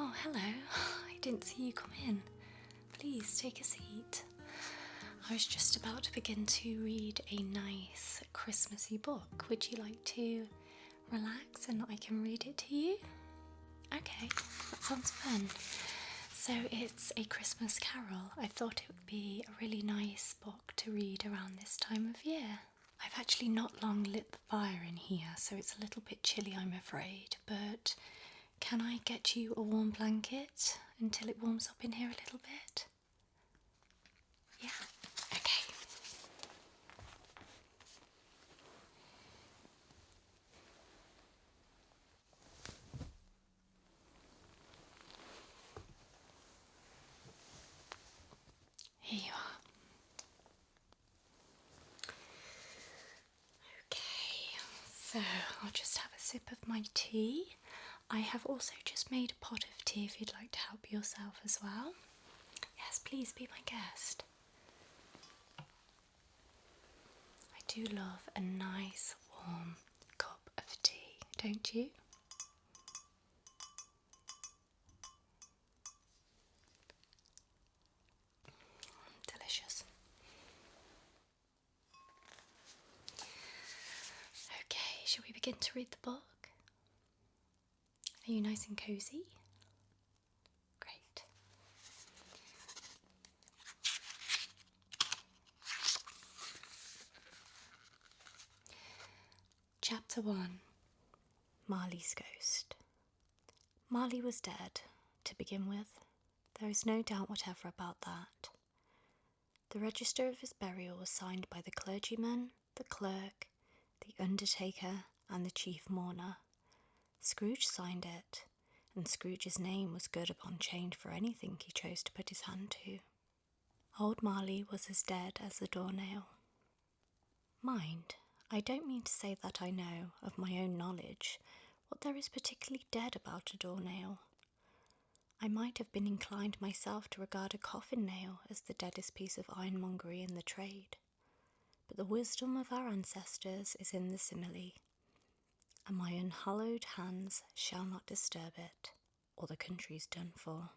Oh, hello. I didn't see you come in. Please take a seat. I was just about to begin to read a nice Christmassy book. Would you like to relax and I can read it to you? Okay, that sounds fun. So it's A Christmas Carol. I thought it would be a really nice book to read around this time of year. I've actually not long lit the fire in here, so it's a little bit chilly, I'm afraid, but can I get you a warm blanket until it warms up in here a little bit? Yeah? Okay. Here you are. Okay, so I'll just have a sip of my tea. I have also just made a pot of tea if you'd like to help yourself as well. Yes, please be my guest. I do love a nice warm cup of tea, don't you? Delicious. Okay, shall we begin to read the book? Are you nice and cozy? Great. Chapter 1. Marley's Ghost. Marley was dead, to begin with. There is no doubt whatever about that. The register of his burial was signed by the clergyman, the clerk, the undertaker, and the chief mourner. Scrooge signed it, and Scrooge's name was good upon change for anything he chose to put his hand to. Old Marley was as dead as the doornail. Mind, I don't mean to say that I know, of my own knowledge, what there is particularly dead about a doornail. I might have been inclined myself to regard a coffin nail as the deadest piece of ironmongery in the trade, but the wisdom of our ancestors is in the simile, and my unhallowed hands shall not disturb it, or the country's done for.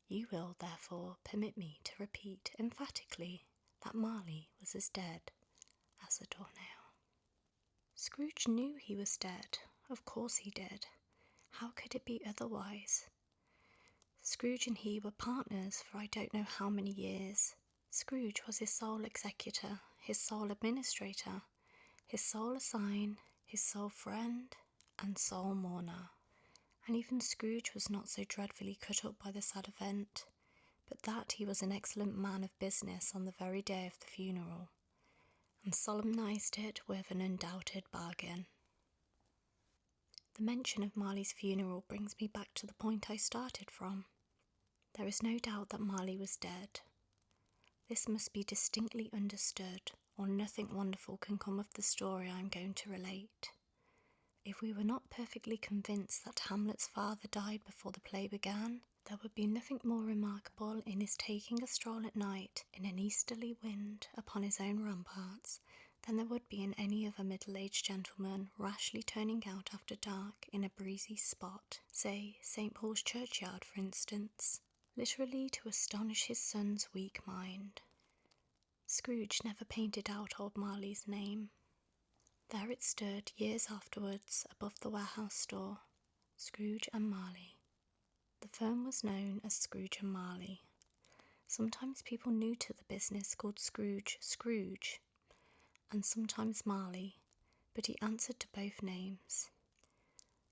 You will, therefore, permit me to repeat emphatically that Marley was as dead as a doornail. Scrooge knew he was dead. Of course he did. How could it be otherwise? Scrooge and he were partners for I don't know how many years. Scrooge was his sole executor, his sole administrator, his sole assign, his sole friend, and sole mourner. And even Scrooge was not so dreadfully cut up by the sad event, but that he was an excellent man of business on the very day of the funeral, and solemnized it with an undoubted bargain. The mention of Marley's funeral brings me back to the point I started from. There is no doubt that Marley was dead. This must be distinctly understood, or nothing wonderful can come of the story I am going to relate. If we were not perfectly convinced that Hamlet's father died before the play began, there would be nothing more remarkable in his taking a stroll at night in an easterly wind upon his own ramparts than there would be in any of a middle-aged gentleman rashly turning out after dark in a breezy spot, say St. Paul's churchyard for instance, literally to astonish his son's weak mind. Scrooge never painted out old Marley's name. There it stood years afterwards above the warehouse store, Scrooge and Marley. The firm was known as Scrooge and Marley. Sometimes people new to the business called Scrooge Scrooge, and sometimes Marley, but he answered to both names.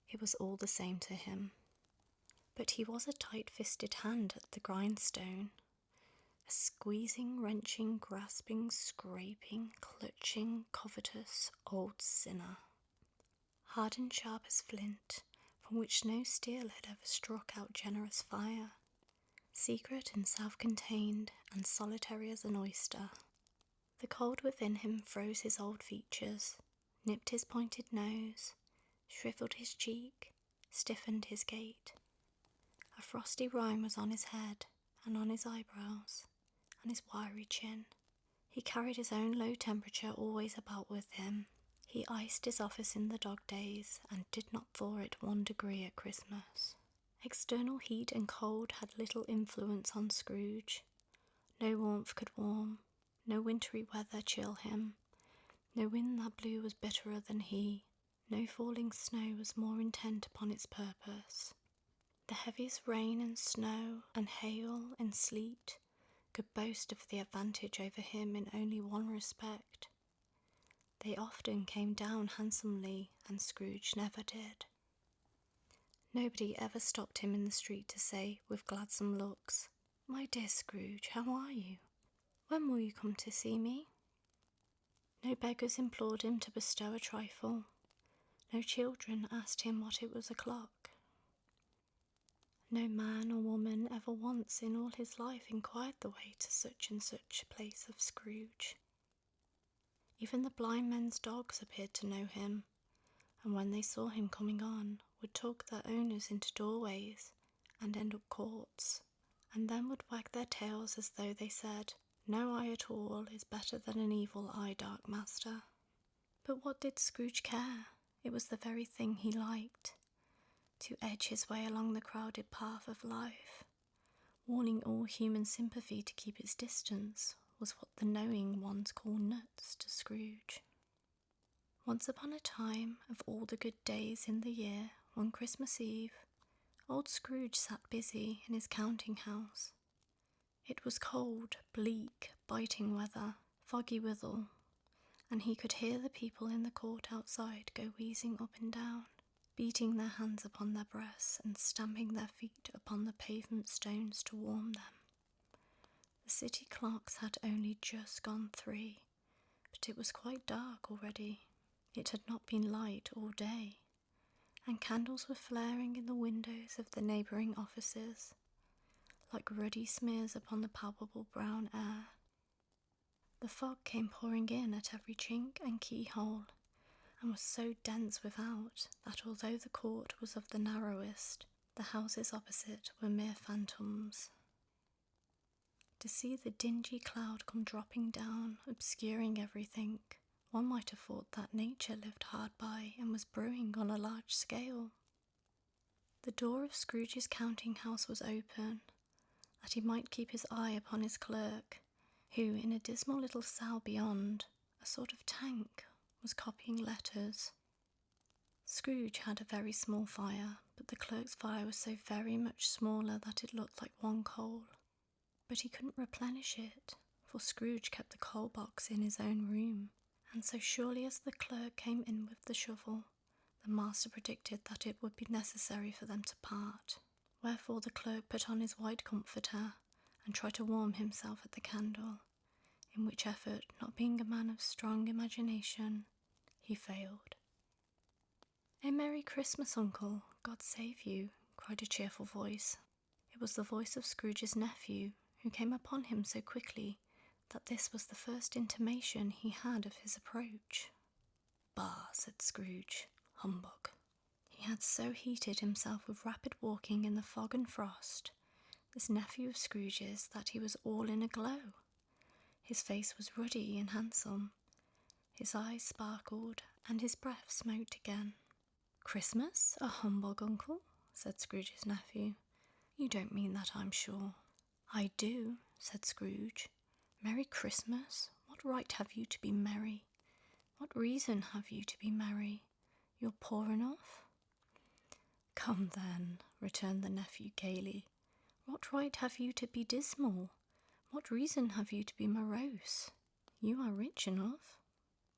It was all the same to him. But he was a tight-fisted hand at the grindstone, a squeezing, wrenching, grasping, scraping, clutching, covetous old sinner, hard and sharp as flint, from which no steel had ever struck out generous fire, secret and self-contained and solitary as an oyster. The cold within him froze his old features, nipped his pointed nose, shrivelled his cheek, stiffened his gait. A frosty rime was on his head and on his eyebrows and his wiry chin. He carried his own low temperature always about with him. He iced his office in the dog days and did not thaw it 1 degree at Christmas. External heat and cold had little influence on Scrooge. No warmth could warm, no wintry weather chill him, no wind that blew was bitterer than he, no falling snow was more intent upon its purpose. The heaviest rain and snow and hail and sleet could boast of the advantage over him in only one respect. They often came down handsomely, and Scrooge never did. Nobody ever stopped him in the street to say, with gladsome looks, "My dear Scrooge, how are you? When will you come to see me?" No beggars implored him to bestow a trifle. No children asked him what it was o'clock. No man or woman ever once in all his life inquired the way to such and such a place of Scrooge. Even the blind men's dogs appeared to know him, and when they saw him coming on, would talk their owners into doorways and end up courts, and then would wag their tails as though they said, "No eye at all is better than an evil eye, dark master." But what did Scrooge care? It was the very thing he liked, to edge his way along the crowded path of life. Warning all human sympathy to keep its distance was what the knowing ones call nuts to Scrooge. Once upon a time, of all the good days in the year, one Christmas Eve, old Scrooge sat busy in his counting house. It was cold, bleak, biting weather, foggy withal, and he could hear the people in the court outside go wheezing up and down, beating their hands upon their breasts and stamping their feet upon the pavement stones to warm them. The city clocks had only just gone 3, but it was quite dark already. It had not been light all day, and candles were flaring in the windows of the neighbouring offices, like ruddy smears upon the palpable brown air. The fog came pouring in at every chink and keyhole, and was so dense without that although the court was of the narrowest, the houses opposite were mere phantoms. To see the dingy cloud come dropping down, obscuring everything, one might have thought that nature lived hard by and was brewing on a large scale. The door of Scrooge's counting house was open, that he might keep his eye upon his clerk, who, in a dismal little cell beyond, a sort of tank, was copying letters. Scrooge had a very small fire, but the clerk's fire was so very much smaller that it looked like one coal. But he couldn't replenish it, for Scrooge kept the coal box in his own room, and so surely as the clerk came in with the shovel, the master predicted that it would be necessary for them to part. Wherefore the clerk put on his white comforter and tried to warm himself at the candle, in which effort, not being a man of strong imagination, he failed. "A Merry Christmas, Uncle, God save you," cried a cheerful voice. It was the voice of Scrooge's nephew, who came upon him so quickly that this was the first intimation he had of his approach. "Bah," said Scrooge, "humbug." He had so heated himself with rapid walking in the fog and frost, this nephew of Scrooge's, that he was all in a glow. His face was ruddy and handsome, his eyes sparkled, and his breath smoked again. "Christmas? A humbug, Uncle?" said Scrooge's nephew. "You don't mean that, I'm sure." "I do," said Scrooge. "Merry Christmas? What right have you to be merry? What reason have you to be merry? You're poor enough." "Come then," returned the nephew gaily. "What right have you to be dismal? What reason have you to be morose? You are rich enough."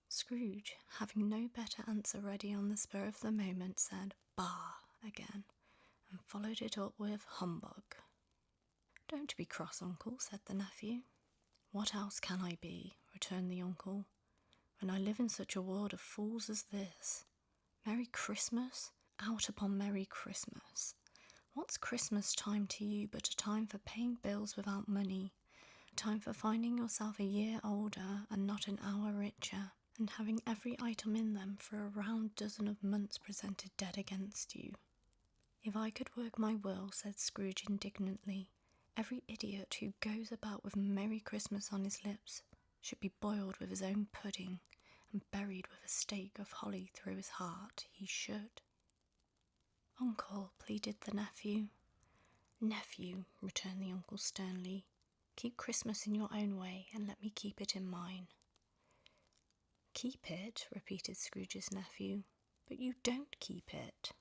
Scrooge, having no better answer ready on the spur of the moment, said "Bah" again, and followed it up with "humbug." "Don't be cross, Uncle," said the nephew. "What else can I be?" returned the uncle, "when I live in such a world of fools as this? Merry Christmas? Out upon Merry Christmas! What's Christmas time to you but a time for paying bills without money, a time for finding yourself a year older and not an hour richer, and having every item in them for a round dozen of months presented dead against you?" "If I could work my will," said Scrooge indignantly, "every idiot who goes about with Merry Christmas on his lips should be boiled with his own pudding and buried with a stake of holly through his heart. He should." "Uncle," pleaded the nephew. "Nephew," returned the uncle sternly, "keep Christmas in your own way and let me keep it in mine." "Keep it?" repeated Scrooge's nephew. "But you don't keep it."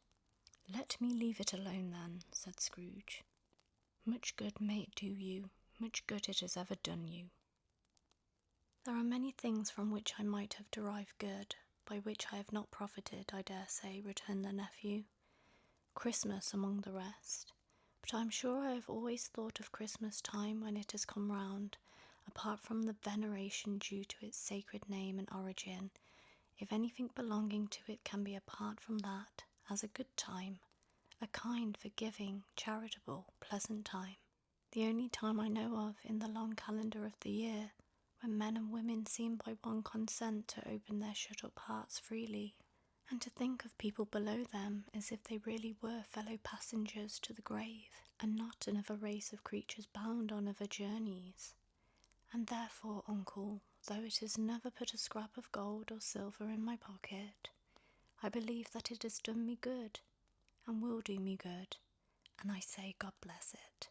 "Let me leave it alone then," said Scrooge. "Much good may it do you, much good it has ever done you." "There are many things from which I might have derived good, by which I have not profited, I dare say," returned the nephew. "Christmas among the rest. But I am sure I have always thought of Christmas time when it has come round, apart from the veneration due to its sacred name and origin, if anything belonging to it can be apart from that, as a good time, a kind, forgiving, charitable, pleasant time. The only time I know of in the long calendar of the year, when men and women seem by one consent to open their shut-up hearts freely, and to think of people below them as if they really were fellow passengers to the grave, and not another race of creatures bound on other journeys. And therefore, uncle, though it has never put a scrap of gold or silver in my pocket, I believe that it has done me good, and will do me good, and I say God bless it."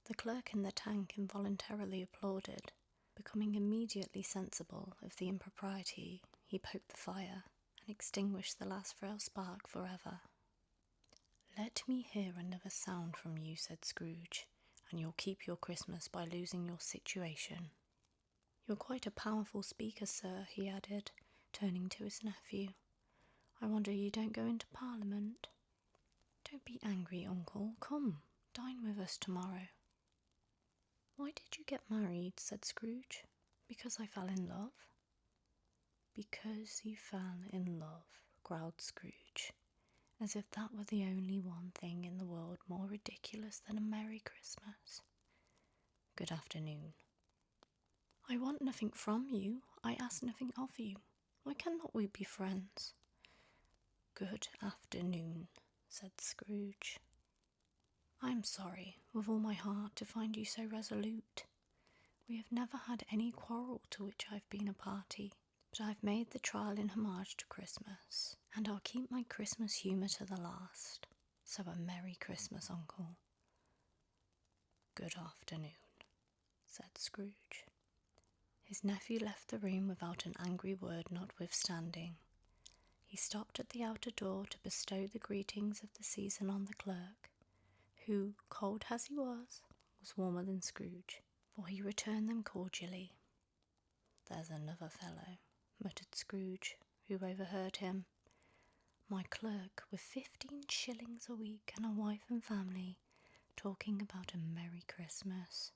The clerk in the tank involuntarily applauded. Becoming immediately sensible of the impropriety, he poked the fire and extinguished the last frail spark forever. "Let me hear another sound from you," said Scrooge, "and you'll keep your Christmas by losing your situation. You're quite a powerful speaker, sir," he added, turning to his nephew. "I wonder you don't go into Parliament." "Don't be angry, uncle. Come, dine with us tomorrow." "Why did you get married?" said Scrooge. "Because I fell in love." "Because you fell in love," growled Scrooge, as if that were the only one thing in the world more ridiculous than a Merry Christmas. "Good afternoon." "I want nothing from you. I ask nothing of you. Why cannot we be friends?" "Good afternoon," said Scrooge. "I am sorry, with all my heart, to find you so resolute. We have never had any quarrel to which I have been a party, but I have made the trial in homage to Christmas, and I'll keep my Christmas humour to the last. So a Merry Christmas, uncle." "Good afternoon," said Scrooge. His nephew left the room without an angry word notwithstanding. He stopped at the outer door to bestow the greetings of the season on the clerk, who, cold as he was warmer than Scrooge, for he returned them cordially. "There's another fellow," muttered Scrooge, who overheard him. "My clerk, with 15 shillings a week and a wife and family, talking about a Merry Christmas."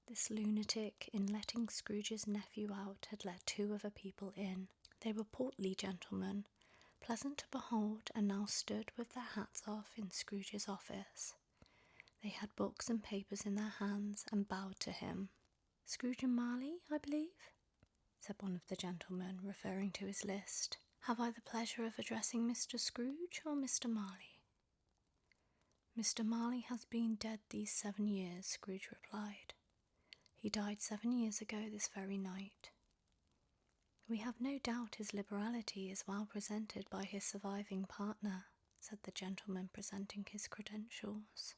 This lunatic, in letting Scrooge's nephew out, had let 2 other people in. They were portly gentlemen, pleasant to behold, and now stood with their hats off in Scrooge's office. They had books and papers in their hands and bowed to him. "Scrooge and Marley, I believe?" said one of the gentlemen, referring to his list. "Have I the pleasure of addressing Mr. Scrooge or Mr. Marley?" "Mr. Marley has been dead these 7 years," Scrooge replied. "He died 7 years ago this very night." "We have no doubt his liberality is well presented by his surviving partner," said the gentleman, presenting his credentials.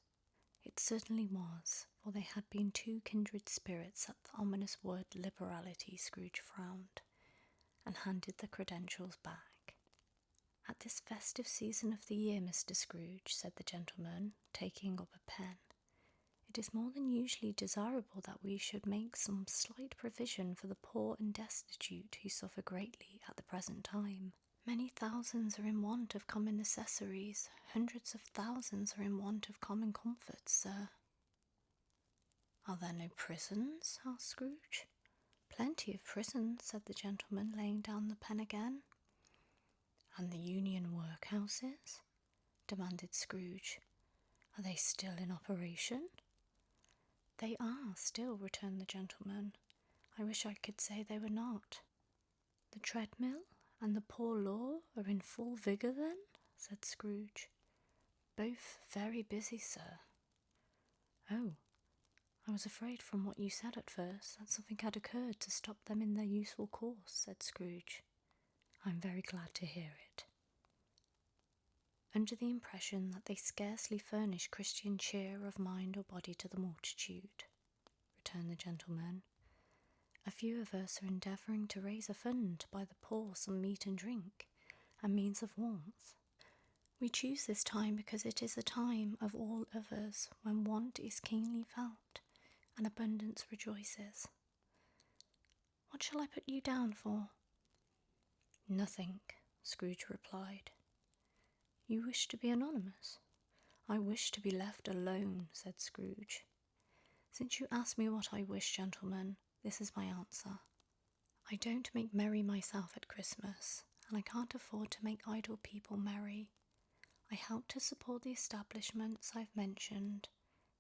It certainly was, for they had been 2 kindred spirits. At the ominous word liberality, Scrooge frowned, and handed the credentials back. "At this festive season of the year, Mr. Scrooge," said the gentleman, taking up a pen, "it is more than usually desirable that we should make some slight provision for the poor and destitute who suffer greatly at the present time. Many thousands are in want of common necessaries. Hundreds of thousands are in want of common comforts, sir." "Are there no prisons?" asked Scrooge. "Plenty of prisons," said the gentleman, laying down the pen again. "And the Union workhouses?" demanded Scrooge. "Are they still in operation?" "They are still," returned the gentleman. "I wish I could say they were not." "The treadmill and the poor law are in full vigour then?" said Scrooge. "Both very busy, sir." "Oh, I was afraid from what you said at first that something had occurred to stop them in their useful course," said Scrooge. "I'm very glad to hear it." under the impression that they scarcely furnish Christian cheer of mind or body to the multitude, returned the gentleman. A few of us are endeavouring to raise a fund to buy the poor some meat and drink, and means of warmth. We choose this time because it is a time of all others when want is keenly felt, and abundance rejoices. What shall I put you down for? Nothing, Scrooge replied. You wish to be anonymous? I wish to be left alone, said Scrooge. Since you ask me what I wish, gentlemen, this is my answer. I don't make merry myself at Christmas, and I can't afford to make idle people merry. I help to support the establishments I've mentioned.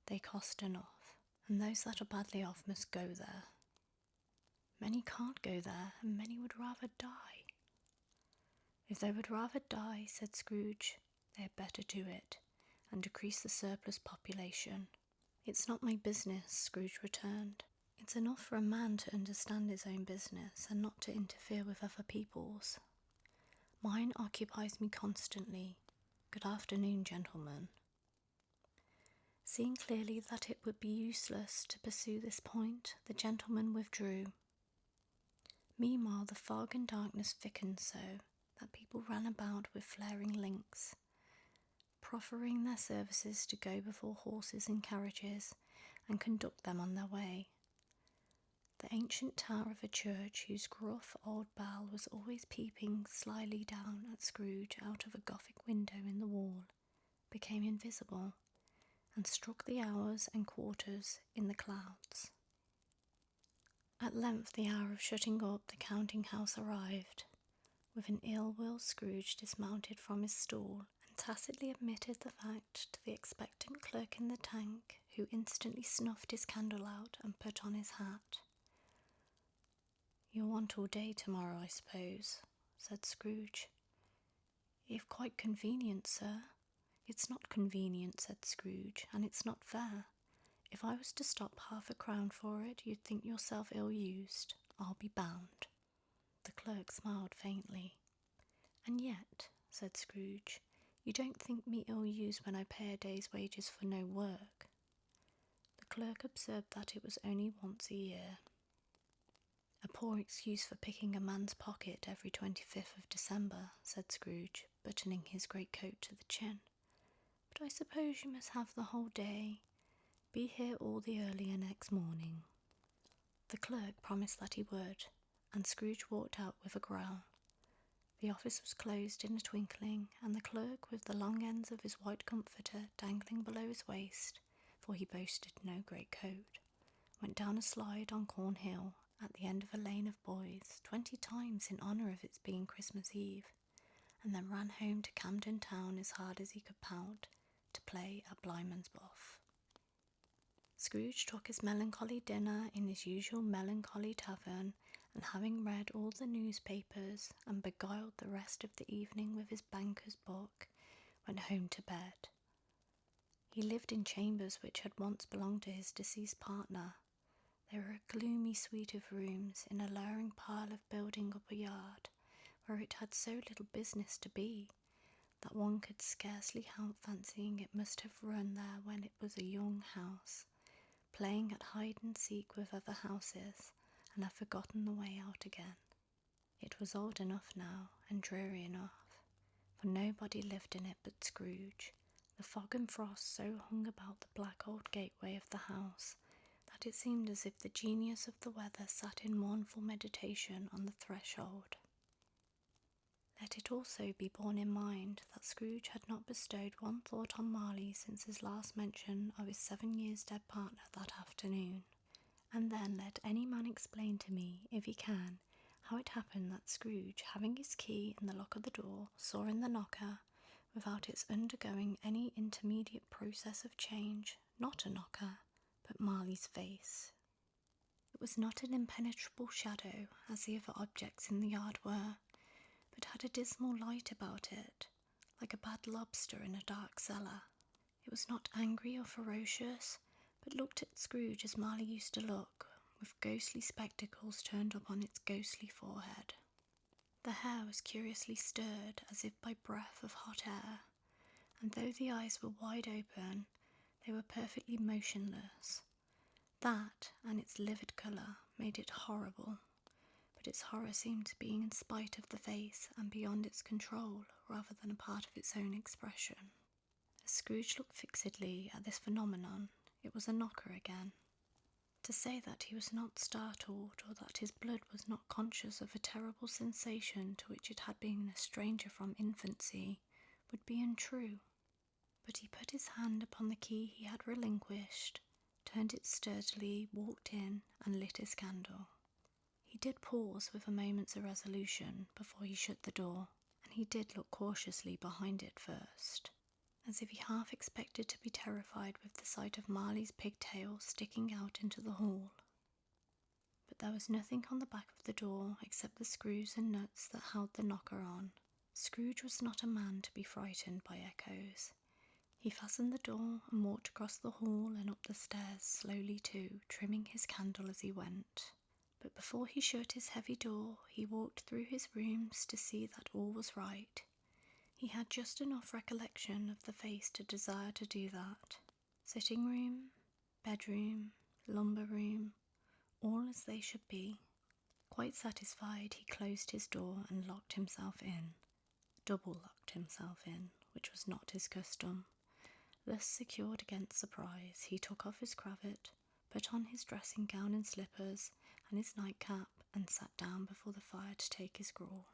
They cost enough, and those that are badly off must go there. Many can't go there, and many would rather die. If they would rather die, said Scrooge, they had better do it, and decrease the surplus population. It's not my business, Scrooge returned. It's enough for a man to understand his own business and not to interfere with other people's. Mine occupies me constantly. Good afternoon, gentlemen. Seeing clearly that it would be useless to pursue this point, the gentleman withdrew. Meanwhile, the fog and darkness thickened so that people ran about with flaring links, proffering their services to go before horses and carriages and conduct them on their way. The ancient tower of a church, whose gruff old bell was always peeping slyly down at Scrooge out of a Gothic window in the wall, became invisible, and struck the hours and quarters in the clouds. At length the hour of shutting up the counting-house arrived. With an ill-will, Scrooge dismounted from his stool and tacitly admitted the fact to the expectant clerk in the tank, who instantly snuffed his candle out and put on his hat. You'll want all day tomorrow, I suppose, said Scrooge. If quite convenient, sir. It's not convenient, said Scrooge, and it's not fair. If I was to stop £0.50 for it, you'd think yourself ill-used, I'll be bound. The clerk smiled faintly. And yet, said Scrooge, you don't think me ill-used when I pay a day's wages for no work. The clerk observed that it was only once a year. A poor excuse for picking a man's pocket every 25th of December, said Scrooge, buttoning his greatcoat to the chin. But I suppose you must have the whole day. Be here all the earlier next morning. The clerk promised that he would, and Scrooge walked out with a growl. The office was closed in a twinkling, and the clerk, with the long ends of his white comforter dangling below his waist, for he boasted no greatcoat, went down a slide on Cornhill at the end of a lane of boys 20 times in honour of its being Christmas Eve, and then ran home to Camden Town as hard as he could pout to play at Blyman's Buff. Scrooge took his melancholy dinner in his usual melancholy tavern, and having read all the newspapers and beguiled the rest of the evening with his banker's book, went home to bed. He lived in chambers which had once belonged to his deceased partner. They were a gloomy suite of rooms in a lowering pile of building up a yard, where it had so little business to be, that one could scarcely help fancying it must have run there when it was a young house, playing at hide-and-seek with other houses, and had forgotten the way out again. It was old enough now, and dreary enough, for nobody lived in it but Scrooge. The fog and frost so hung about the black old gateway of the house that it seemed as if the genius of the weather sat in mournful meditation on the threshold. Let it also be borne in mind that Scrooge had not bestowed one thought on Marley since his last mention of his 7 years dead partner that afternoon. And then let any man explain to me, if he can, how it happened that Scrooge, having his key in the lock of the door, saw in the knocker, without its undergoing any intermediate process of change, not a knocker, but Marley's face. It was not an impenetrable shadow, as the other objects in the yard were, but had a dismal light about it, like a bad lobster in a dark cellar. It was not angry or ferocious, but looked at Scrooge as Marley used to look, with ghostly spectacles turned up on its ghostly forehead. The hair was curiously stirred, as if by breath of hot air, and though the eyes were wide open, they were perfectly motionless. That, and its livid colour, made it horrible, but its horror seemed to be in spite of the face and beyond its control rather than a part of its own expression. As Scrooge looked fixedly at this phenomenon, it was a knocker again. To say that he was not startled or that his blood was not conscious of a terrible sensation to which it had been a stranger from infancy would be untrue. But he put his hand upon the key he had relinquished, turned it sturdily, walked in, and lit his candle. He did pause with a moment's irresolution before he shut the door, and he did look cautiously behind it first, as if he half expected to be terrified with the sight of Marley's pigtail sticking out into the hall. But there was nothing on the back of the door except the screws and nuts that held the knocker on. Scrooge was not a man to be frightened by echoes. He fastened the door and walked across the hall and up the stairs slowly too, trimming his candle as he went. But before he shut his heavy door, he walked through his rooms to see that all was right. He had just enough recollection of the face to desire to do that. Sitting room, bedroom, lumber room, all as they should be. Quite satisfied, he closed his door and locked himself in. Double locked himself in, which was not his custom. Thus secured against surprise, he took off his cravat, put on his dressing gown and slippers, and his nightcap, and sat down before the fire to take his gruel.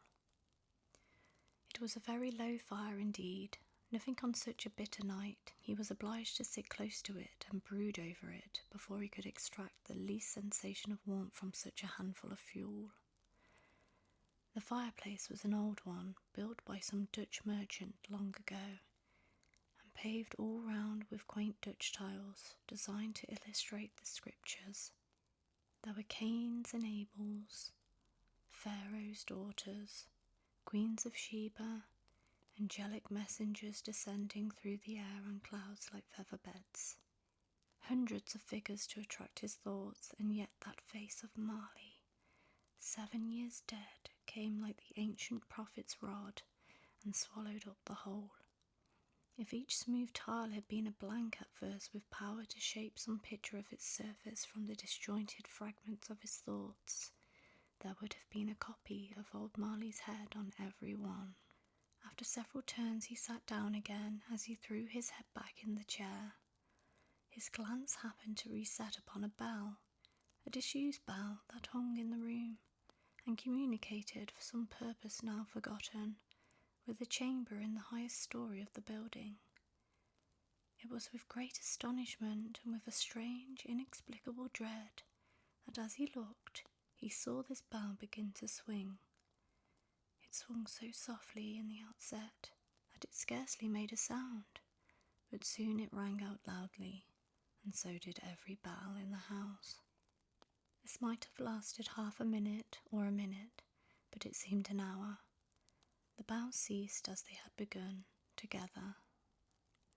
It was a very low fire indeed. Nothing on such a bitter night. He was obliged to sit close to it and brood over it before he could extract the least sensation of warmth from such a handful of fuel. The fireplace was an old one, built by some Dutch merchant long ago, and paved all round with quaint Dutch tiles designed to illustrate the scriptures. There were Cains and Abels, Pharaoh's daughters, Queens of Sheba, angelic messengers descending through the air on clouds like feather beds. Hundreds of figures to attract his thoughts, and yet that face of Marley, 7 years dead, came like the ancient prophet's rod and swallowed up the whole. If each smooth tile had been a blank at first with power to shape some picture of its surface from the disjointed fragments of his thoughts, there would have been a copy of old Marley's head on every one. After several turns he sat down again as he threw his head back in the chair. His glance happened to reset upon a bell, a disused bell that hung in the room, and communicated, for some purpose now forgotten, with a chamber in the highest story of the building. It was with great astonishment and with a strange, inexplicable dread that as he looked, he saw this bell begin to swing. It swung so softly in the outset that it scarcely made a sound, but soon it rang out loudly, and so did every bell in the house. This might have lasted half a minute or a minute, but it seemed an hour. The bells ceased as they had begun, together.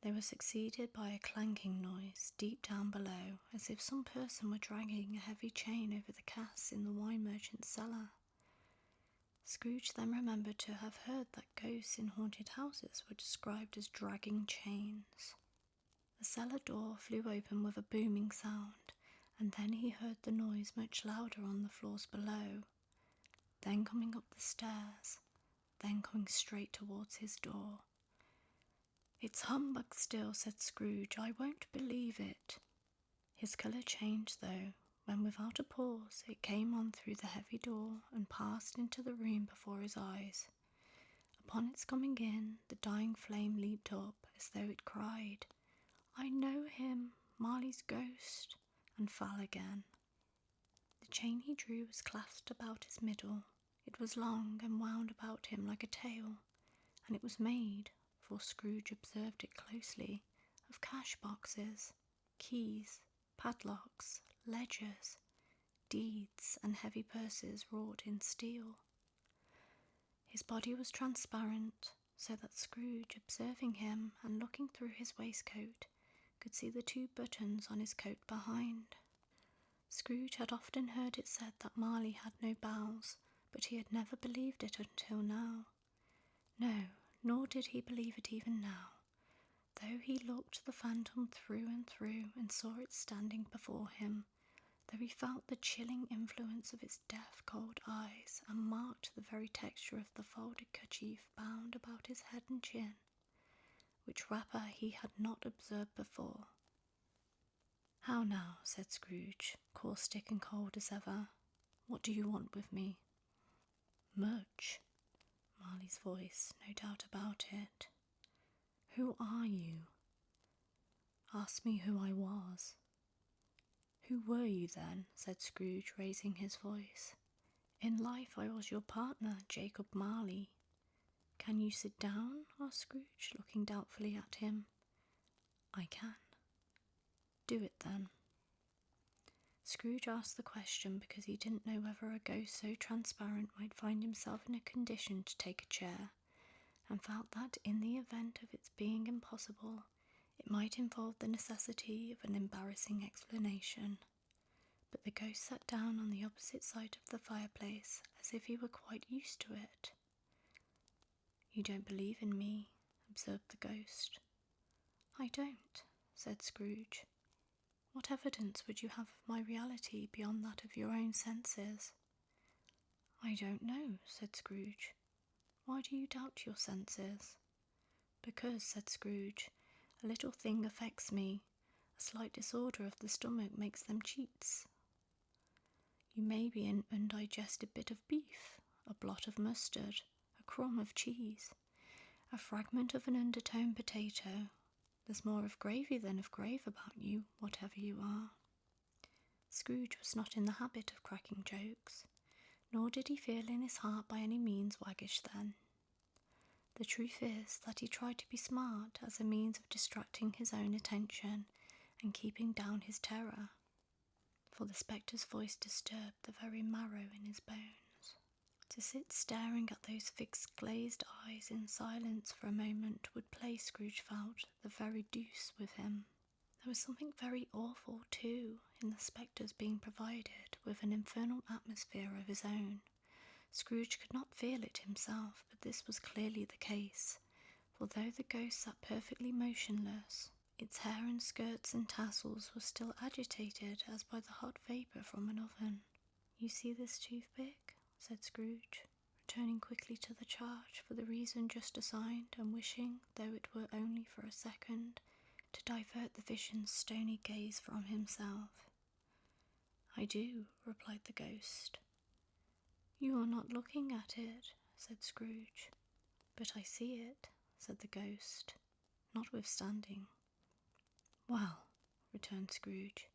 They were succeeded by a clanking noise deep down below, as if some person were dragging a heavy chain over the casks in the wine merchant's cellar. Scrooge then remembered to have heard that ghosts in haunted houses were described as dragging chains. The cellar door flew open with a booming sound, and then he heard the noise much louder on the floors below, then coming up the stairs, then coming straight towards his door. "It's humbug still," said Scrooge. "I won't believe it." His colour changed, though, when without a pause it came on through the heavy door and passed into the room before his eyes. Upon its coming in, the dying flame leaped up as though it cried, "I know him, Marley's ghost," and fell again. The chain he drew was clasped about his middle. It was long and wound about him like a tail, and it was made, for Scrooge observed it closely, of cash boxes, keys, padlocks, ledgers, deeds, and heavy purses wrought in steel. His body was transparent, so that Scrooge, observing him and looking through his waistcoat, could see the 2 buttons on his coat behind. Scrooge had often heard it said that Marley had no bowels, but he had never believed it until now. No, nor did he believe it even now, Though he looked the phantom through and through and saw it standing before him, though he felt the chilling influence of its death-cold eyes and marked the very texture of the folded kerchief bound about his head and chin, which wrapper he had not observed before. "How now," said Scrooge, caustic and cold as ever. "What do you want with me?" "Much." Marley's voice, no doubt about it. "Who are you?" "Ask me who I was." "Who were you then?" said Scrooge, raising his voice. "In life I was your partner, Jacob Marley." "Can you sit down?" asked Scrooge, looking doubtfully at him. "I can." "Do it then." Scrooge asked the question because he didn't know whether a ghost so transparent might find himself in a condition to take a chair, and felt that in the event of its being impossible, it might involve the necessity of an embarrassing explanation. But the ghost sat down on the opposite side of the fireplace as if he were quite used to it. "You don't believe in me," observed the ghost. "I don't," said Scrooge. "What evidence would you have of my reality beyond that of your own senses?" "I don't know," said Scrooge. "Why do you doubt your senses?" "Because," said Scrooge, "a little thing affects me. A slight disorder of the stomach makes them cheats. You may be an undigested bit of beef, a blot of mustard, a crumb of cheese, a fragment of an undertoned potato. There's more of gravy than of grave about you, whatever you are." Scrooge was not in the habit of cracking jokes, nor did he feel in his heart by any means waggish then. The truth is that he tried to be smart as a means of distracting his own attention and keeping down his terror, for the spectre's voice disturbed the very marrow in his bones. To sit staring at those fixed glazed eyes in silence for a moment would play, Scrooge felt, the very deuce with him. There was something very awful, too, in the spectre's being provided with an infernal atmosphere of his own. Scrooge could not feel it himself, but this was clearly the case, for though the ghost sat perfectly motionless, its hair and skirts and tassels were still agitated as by the hot vapour from an oven. "You see this toothpick?" said Scrooge, returning quickly to the charge for the reason just assigned, and wishing, though it were only for a second, to divert the vision's stony gaze from himself. "I do," replied the ghost. "You are not looking at it," said Scrooge. "But I see it," said the ghost, notwithstanding. "Well," returned Scrooge,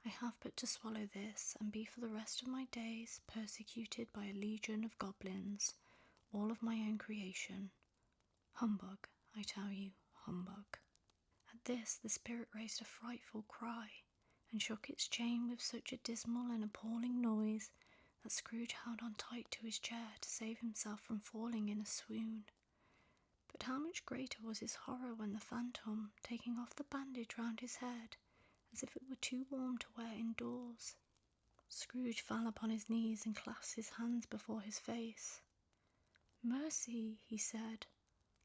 "I have but to swallow this, and be for the rest of my days persecuted by a legion of goblins, all of my own creation. Humbug, I tell you, humbug." At this the spirit raised a frightful cry, and shook its chain with such a dismal and appalling noise that Scrooge held on tight to his chair to save himself from falling in a swoon. But how much greater was his horror when the phantom, taking off the bandage round his head, as if it were too warm to wear indoors. Scrooge fell upon his knees and clasped his hands before his face. "Mercy," he said.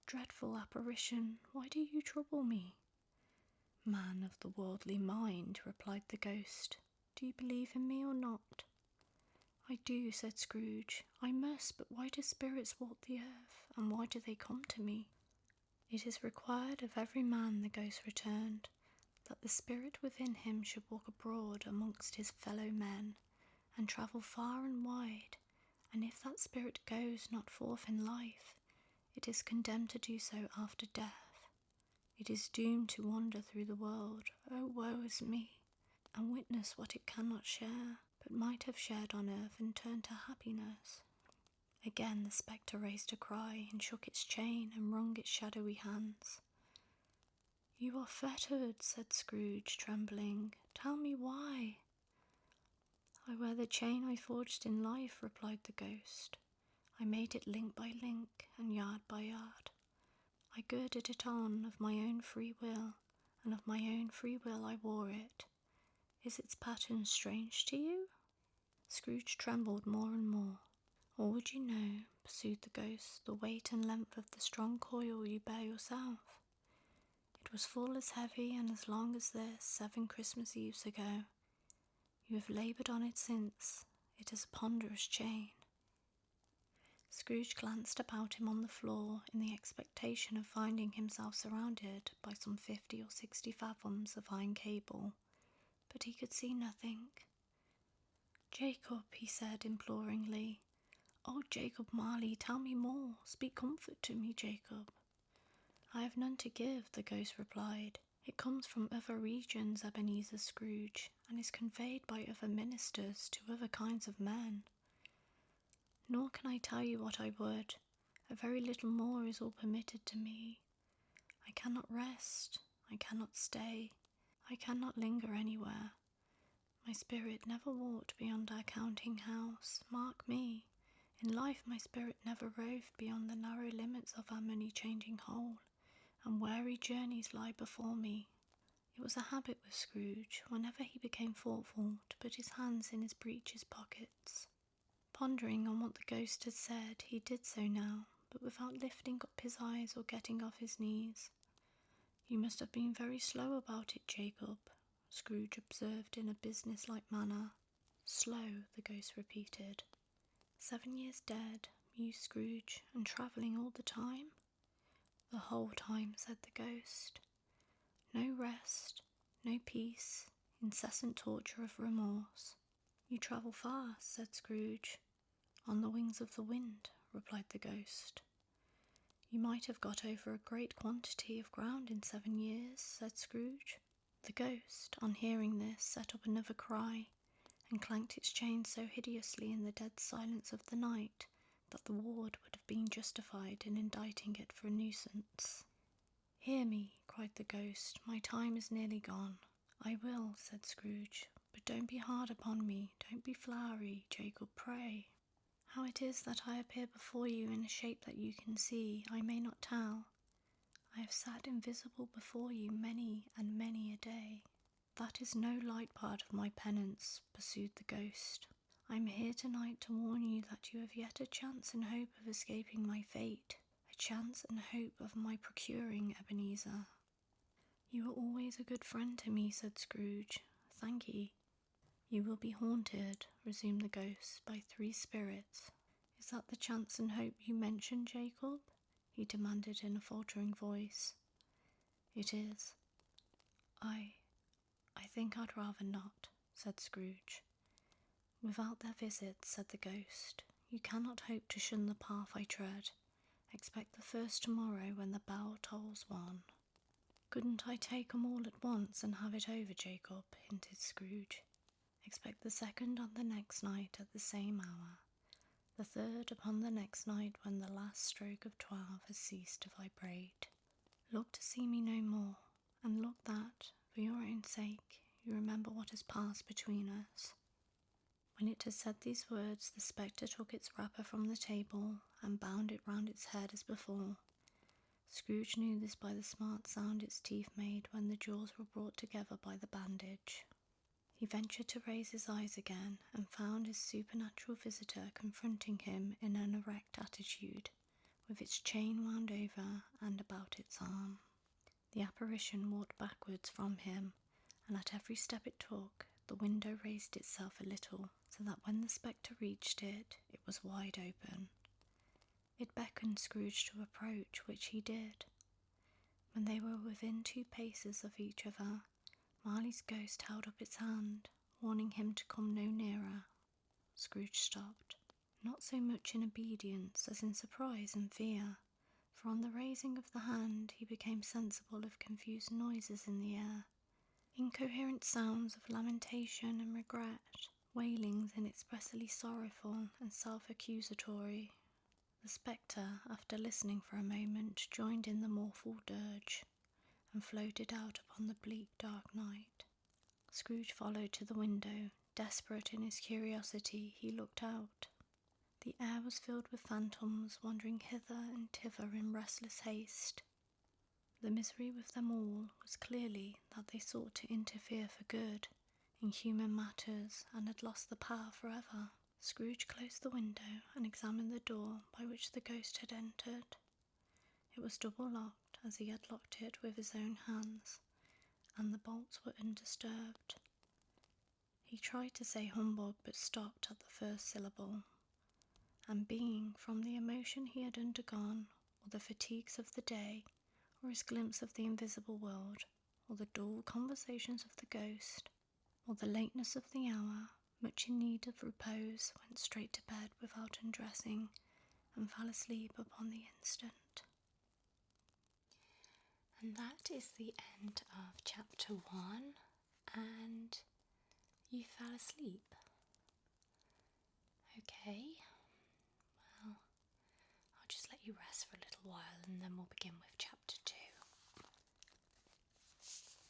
"Dreadful apparition, why do you trouble me?" "Man of the worldly mind," replied the ghost, "do you believe in me or not?" "I do," said Scrooge. "I must, but why do spirits walk the earth, and why do they come to me?" "It is required of every man," the ghost returned, "that the spirit within him should walk abroad amongst his fellow men, and travel far and wide, and if that spirit goes not forth in life, it is condemned to do so after death. It is doomed to wander through the world, oh woe is me, and witness what it cannot share, but might have shared on earth and turned to happiness." Again the spectre raised a cry, and shook its chain, and wrung its shadowy hands. "You are fettered," said Scrooge, trembling. "Tell me why." "I wear the chain I forged in life," replied the ghost. "I made it link by link, and yard by yard. I girded it on of my own free will, and of my own free will I wore it. Is its pattern strange to you?" Scrooge trembled more and more. "Or would you know," pursued the ghost, "the weight and length of the strong coil you bear yourself? It It was full as heavy and as long as this 7 Christmas Eves ago. You have laboured on it since. It is a ponderous chain. Scrooge glanced about him on the floor in the expectation of finding himself surrounded by some 50 or 60 fathoms of iron cable, but he could see nothing. "Jacob," he said imploringly. "Oh, Jacob Marley, tell me more. Speak comfort to me, Jacob." "I have none to give," the ghost replied. "It comes from other regions, Ebenezer Scrooge, and is conveyed by other ministers to other kinds of men. Nor can I tell you what I would. A very little more is all permitted to me. I cannot rest. I cannot stay. I cannot linger anywhere. My spirit never walked beyond our counting house. Mark me. In life my spirit never roved beyond the narrow limits of our money-changing hole, and weary journeys lie before me." It was a habit with Scrooge, whenever he became thoughtful, to put his hands in his breeches pockets. Pondering on what the ghost had said, he did so now, but without lifting up his eyes or getting off his knees. "You must have been very slow about it, Jacob," Scrooge observed in a business-like manner. "Slow," the ghost repeated. 7 years dead, mused Scrooge, "and travelling all the time?" "The whole time," said the ghost. "No rest, no peace, incessant torture of remorse." "You travel fast," said Scrooge. "On the wings of the wind," replied the ghost. "You might have got over a great quantity of ground in 7 years," said Scrooge. The ghost, on hearing this, set up another cry, and clanked its chain so hideously in the dead silence of the night that the ward would have been justified in indicting it for a nuisance. "Hear me," cried the ghost, "my time is nearly gone." "I will," said Scrooge, "but don't be hard upon me, don't be flowery, Jacob, pray. How it is that I appear before you in a shape that you can see, I may not tell. I have sat invisible before you many and many a day." "That is no light part of my penance," pursued the ghost. "I am here tonight to warn you that you have yet a chance and hope of escaping my fate, a chance and hope of my procuring Ebenezer." "You were always a good friend to me," said Scrooge. "Thank ye." "You will be haunted," resumed the ghost, "by 3 spirits. Is that the chance and hope you mentioned, Jacob?" he demanded in a faltering voice. "It is." I think I'd rather not," said Scrooge. "Without their visits," said the ghost, "you cannot hope to shun the path I tread. Expect the first tomorrow when the bell tolls 1. "Couldn't I take 'em all at once and have it over, Jacob?" hinted Scrooge. "Expect the second on the next night at the same hour, the third upon the next night when the last stroke of 12 has ceased to vibrate. Look to see me no more, and look that, for your own sake, you remember what has passed between us." When it had said these words, the spectre took its wrapper from the table and bound it round its head as before. Scrooge knew this by the smart sound its teeth made when the jaws were brought together by the bandage. He ventured to raise his eyes again and found his supernatural visitor confronting him in an erect attitude, with its chain wound over and about its arm. The apparition walked backwards from him, and at every step it took, the window raised itself a little, so that when the spectre reached it, it was wide open. It beckoned Scrooge to approach, which he did. When they were within 2 paces of each other, Marley's ghost held up its hand, warning him to come no nearer. Scrooge stopped, not so much in obedience as in surprise and fear, for on the raising of the hand he became sensible of confused noises in the air, incoherent sounds of lamentation and regret, wailings inexpressibly sorrowful and self-accusatory. The spectre, after listening for a moment, joined in the mournful dirge, and floated out upon the bleak dark night. Scrooge followed to the window. Desperate in his curiosity, he looked out. The air was filled with phantoms wandering hither and thither in restless haste. The misery with them all was clearly that they sought to interfere for good in human matters and had lost the power forever. Scrooge closed the window and examined the door by which the ghost had entered. It was double locked as he had locked it with his own hands, and the bolts were undisturbed. He tried to say humbug but stopped at the first syllable, and being, from the emotion he had undergone, or the fatigues of the day, or his glimpse of the invisible world, or the dull conversations of the ghost, or the lateness of the hour, much in need of repose, went straight to bed without undressing, and fell asleep upon the instant. And that is the end of chapter 1, and you fell asleep. Okay, well, I'll just let you rest for a little while and then we'll begin with chapter 2.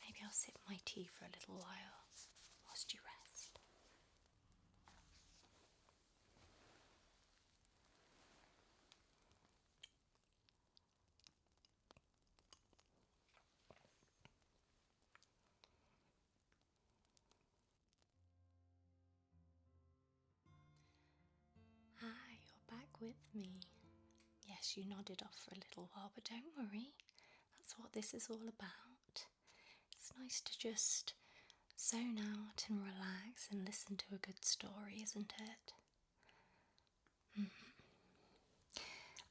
Maybe I'll sip my tea for a little while whilst you rest. Hi, you're back with me. Yes, you nodded off for a little while, but don't worry. That's what this is all about. It's nice to just zone out and relax and listen to a good story, isn't it?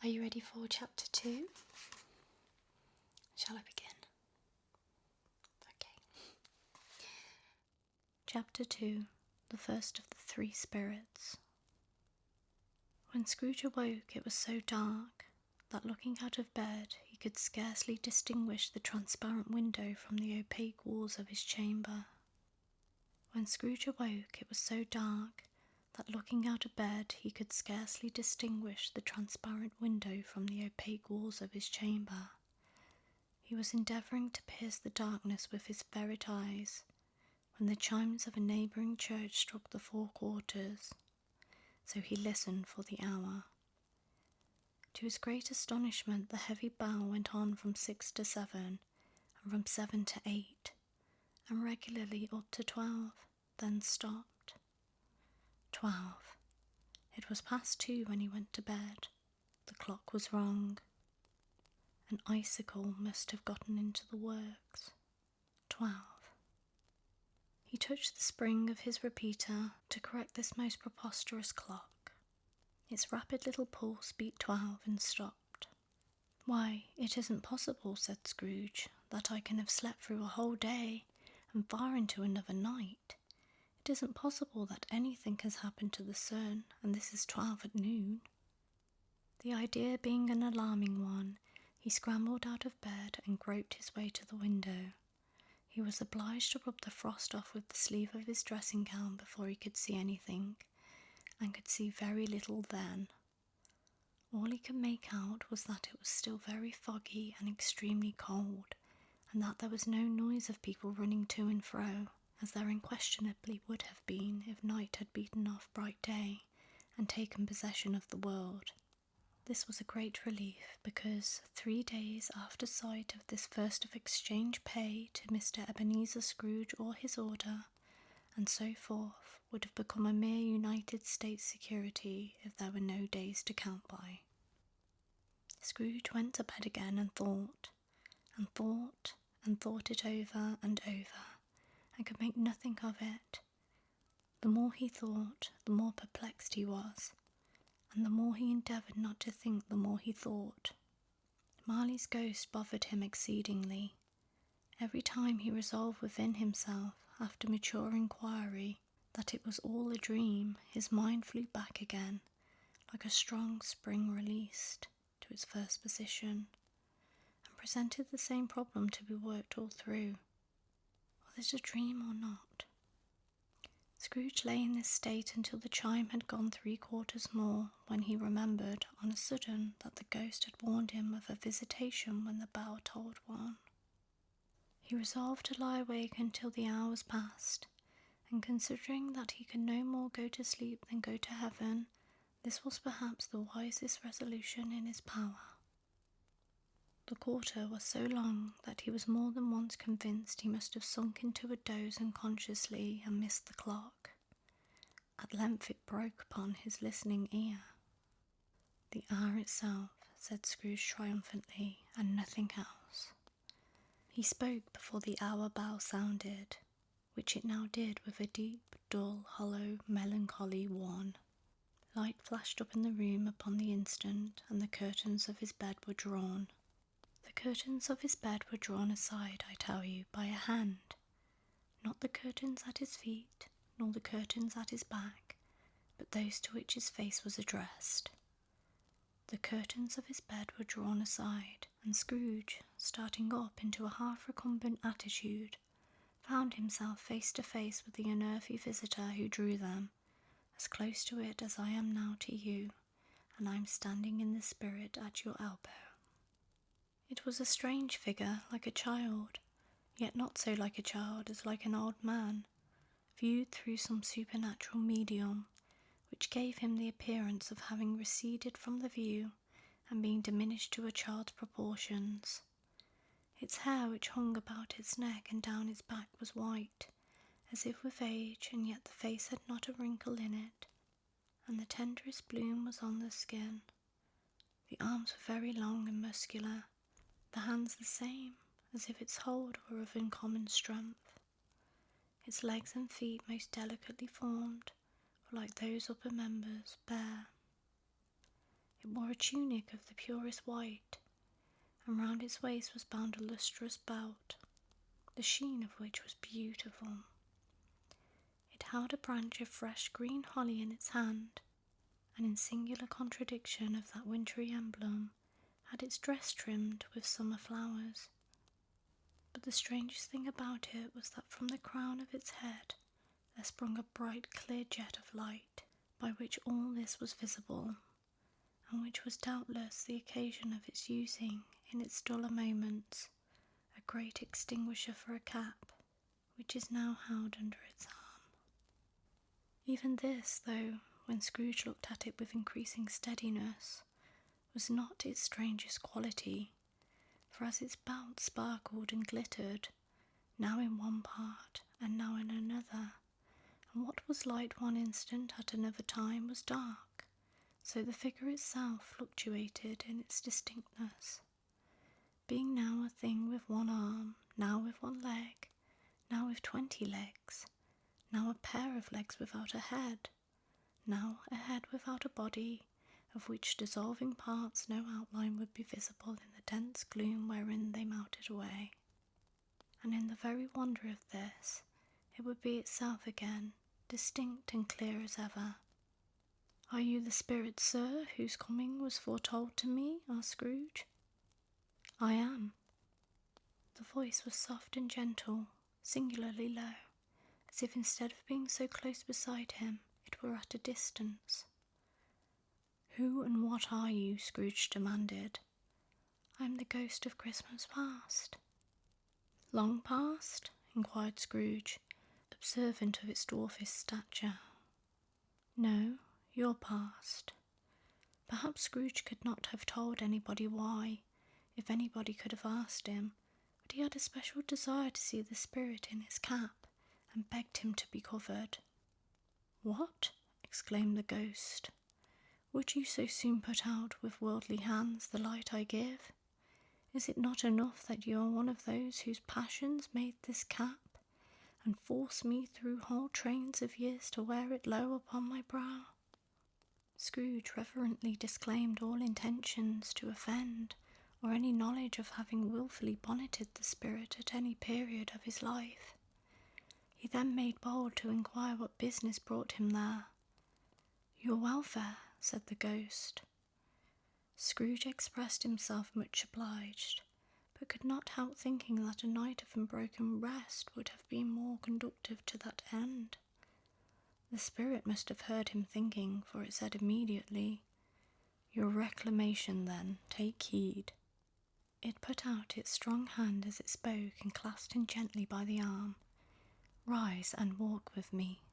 Are you ready for chapter 2? Shall I begin? Okay. Chapter 2, the first of the 3 spirits. When Scrooge awoke, it was so dark that looking out of bed, he could scarcely distinguish the transparent window from the opaque walls of his chamber. When Scrooge awoke, it was so dark that looking out of bed, he could scarcely distinguish the transparent window from the opaque walls of his chamber. He was endeavouring to pierce the darkness with his ferret eyes, when the chimes of a neighbouring church struck the 4 quarters, so he listened for the hour. To his great astonishment, the heavy bell went on from 6 to 7, and from 7 to 8, and regularly up to 12, then stopped. 12. It was past 2 when he went to bed. The clock was wrong. An icicle must have gotten into the works. 12. He touched the spring of his repeater to correct this most preposterous clock. Its rapid little pulse beat 12 and stopped. "Why, it isn't possible," said Scrooge, "that I can have slept through a whole day and far into another night. It isn't possible that anything has happened to the sun, and this is 12 at noon." The idea being an alarming one, he scrambled out of bed and groped his way to the window. He was obliged to rub the frost off with the sleeve of his dressing gown before he could see anything, and could see very little then. All he could make out was that it was still very foggy and extremely cold, and that there was no noise of people running to and fro, as there unquestionably would have been if night had beaten off bright day and taken possession of the world. This was a great relief, because 3 days after sight of this first of exchange pay to Mr. Ebenezer Scrooge or his order, and so forth, would have become a mere United States security if there were no days to count by. Scrooge went to bed again and thought, and thought, and thought it over and over, and could make nothing of it. The more he thought, the more perplexed he was, and the more he endeavoured not to think, the more he thought. Marley's ghost bothered him exceedingly. Every time he resolved within himself, after mature inquiry, that it was all a dream, his mind flew back again, like a strong spring released, to its first position, and presented the same problem to be worked all through. Was it a dream or not? Scrooge lay in this state until the chime had gone 3 quarters more, when he remembered on a sudden that the ghost had warned him of a visitation when the bell tolled 1. He resolved to lie awake until the hour was past, and considering that he could no more go to sleep than go to heaven, this was perhaps the wisest resolution in his power. The quarter was so long that he was more than once convinced he must have sunk into a doze unconsciously and missed the clock. At length it broke upon his listening ear. "The hour itself," said Scrooge triumphantly, "and nothing else. He spoke before the hour bell sounded, which it now did with a deep, dull, hollow, melancholy one. Light flashed up in the room upon the instant, and the curtains of his bed were drawn. The curtains of his bed were drawn aside, I tell you, by a hand. Not the curtains at his feet, nor the curtains at his back, but those to which his face was addressed. The curtains of his bed were drawn aside, and Scrooge, starting up into a half-recumbent attitude, found himself face to face with the unnervy visitor who drew them, as close to it as I am now to you, and I am standing in the spirit at your elbow. It was a strange figure, like a child, yet not so like a child as like an old man, viewed through some supernatural medium, which gave him the appearance of having receded from the view and being diminished to a child's proportions. Its hair, which hung about its neck and down its back, was white, as if with age, and yet the face had not a wrinkle in it, and the tenderest bloom was on the skin. The arms were very long and muscular, the hands the same, as if its hold were of uncommon strength. Its legs and feet most delicately formed, for like those upper members, bare. It wore a tunic of the purest white, and round its waist was bound a lustrous belt, the sheen of which was beautiful. It held a branch of fresh green holly in its hand, and in singular contradiction of that wintry emblem, had its dress trimmed with summer flowers. But the strangest thing about it was that from the crown of its head there sprung a bright clear jet of light, by which all this was visible, and which was doubtless the occasion of its using, in its duller moments, a great extinguisher for a cap, which is now held under its arm. Even this, though, when Scrooge looked at it with increasing steadiness, was not its strangest quality, for as its belt sparkled and glittered, now in one part and now in another, and what was light one instant at another time was dark, so the figure itself fluctuated in its distinctness, being now a thing with one arm, now with one leg, now with 20 legs, now a pair of legs without a head, now a head without a body, of which dissolving parts no outline would be visible in the dense gloom wherein they melted away. And in the very wonder of this, it would be itself again, distinct and clear as ever. "Are you the spirit, sir, whose coming was foretold to me?" asked Scrooge. "I am." The voice was soft and gentle, singularly low, as if instead of being so close beside him, it were at a distance. "Who and what are you?" Scrooge demanded. "I am the ghost of Christmas past." "Long past?" inquired Scrooge, observant of its dwarfish stature. "No, your past." Perhaps Scrooge could not have told anybody why, if anybody could have asked him, but he had a special desire to see the spirit in his cap, and begged him to be covered. "What?" exclaimed the ghost. "Would you so soon put out with worldly hands the light I give? Is it not enough that you are one of those whose passions made this cap, and force me through whole trains of years to wear it low upon my brow?" Scrooge reverently disclaimed all intentions to offend, or any knowledge of having wilfully bonneted the spirit at any period of his life. He then made bold to inquire what business brought him there. "Your welfare," said the ghost. Scrooge expressed himself much obliged, but could not help thinking that a night of unbroken rest would have been more conducive to that end. The spirit must have heard him thinking, for it said immediately, "Your reclamation, then, take heed." It put out its strong hand as it spoke and clasped him gently by the arm. "Rise and walk with me."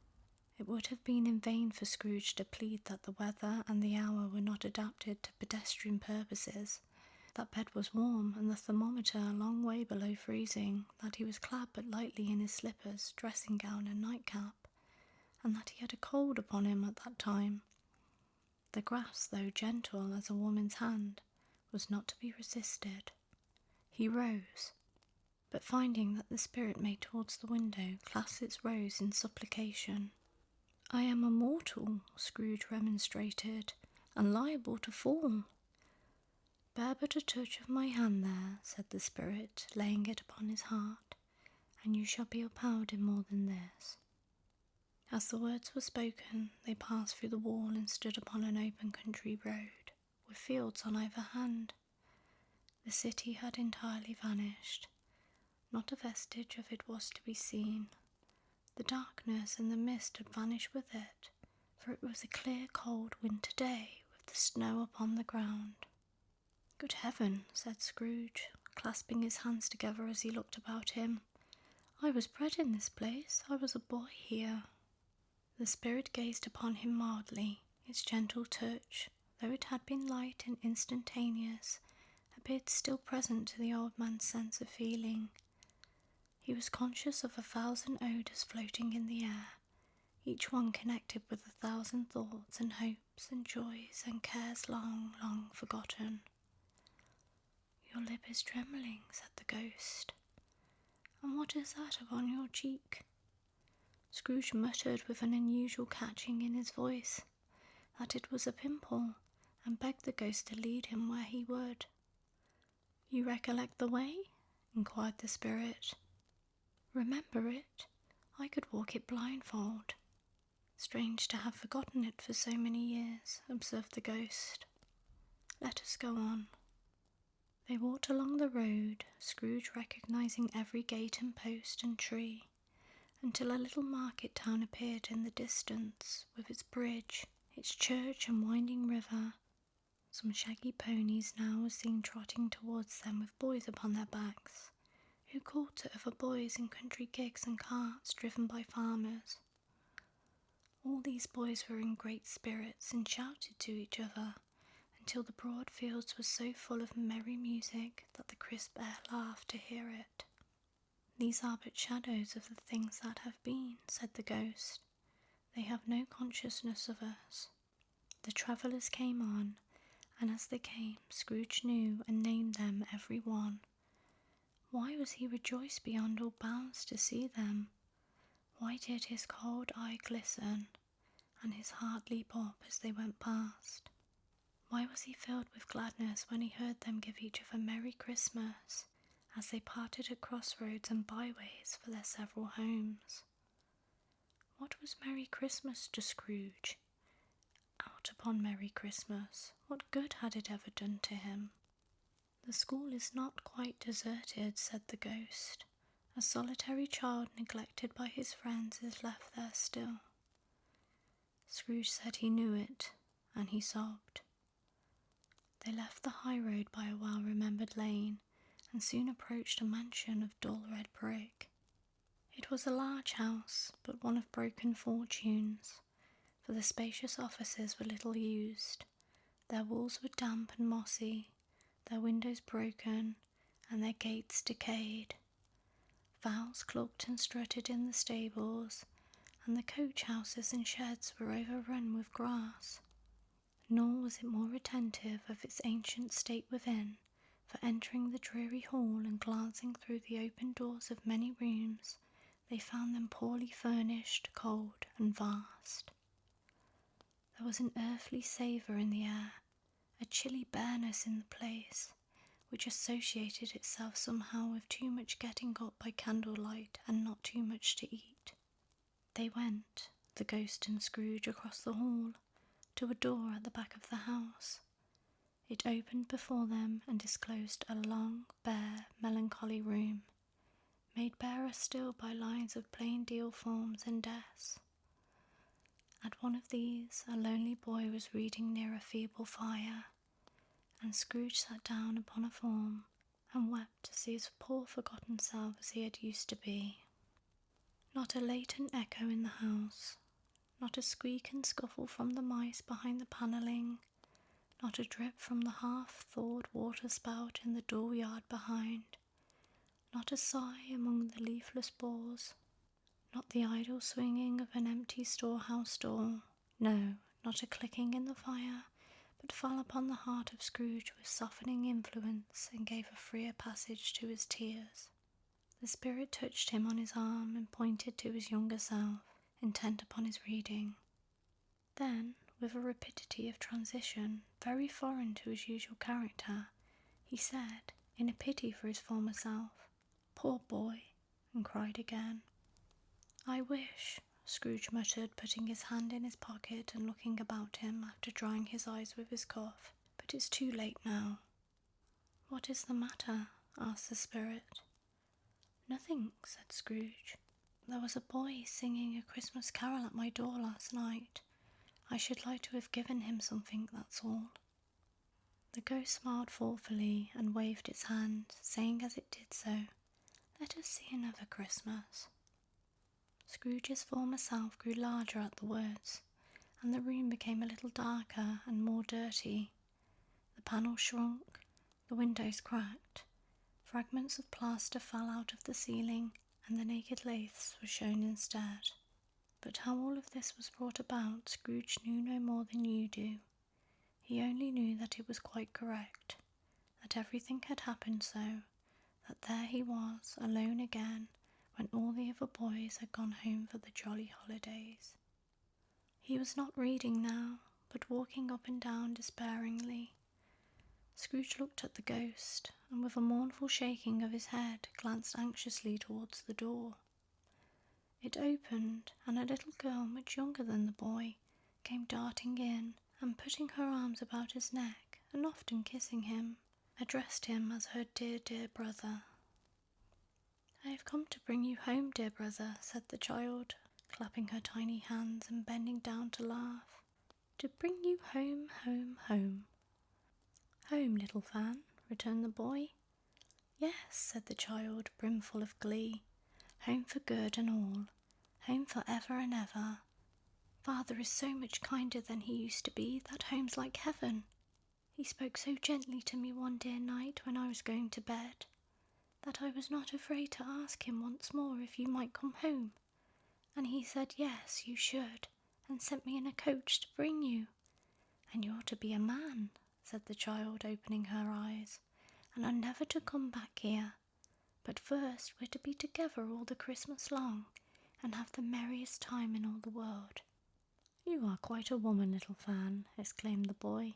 It would have been in vain for Scrooge to plead that the weather and the hour were not adapted to pedestrian purposes, that bed was warm and the thermometer a long way below freezing, that he was clad but lightly in his slippers, dressing gown and nightcap, and that he had a cold upon him at that time. The grasp, though gentle as a woman's hand, was not to be resisted. He rose. but finding that the spirit made towards the window clasped its rose in supplication. "I am a mortal," Scrooge remonstrated, "and liable to fall." "Bear but a touch of my hand there," said the spirit, laying it upon his heart, "and you shall be upheld in more than this." As the words were spoken, they passed through the wall and stood upon an open country road, with fields on either hand. The city had entirely vanished. Not a vestige of it was to be seen. The darkness and the mist had vanished with it, for it was a clear, cold winter day, with the snow upon the ground. "Good heaven," said Scrooge, clasping his hands together as he looked about him. "I was bred in this place. I was a boy here." The spirit gazed upon him mildly. Its gentle touch, though it had been light and instantaneous, appeared still present to the old man's sense of feeling. He was conscious of 1,000 odours floating in the air, each one connected with 1,000 thoughts and hopes and joys and cares long, long forgotten. "Your lip is trembling," said the ghost. "And what is that upon your cheek?" Scrooge muttered with an unusual catching in his voice that it was a pimple, and begged the ghost to lead him where he would. "You recollect the way?" inquired the spirit. "Remember it? I could walk it blindfold." "Strange to have forgotten it for so many years," observed the ghost. "Let us go on." They walked along the road, Scrooge recognizing every gate and post and tree, until a little market town appeared in the distance, with its bridge, its church and winding river. Some shaggy ponies now were seen trotting towards them with boys upon their backs, who called to other boys in country gigs and carts driven by farmers. All these boys were in great spirits and shouted to each other, until the broad fields were so full of merry music that the crisp air laughed to hear it. "These are but shadows of the things that have been," said the ghost. "They have no consciousness of us." The travellers came on, and as they came, Scrooge knew and named them every one. Why was he rejoiced beyond all bounds to see them? Why did his cold eye glisten, and his heart leap up as they went past? Why was he filled with gladness when he heard them give each other Merry Christmas, as they parted at crossroads and byways for their several homes? What was Merry Christmas to Scrooge? Out upon Merry Christmas, what good had it ever done to him? "The school is not quite deserted," said the ghost. "A solitary child neglected by his friends is left there still." Scrooge said he knew it, and he sobbed. They left the high road by a well-remembered lane, and soon approached a mansion of dull red brick. It was a large house, but one of broken fortunes, for the spacious offices were little used. Their walls were damp and mossy, their windows broken, and their gates decayed. Fowls clucked and strutted in the stables, and the coach-houses and sheds were overrun with grass. Nor was it more attentive of its ancient state within, for entering the dreary hall and glancing through the open doors of many rooms, they found them poorly furnished, cold, and vast. There was an earthly savour in the air, a chilly bareness in the place, which associated itself somehow with too much getting up by candlelight and not too much to eat. They went, the ghost and Scrooge, across the hall, to a door at the back of the house. It opened before them and disclosed a long, bare, melancholy room, made barer still by lines of plain deal forms and desks. At one of these, a lonely boy was reading near a feeble fire, and Scrooge sat down upon a form and wept to see his poor forgotten self as he had used to be. Not a latent echo in the house, not a squeak and scuffle from the mice behind the panelling, not a drip from the half-thawed water-spout in the dooryard behind, not a sigh among the leafless bores, not the idle swinging of an empty storehouse door, no, not a clicking in the fire, but fell upon the heart of Scrooge with softening influence and gave a freer passage to his tears. The spirit touched him on his arm and pointed to his younger self, intent upon his reading. Then, with a rapidity of transition very foreign to his usual character, he said, in a pity for his former self, "Poor boy," and cried again. "I wish," Scrooge muttered, putting his hand in his pocket and looking about him after drying his eyes with his cuff, "but it's too late now." "What is the matter?" asked the spirit. "Nothing," said Scrooge. "There was a boy singing a Christmas carol at my door last night. I should like to have given him something, that's all." The ghost smiled thoughtfully and waved its hand, saying as it did so, "Let us see another Christmas." Scrooge's former self grew larger at the words, and the room became a little darker and more dirty. The panels shrunk, the windows cracked, fragments of plaster fell out of the ceiling, and the naked laths were shown instead. But how all of this was brought about, Scrooge knew no more than you do. He only knew that it was quite correct, that everything had happened so, that there he was, alone again, when all the other boys had gone home for the jolly holidays. He was not reading now, but walking up and down despairingly. Scrooge looked at the ghost, and with a mournful shaking of his head, glanced anxiously towards the door. It opened, and a little girl much younger than the boy came darting in, and putting her arms about his neck, and often kissing him, addressed him as her dear, dear brother. "I have come to bring you home, dear brother," said the child, clapping her tiny hands and bending down to laugh. "To bring you home, home, home." "Home, little Fan," returned the boy. "Yes," said the child, brimful of glee. "Home for good and all. Home for ever and ever. Father is so much kinder than he used to be that home's like heaven. He spoke so gently to me one dear night when I was going to bed, that I was not afraid to ask him once more if you might come home. And he said yes, you should, and sent me in a coach to bring you. And you're to be a man," said the child, opening her eyes, "and are never to come back here. But first we're to be together all the Christmas long, and have the merriest time in all the world." "You are quite a woman, little Fan," exclaimed the boy.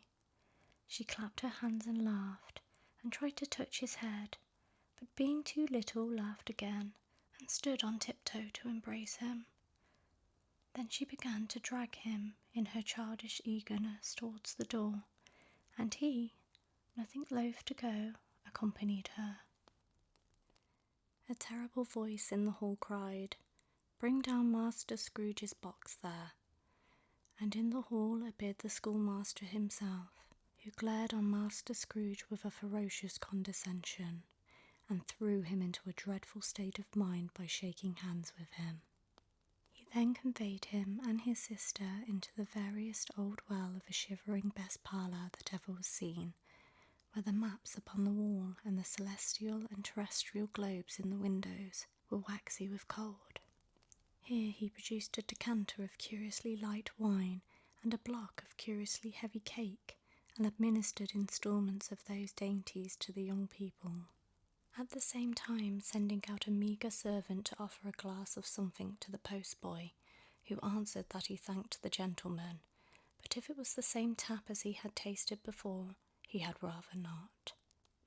She clapped her hands and laughed, and tried to touch his head, but being too little, laughed again, and stood on tiptoe to embrace him. Then she began to drag him, in her childish eagerness, towards the door, and he, nothing loath to go, accompanied her. A terrible voice in the hall cried, "Bring down Master Scrooge's box there." And in the hall appeared the schoolmaster himself, who glared on Master Scrooge with a ferocious condescension, and threw him into a dreadful state of mind by shaking hands with him. He then conveyed him and his sister into the veriest old well of a shivering best parlour that ever was seen, where the maps upon the wall and the celestial and terrestrial globes in the windows were waxy with cold. Here he produced a decanter of curiously light wine and a block of curiously heavy cake, and administered instalments of those dainties to the young people, at the same time sending out a meagre servant to offer a glass of something to the postboy, who answered that he thanked the gentleman, but if it was the same tap as he had tasted before, he had rather not.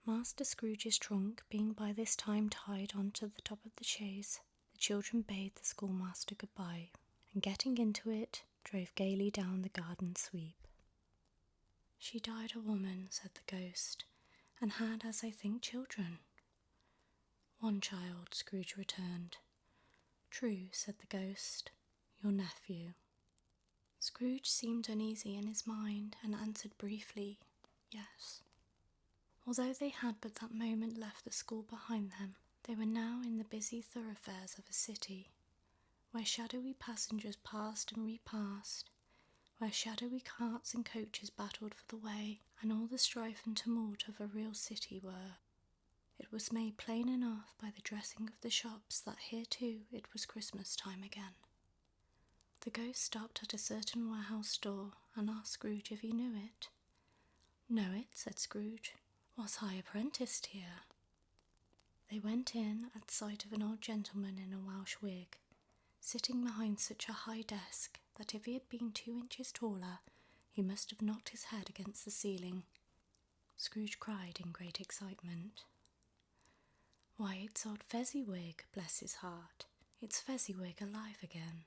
Master Scrooge's trunk being by this time tied on to the top of the chaise, the children bade the schoolmaster goodbye, and getting into it, drove gaily down the garden sweep. "She died a woman," said the ghost, "and had, as I think, children." "One child," Scrooge returned. "True," said the ghost, "your nephew." Scrooge seemed uneasy in his mind, and answered briefly, "Yes." Although they had but that moment left the school behind them, they were now in the busy thoroughfares of a city, where shadowy passengers passed and repassed, where shadowy carts and coaches battled for the way, and all the strife and tumult of a real city were. It was made plain enough by the dressing of the shops that here too it was Christmas time again. The ghost stopped at a certain warehouse door and asked Scrooge if he knew it. "Know it," said Scrooge. "Was I apprenticed here?" They went in at sight of an old gentleman in a Welsh wig, sitting behind such a high desk that if he had been 2 inches taller, he must have knocked his head against the ceiling. Scrooge cried in great excitement. "Why, it's old Fezziwig, bless his heart. It's Fezziwig alive again."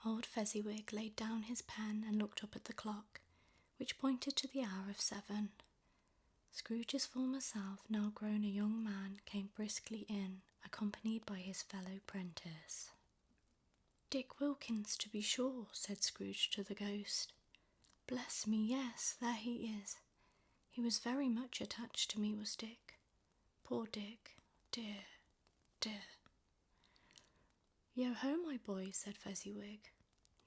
Old Fezziwig laid down his pen and looked up at the clock, which pointed to the hour of 7. Scrooge's former self, now grown a young man, came briskly in, accompanied by his fellow prentice. "Dick Wilkins, to be sure," said Scrooge to the ghost. "Bless me, yes, there he is. He was very much attached to me, was Dick. Poor Dick, dear, dear." "Yo-ho, my boy," said Fezziwig.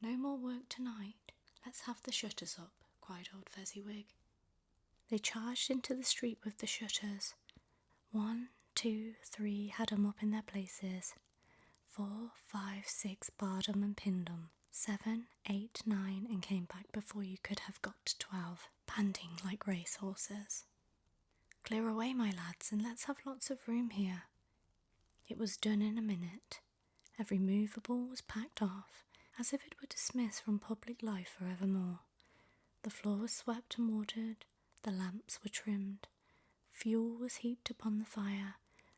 "No more work tonight. Let's have the shutters up," cried old Fezziwig. They charged into the street with the shutters. 1, 2, 3 had 'em up in their places. 4, 5, 6 barred 'em and pinned 'em. 7, 8, 9, and came back before you could have got to 12, panting like race horses. "Clear away, my lads, and let's have lots of room here." It was done in a minute. Every movable was packed off, as if it were dismissed from public life for evermore. The floor was swept and watered, the lamps were trimmed, fuel was heaped upon the fire,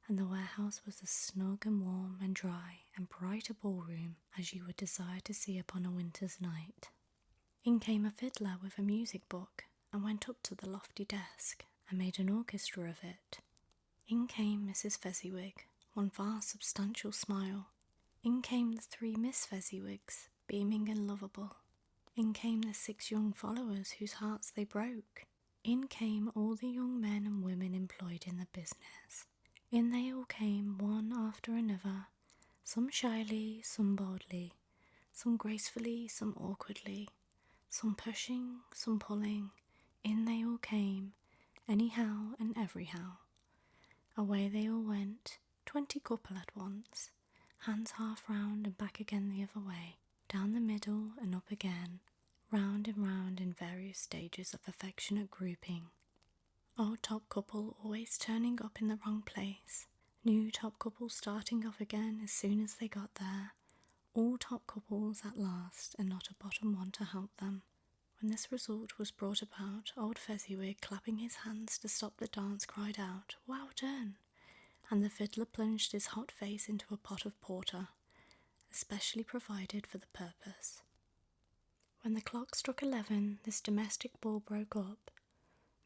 and the warehouse was as snug and warm and dry and bright a ballroom as you would desire to see upon a winter's night. In came a fiddler with a music book, and went up to the lofty desk, and made an orchestra of it. In came Mrs. Fezziwig, one vast substantial smile. In came the 3 Miss Fezziwigs, beaming and lovable. In came the 6 young followers whose hearts they broke. In came all the young men and women employed in the business. In they all came, one after another, some shyly, some boldly, some gracefully, some awkwardly, some pushing, some pulling. In they all came, anyhow and everyhow. Away they all went, 20 couple at once, hands half round and back again the other way, down the middle and up again, round and round in various stages of affectionate grouping. Old top couple always turning up in the wrong place, new top couple starting off again as soon as they got there, all top couples at last, and not a bottom one to help them. When this result was brought about, old Fezziwig, clapping his hands to stop the dance, cried out, "Well done!" and the fiddler plunged his hot face into a pot of porter, especially provided for the purpose. When the clock struck 11, this domestic ball broke up.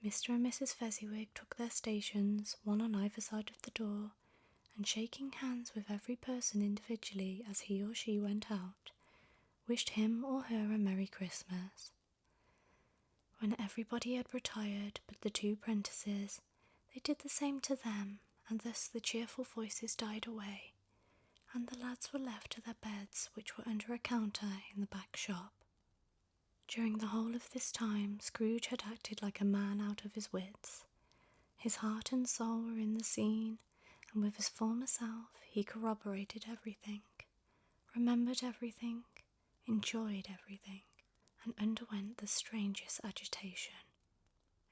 Mr. and Mrs. Fezziwig took their stations, one on either side of the door, and shaking hands with every person individually as he or she went out, wished him or her a Merry Christmas. When everybody had retired but the 2 prentices, they did the same to them, and thus the cheerful voices died away, and the lads were left to their beds, which were under a counter in the back shop. During the whole of this time, Scrooge had acted like a man out of his wits. His heart and soul were in the scene, and with his former self he corroborated everything, remembered everything, enjoyed everything, and underwent the strangest agitation.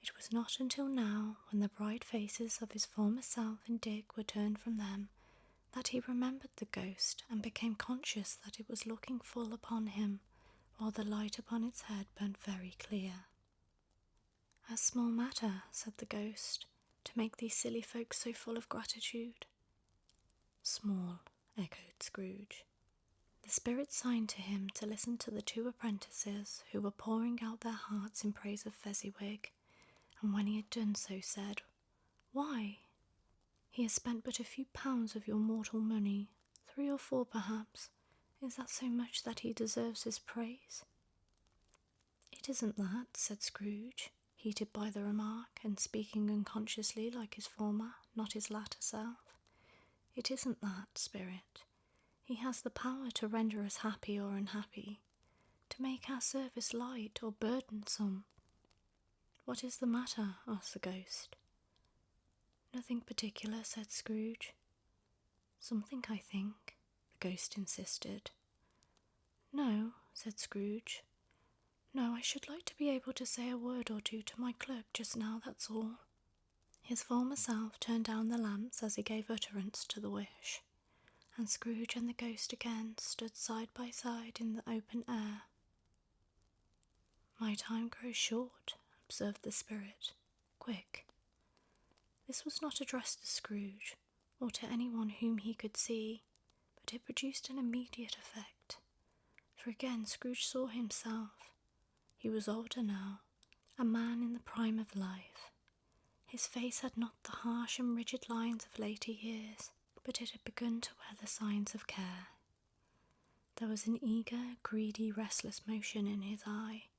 It was not until now, when the bright faces of his former self and Dick were turned from them, that he remembered the ghost and became conscious that it was looking full upon him, while the light upon its head burnt very clear. "A small matter," said the ghost, "to make these silly folks so full of gratitude." "Small," echoed Scrooge. The spirit signed to him to listen to the 2 apprentices, who were pouring out their hearts in praise of Fezziwig, and when he had done so said, "Why? He has spent but a few pounds of your mortal money, 3 or 4 perhaps. Is that so much that he deserves his praise?" "It isn't that," said Scrooge, heated by the remark, and speaking unconsciously like his former, not his latter self. "It isn't that, spirit. He has the power to render us happy or unhappy, to make our service light or burdensome." "What is the matter?" asked the ghost. "Nothing particular," said Scrooge. "Something, I think," the ghost insisted. "No," said Scrooge. "No, I should like to be able to say a word or 2 to my clerk just now, that's all." His former self turned down the lamps as he gave utterance to the wish, and Scrooge and the ghost again stood side by side in the open air. "My time grows short," observed the spirit. "Quick." This was not addressed to Scrooge, or to anyone whom he could see, but it produced an immediate effect, for again Scrooge saw himself. He was older now, a man in the prime of life. His face had not the harsh and rigid lines of later years, but it had begun to wear the signs of care. There was an eager, greedy, restless motion in his eye,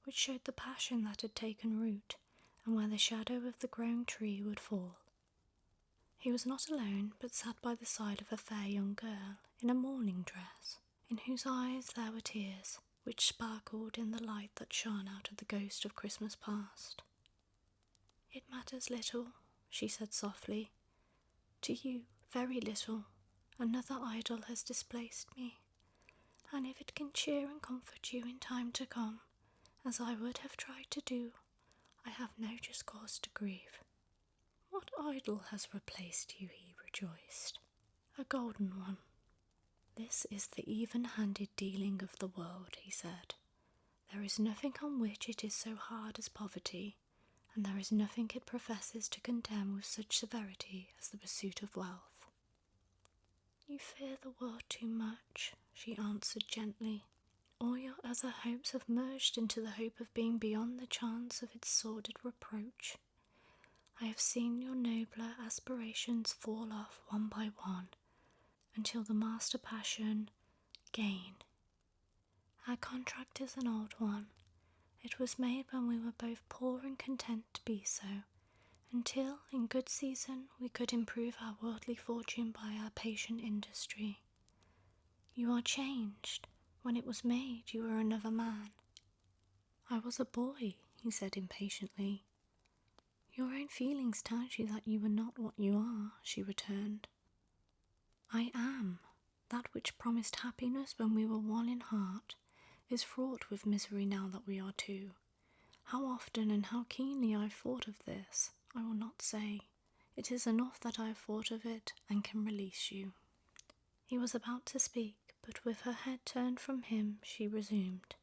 which showed the passion that had taken root, and where the shadow of the growing tree would fall. He was not alone, but sat by the side of a fair young girl in a mourning dress, in whose eyes there were tears, which sparkled in the light that shone out of the ghost of Christmas past. "It matters little," she said softly. "To you, very little. Another idol has displaced me, and if it can cheer and comfort you in time to come, as I would have tried to do, I have no just cause to grieve." "What idol has replaced you?" he rejoiced. "A golden one." "This is the even-handed dealing of the world," he said. "There is nothing on which it is so hard as poverty, and there is nothing it professes to condemn with such severity as the pursuit of wealth." "You fear the world too much," she answered gently. "All your other hopes have merged into the hope of being beyond the chance of its sordid reproach. I have seen your nobler aspirations fall off one by one, until the master passion, gain. Our contract is an old one. It was made when we were both poor and content to be so, until, in good season, we could improve our worldly fortune by our patient industry. You are changed. When it was made, you were another man." "I was a boy," he said impatiently. "Your own feelings tells you that you were not what you are," she returned. "I am. That which promised happiness when we were one in heart is fraught with misery now that we are two. How often and how keenly I have thought of this, I will not say. It is enough that I have thought of it and can release you." He was about to speak, but with her head turned from him, she resumed.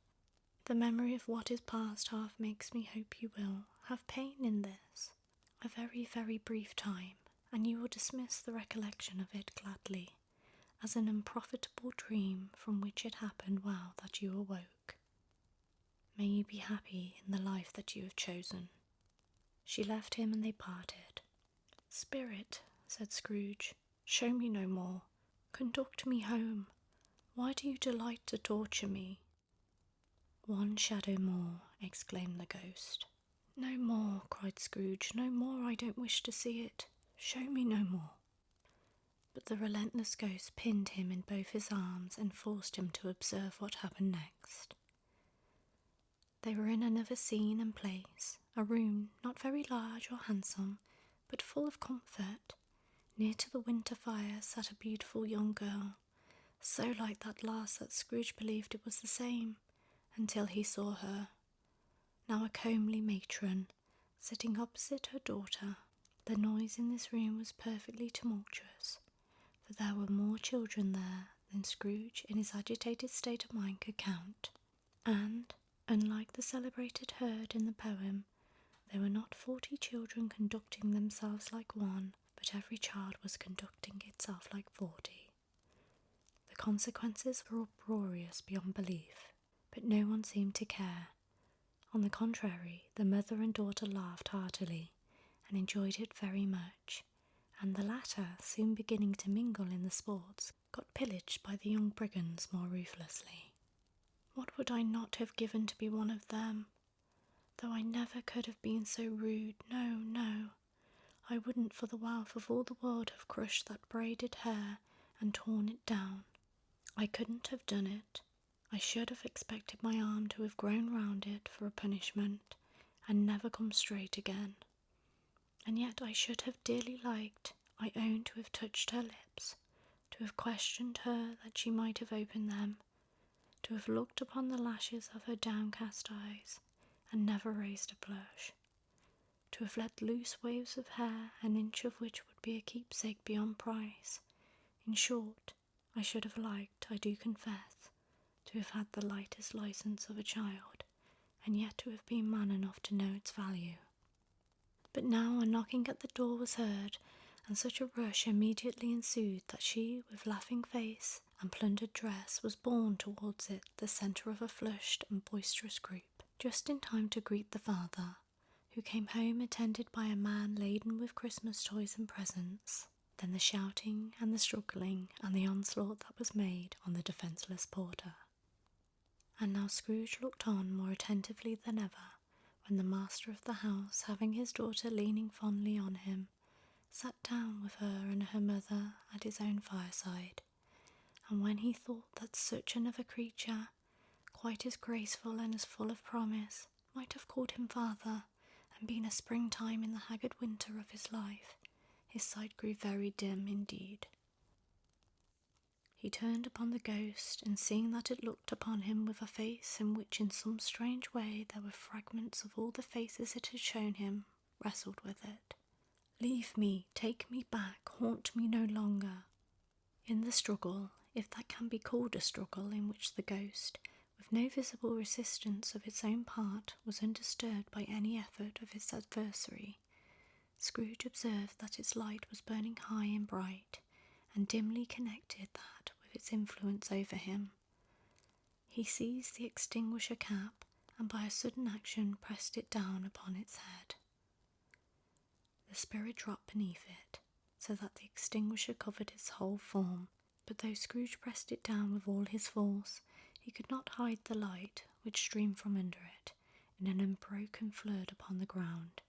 "The memory of what is past half makes me hope you will have pain in this. A very, very brief time, and you will dismiss the recollection of it gladly, as an unprofitable dream from which it happened well that you awoke. May you be happy in the life that you have chosen." She left him and they parted. "Spirit," said Scrooge, "show me no more. Conduct me home. Why do you delight to torture me?" "One shadow more," exclaimed the ghost. "No more," cried Scrooge. "No more. I don't wish to see it. Show me no more." But the relentless ghost pinned him in both his arms and forced him to observe what happened next. They were in another scene and place, a room not very large or handsome, but full of comfort. Near to the winter fire sat a beautiful young girl, so like that last that Scrooge believed it was the same, until he saw her, now a comely matron, sitting opposite her daughter. The noise in this room was perfectly tumultuous, for there were more children there than Scrooge in his agitated state of mind could count, and, unlike the celebrated herd in the poem, there were not 40 children conducting themselves like one, but every child was conducting itself like 40. The consequences were uproarious beyond belief, but no one seemed to care. On the contrary, the mother and daughter laughed heartily, and enjoyed it very much, and the latter, soon beginning to mingle in the sports, got pillaged by the young brigands more ruthlessly. What would I not have given to be one of them? Though I never could have been so rude, no, no. I wouldn't for the wealth of all the world have crushed that braided hair and torn it down. I couldn't have done it. I should have expected my arm to have grown round it for a punishment, and never come straight again. And yet I should have dearly liked, I own, to have touched her lips, to have questioned her that she might have opened them, to have looked upon the lashes of her downcast eyes, and never raised a blush. to have let loose waves of hair, an inch of which would be a keepsake beyond price. In short, I should have liked, I do confess, to have had the lightest licence of a child, and yet to have been man enough to know its value. But now a knocking at the door was heard, and such a rush immediately ensued that she, with laughing face and plundered dress, was borne towards it, the centre of a flushed and boisterous group, just in time to greet the father, who came home attended by a man laden with Christmas toys and presents. Then the shouting and the struggling and the onslaught that was made on the defenceless porter. And now Scrooge looked on more attentively than ever, when the master of the house, having his daughter leaning fondly on him, sat down with her and her mother at his own fireside, and when he thought that such another creature, quite as graceful and as full of promise, might have called him father, and been a springtime in the haggard winter of his life, his sight grew very dim indeed. He turned upon the ghost, and seeing that it looked upon him with a face in which in some strange way there were fragments of all the faces it had shown him, wrestled with it. "Leave me, take me back, haunt me no longer." In the struggle, if that can be called a struggle, in which the ghost, with no visible resistance of its own part, was undisturbed by any effort of its adversary, Scrooge observed that its light was burning high and bright, and dimly connected that with its influence over him. He seized the extinguisher cap, and by a sudden action pressed it down upon its head. The spirit dropped beneath it, so that the extinguisher covered its whole form, but though Scrooge pressed it down with all his force, he could not hide the light which streamed from under it in an unbroken flood upon the ground.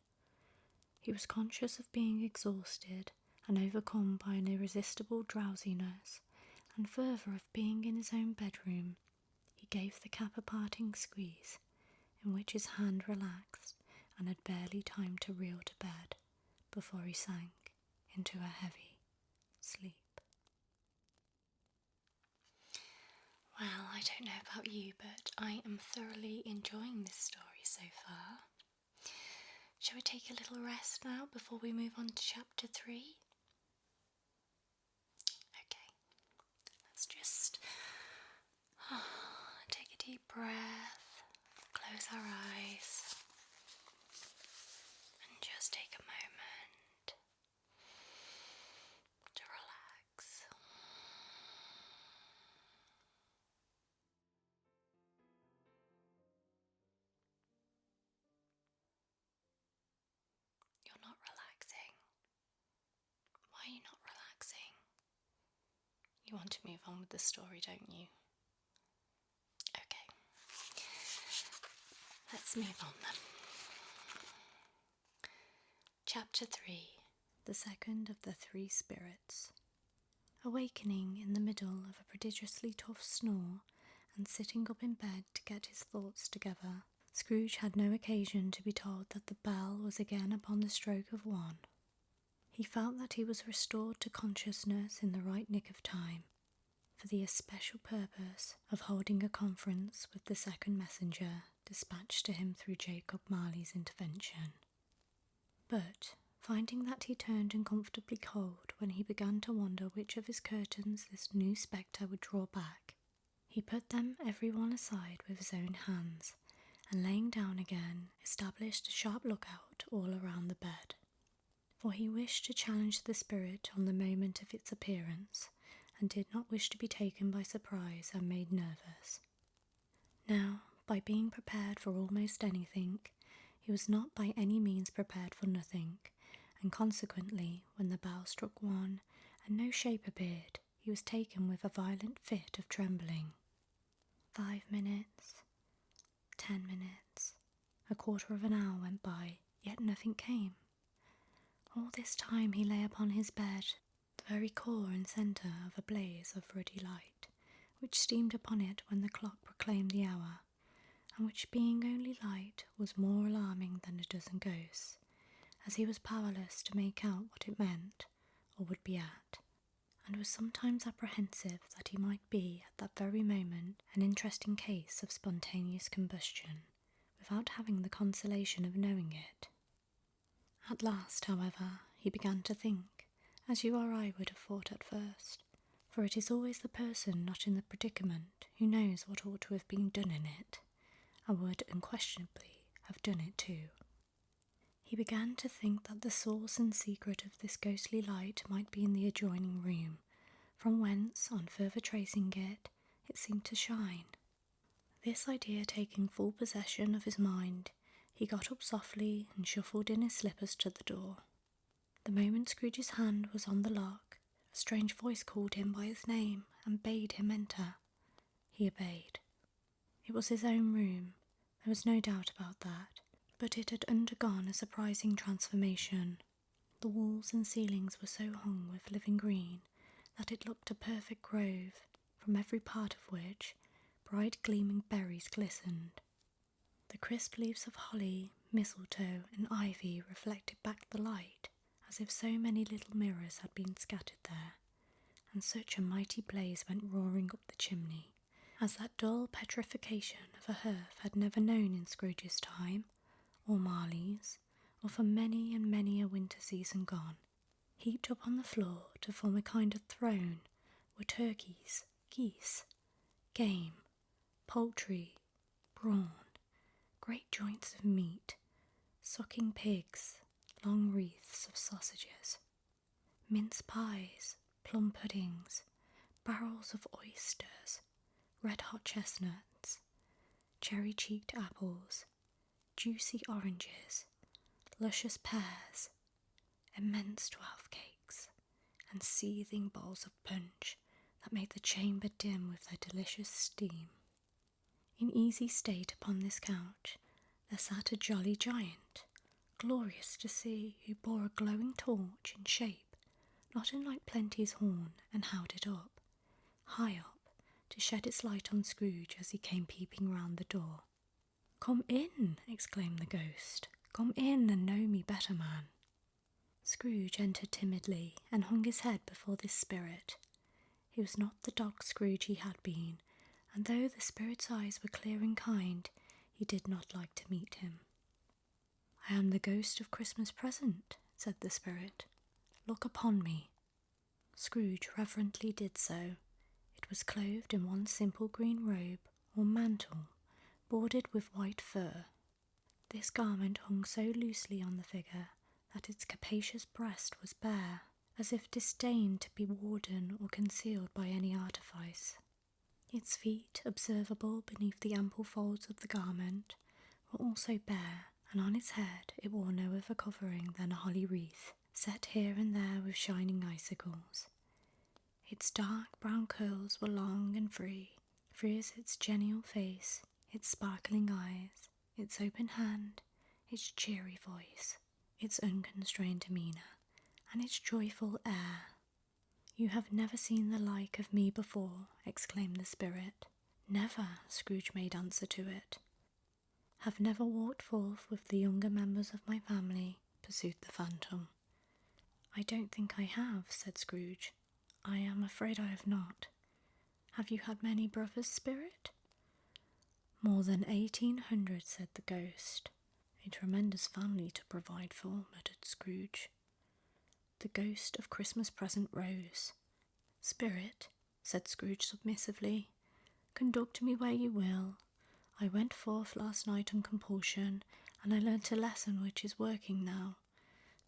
He was conscious of being exhausted and overcome by an irresistible drowsiness, and further of being in his own bedroom. He gave the cap a parting squeeze, in which his hand relaxed, and had barely time to reel to bed before he sank into a heavy sleep. Well, I don't know about you, but I am thoroughly enjoying this story so far. Shall we take a little rest now before we move on to chapter 3? Okay, let's just take a deep breath, close our eyes, and just take a moment to relax. You're not relaxing. Why are you not relaxing? You want to move on with the story, don't you? Okay. Let's move on then. Chapter 3. The second of the three spirits. Awakening in the middle of a prodigiously tough snore, and sitting up in bed to get his thoughts together, Scrooge had no occasion to be told that the bell was again upon the stroke of 1. He felt that he was restored to consciousness in the right nick of time, for the especial purpose of holding a conference with the second messenger dispatched to him through Jacob Marley's intervention. But, finding that he turned uncomfortably cold when he began to wonder which of his curtains this new spectre would draw back, he put them every one aside with his own hands, and laying down again, established a sharp lookout all around the bed. For he wished to challenge the spirit on the moment of its appearance, and did not wish to be taken by surprise and made nervous. Now, by being prepared for almost anything, he was not by any means prepared for nothing, and consequently, when the bell struck 1 and no shape appeared, he was taken with a violent fit of trembling. 5 minutes, 10 minutes, a quarter of an hour went by, yet nothing came. All this time he lay upon his bed, the very core and centre of a blaze of ruddy light, which streamed upon it when the clock proclaimed the hour, and which, being only light, was more alarming than a dozen ghosts, as he was powerless to make out what it meant, or would be at, and was sometimes apprehensive that he might be at that very moment an interesting case of spontaneous combustion, without having the consolation of knowing it. At last, however, he began to think, as you or I would have thought at first, for it is always the person not in the predicament who knows what ought to have been done in it, and would unquestionably have done it too. He began to think that the source and secret of this ghostly light might be in the adjoining room, from whence, on further tracing it, it seemed to shine. This idea taking full possession of his mind, he got up softly and shuffled in his slippers to the door. The moment Scrooge's hand was on the lock, a strange voice called him by his name and bade him enter. He obeyed. It was his own room, there was no doubt about that, but it had undergone a surprising transformation. The walls and ceilings were so hung with living green that it looked a perfect grove, from every part of which bright gleaming berries glistened. The crisp leaves of holly, mistletoe, and ivy reflected back the light, as if so many little mirrors had been scattered there, and such a mighty blaze went roaring up the chimney, as that dull petrification of a hearth had never known in Scrooge's time, or Marley's, or for many and many a winter season gone. Heaped up on the floor to form a kind of throne were turkeys, geese, game, poultry, brawn, great joints of meat, sucking pigs, long wreaths of sausages, mince pies, plum puddings, barrels of oysters, red-hot chestnuts, cherry-cheeked apples, juicy oranges, luscious pears, immense 12 cakes, and seething bowls of punch that made the chamber dim with their delicious steam. In easy state upon this couch there sat a jolly giant, glorious to see, who bore a glowing torch in shape, not unlike Plenty's horn, and held it up, high up, to shed its light on Scrooge as he came peeping round the door. "Come in," exclaimed the ghost. "Come in and know me better, man." Scrooge entered timidly and hung his head before this spirit. He was not the dog Scrooge he had been, and though the spirit's eyes were clear and kind, he did not like to meet him. "I am the ghost of Christmas present," said the spirit. "Look upon me." Scrooge reverently did so. It was clothed in one simple green robe, or mantle, bordered with white fur. This garment hung so loosely on the figure that its capacious breast was bare, as if disdained to be warden or concealed by any artifice. Its feet, observable beneath the ample folds of the garment, were also bare, and on its head it wore no other covering than a holly wreath, set here and there with shining icicles. Its dark brown curls were long and free as its genial face, its sparkling eyes, its open hand, its cheery voice, its unconstrained demeanour, and its joyful air. "You have never seen the like of me before," exclaimed the spirit. "Never," Scrooge made answer to it. "Have never walked forth with the younger members of my family," pursued the phantom. "I don't think I have," said Scrooge. "I am afraid I have not. Have you had many brothers, spirit?" "More than 1,800, said the ghost. "A tremendous family to provide for," muttered Scrooge. The ghost of Christmas present rose. "Spirit," said Scrooge submissively, "conduct me where you will. I went forth last night on compulsion, and I learnt a lesson which is working now.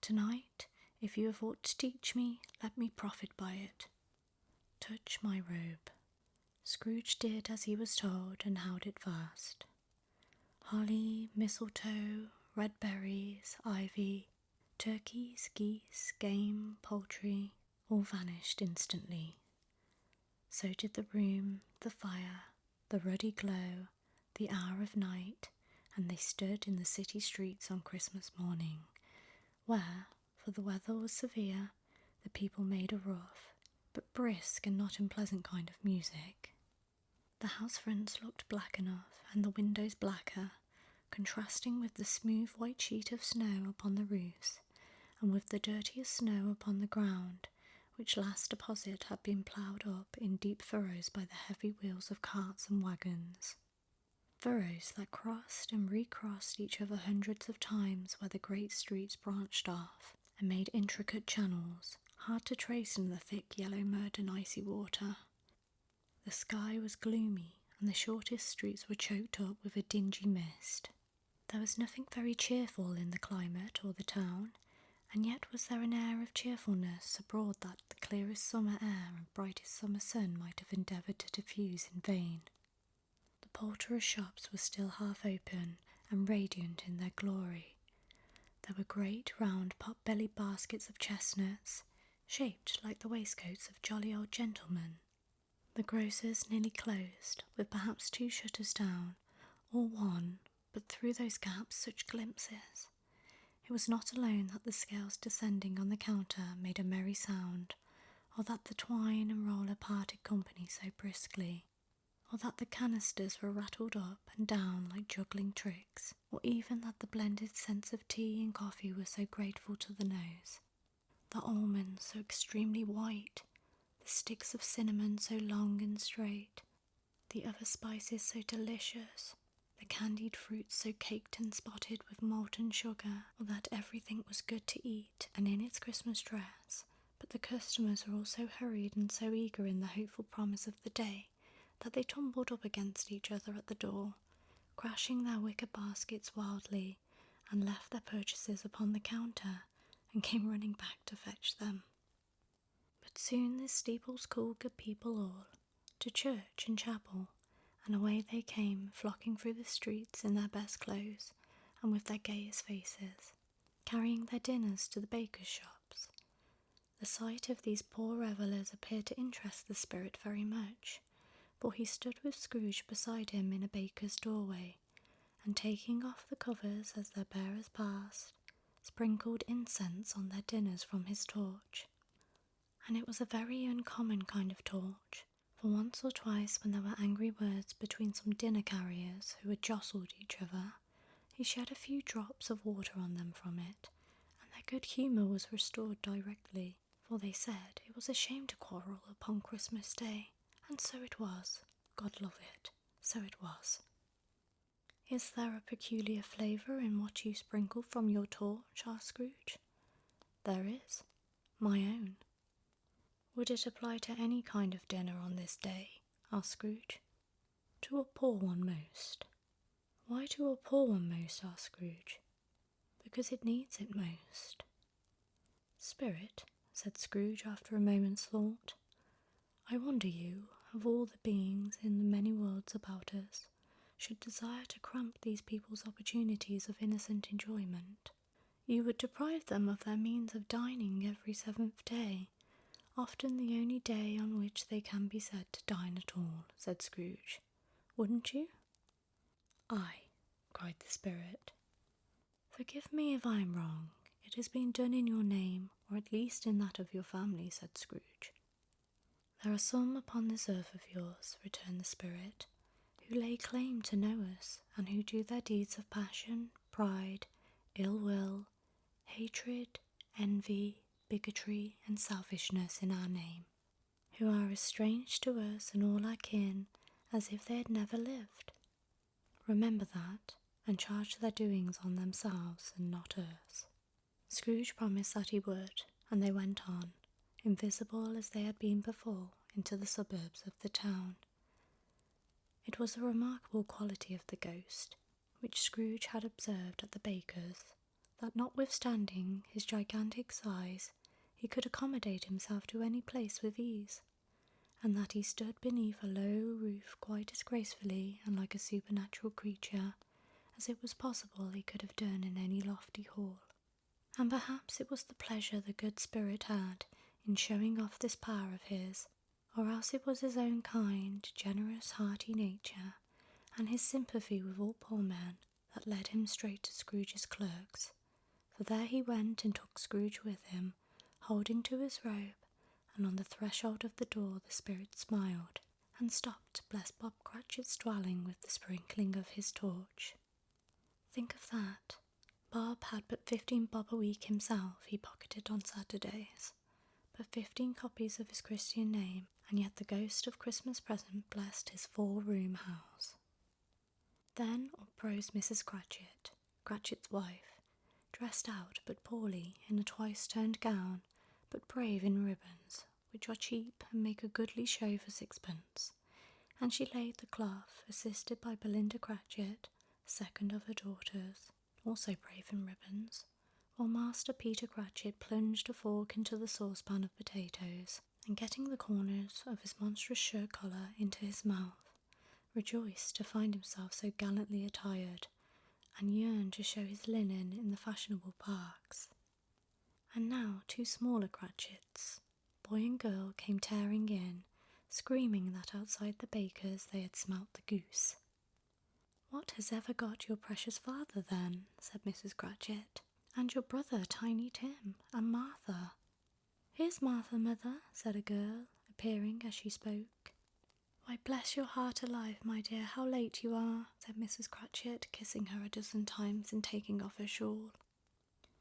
Tonight, if you have aught to teach me, let me profit by it. Touch my robe." Scrooge did as he was told, and held it fast. Holly, mistletoe, red berries, ivy, turkeys, geese, game, poultry, all vanished instantly. So did the room, the fire, the ruddy glow, the hour of night, and they stood in the city streets on Christmas morning, where, for the weather was severe, the people made a rough, but brisk and not unpleasant kind of music. The house fronts looked black enough, and the windows blacker, contrasting with the smooth white sheet of snow upon the roofs, and with the dirtier snow upon the ground, which last deposit had been ploughed up in deep furrows by the heavy wheels of carts and waggons. furrows that crossed and recrossed each other hundreds of times where the great streets branched off and made intricate channels, hard to trace in the thick yellow mud and icy water. The sky was gloomy, and the shortest streets were choked up with a dingy mist. There was nothing very cheerful in the climate or the town, and yet was there an air of cheerfulness abroad that the clearest summer air and brightest summer sun might have endeavoured to diffuse in vain. The poulterers' shops were still half open and radiant in their glory. There were great round pot-bellied baskets of chestnuts, shaped like the waistcoats of jolly old gentlemen. The grocers nearly closed, with perhaps 2 shutters down, or 1, but through those gaps such glimpses. It was not alone that the scales descending on the counter made a merry sound, or that the twine and roller parted company so briskly, or that the canisters were rattled up and down like juggling tricks, or even that the blended scents of tea and coffee were so grateful to the nose. The almonds so extremely white, the sticks of cinnamon so long and straight, the other spices so delicious, the candied fruits so caked and spotted with molten sugar, or that everything was good to eat and in its Christmas dress, but the customers were all so hurried and so eager in the hopeful promise of the day that they tumbled up against each other at the door, crashing their wicker baskets wildly, and left their purchases upon the counter, and came running back to fetch them. But soon the steeples called good people all, to church and chapel, and away they came, flocking through the streets in their best clothes, and with their gayest faces, carrying their dinners to the bakers' shops. The sight of these poor revellers appeared to interest the spirit very much, for he stood with Scrooge beside him in a baker's doorway, and taking off the covers as their bearers passed, sprinkled incense on their dinners from his torch. And it was a very uncommon kind of torch, for once or twice when there were angry words between some dinner carriers who had jostled each other, he shed a few drops of water on them from it, and their good humour was restored directly, for they said it was a shame to quarrel upon Christmas Day, and so it was. God love it, so it was. Is there a peculiar flavour in what you sprinkle from your torch? Asked Scrooge. There is, my own. Would it apply to any kind of dinner on this day? Asked Scrooge. To a poor one most. Why to a poor one most? Asked Scrooge. Because it needs it most. Spirit, said Scrooge after a moment's thought, I wonder you, of all the beings in the many worlds about us, should desire to cramp these people's opportunities of innocent enjoyment. You would deprive them of their means of dining every 7th day, often the only day on which they can be said to dine at all, said Scrooge. Wouldn't you? Aye, cried the spirit. Forgive me if I am wrong. It has been done in your name, or at least in that of your family, said Scrooge. There are some upon this earth of yours, returned the spirit, who lay claim to know us, and who do their deeds of passion, pride, ill will, hatred, envy, bigotry, and selfishness in our name, who are as strange to us and all our kin as if they had never lived. Remember that, and charge their doings on themselves and not us. Scrooge promised that he would, and they went on, invisible as they had been before, into the suburbs of the town. It was a remarkable quality of the ghost, which Scrooge had observed at the baker's, that notwithstanding his gigantic size, he could accommodate himself to any place with ease, and that he stood beneath a low roof quite as gracefully and like a supernatural creature as it was possible he could have done in any lofty hall. And perhaps it was the pleasure the good spirit had in showing off this power of his, or else it was his own kind, generous, hearty nature, and his sympathy with all poor men, that led him straight to Scrooge's clerks, for there he went and took Scrooge with him, holding to his robe, and on the threshold of the door the spirit smiled, and stopped to bless Bob Cratchit's dwelling with the sprinkling of his torch. Think of that. Bob had but 15 bob a week himself he pocketed on Saturdays, but 15 copies of his Christian name, and yet the ghost of Christmas present blessed his 4-room house. Then up rose Mrs. Cratchit, Cratchit's wife, dressed out but poorly in a twice-turned gown, but brave in ribbons, which are cheap and make a goodly show for sixpence, and she laid the cloth, assisted by Belinda Cratchit, second of her daughters, also brave in ribbons, while Master Peter Cratchit plunged a fork into the saucepan of potatoes, and getting the corners of his monstrous shirt collar into his mouth, rejoiced to find himself so gallantly attired, and yearned to show his linen in the fashionable parks. And now 2 smaller Cratchits, boy and girl, came tearing in, screaming that outside the baker's they had smelt the goose. "What has ever got your precious father, then?" said Mrs. Cratchit, "and your brother Tiny Tim, and Martha?" "Here's Martha, mother," said a girl, appearing as she spoke. "Why, bless your heart alive, my dear, how late you are," said Mrs. Cratchit, kissing her a dozen times and taking off her shawl.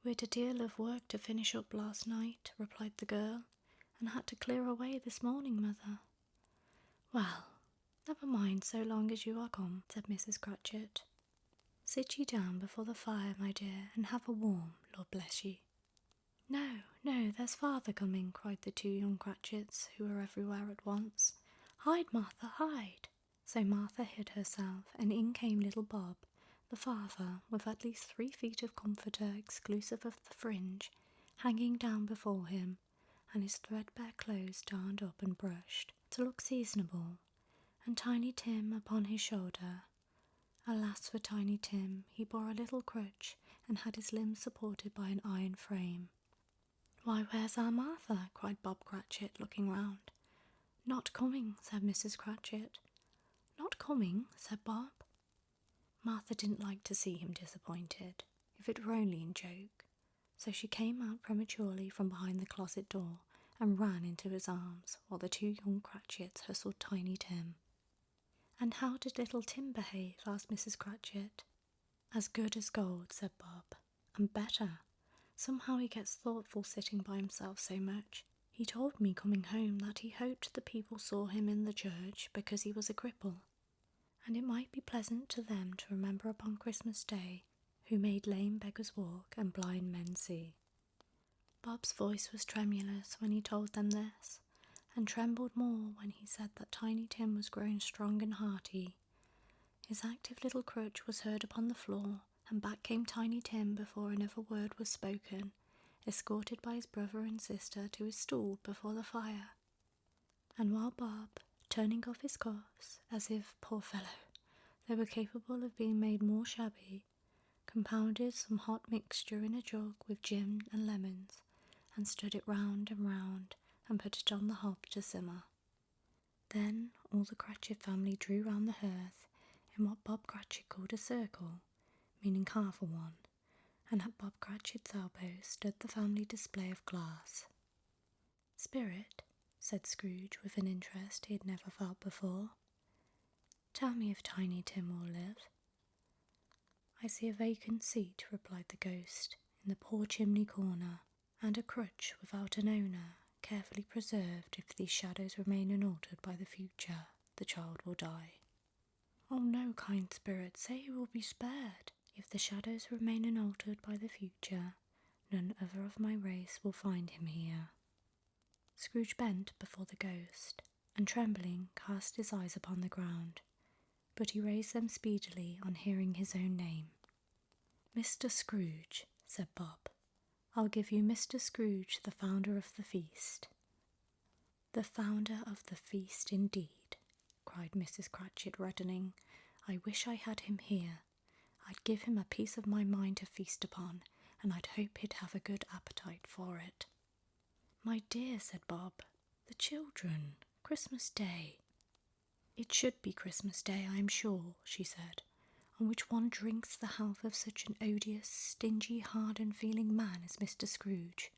"We'd a deal of work to finish up last night," replied the girl, "and had to clear away this morning, mother." "Well, never mind so long as you are come," said Mrs. Cratchit. "Sit ye down before the fire, my dear, and have a warm, Lord bless ye." "No, no, there's father coming," cried the 2 young Cratchits, who were everywhere at once. "Hide, Martha, hide!" So Martha hid herself, and in came little Bob, the father, with at least 3 feet of comforter exclusive of the fringe, hanging down before him, and his threadbare clothes darned up and brushed, to look seasonable, and Tiny Tim upon his shoulder. Alas for Tiny Tim, he bore a little crutch, and had his limbs supported by an iron frame. "Why, where's our Martha?" cried Bob Cratchit, looking round. "Not coming," said Mrs. Cratchit. "Not coming," said Bob. Martha didn't like to see him disappointed, if it were only in joke, so she came out prematurely from behind the closet door and ran into his arms, while the 2 young Cratchits hustled Tiny Tim. "And how did little Tim behave?" asked Mrs. Cratchit. "As good as gold," said Bob, "and better. Somehow he gets thoughtful sitting by himself so much. He told me coming home that he hoped the people saw him in the church because he was a cripple, and it might be pleasant to them to remember upon Christmas Day who made lame beggars walk and blind men see." Bob's voice was tremulous when he told them this, and trembled more when he said that Tiny Tim was grown strong and hearty. His active little crutch was heard upon the floor, and back came Tiny Tim before another word was spoken, escorted by his brother and sister to his stool before the fire. And while Bob, turning off his cuffs, as if, poor fellow, they were capable of being made more shabby, compounded some hot mixture in a jug with gin and lemons, and stood it round and round, and put it on the hob to simmer. Then all the Cratchit family drew round the hearth in what Bob Cratchit called a circle, meaning half a one, and at Bob Cratchit's elbow stood the family display of glass. "Spirit," said Scrooge with an interest he had never felt before, "tell me if Tiny Tim will live." "I see a vacant seat," replied the ghost, "in the poor chimney corner, and a crutch without an owner, carefully preserved. If these shadows remain unaltered by the future, the child will die." "Oh no, kind spirit, say he will be spared." "If the shadows remain unaltered by the future, none other of my race will find him here." Scrooge bent before the ghost, and trembling cast his eyes upon the ground, but he raised them speedily on hearing his own name. "Mr. Scrooge," said Bob. "I'll give you Mr. Scrooge, the founder of the feast." "The founder of the feast, indeed," cried Mrs. Cratchit, reddening. "I wish I had him here. I'd give him a piece of my mind to feast upon, and I'd hope he'd have a good appetite for it." "My dear," said Bob, "the children, Christmas Day." "It should be Christmas Day, I am sure," she said, "on which one drinks the health of such an odious, stingy, hard-and-feeling man as Mr. Scrooge.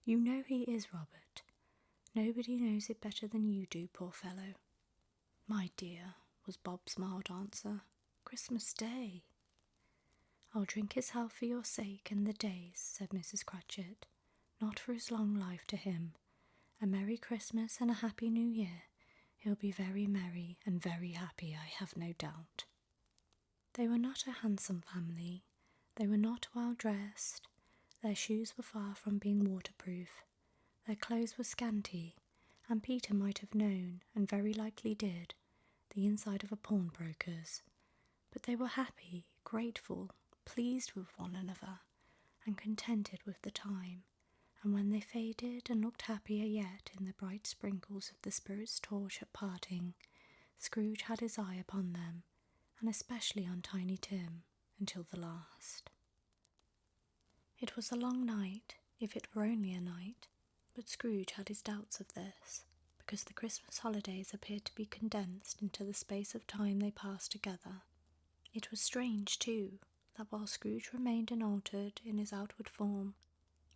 You know he is, Robert. Nobody knows it better than you do, poor fellow." "My dear," was Bob's mild answer, "Christmas Day." "I'll drink his health for your sake and the day's," said Mrs. Cratchit, "not for his long life to him. A Merry Christmas and a Happy New Year. He'll be very merry and very happy, I have no doubt." They were not a handsome family, they were not well dressed, their shoes were far from being waterproof, their clothes were scanty, and Peter might have known, and very likely did, the inside of a pawnbroker's. But they were happy, grateful, pleased with one another, and contented with the time, and when they faded and looked happier yet in the bright sprinkles of the Spirit's torch at parting, Scrooge had his eye upon them, and especially on Tiny Tim, until the last. It was a long night, if it were only a night, but Scrooge had his doubts of this, because the Christmas holidays appeared to be condensed into the space of time they passed together. It was strange, too, that while Scrooge remained unaltered in his outward form,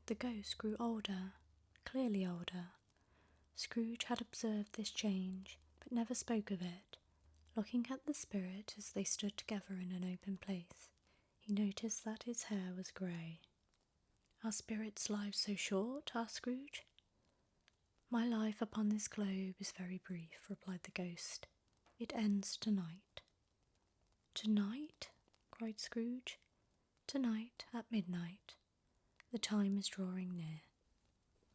the ghost grew older, clearly older. Scrooge had observed this change, but never spoke of it. Looking at the spirit as they stood together in an open place, he noticed that his hair was grey. "Are spirits' lives so short?" asked Scrooge. "My life upon this globe is very brief," replied the ghost. "It ends tonight." "Tonight?" cried Scrooge. "Tonight at midnight. The time is drawing near."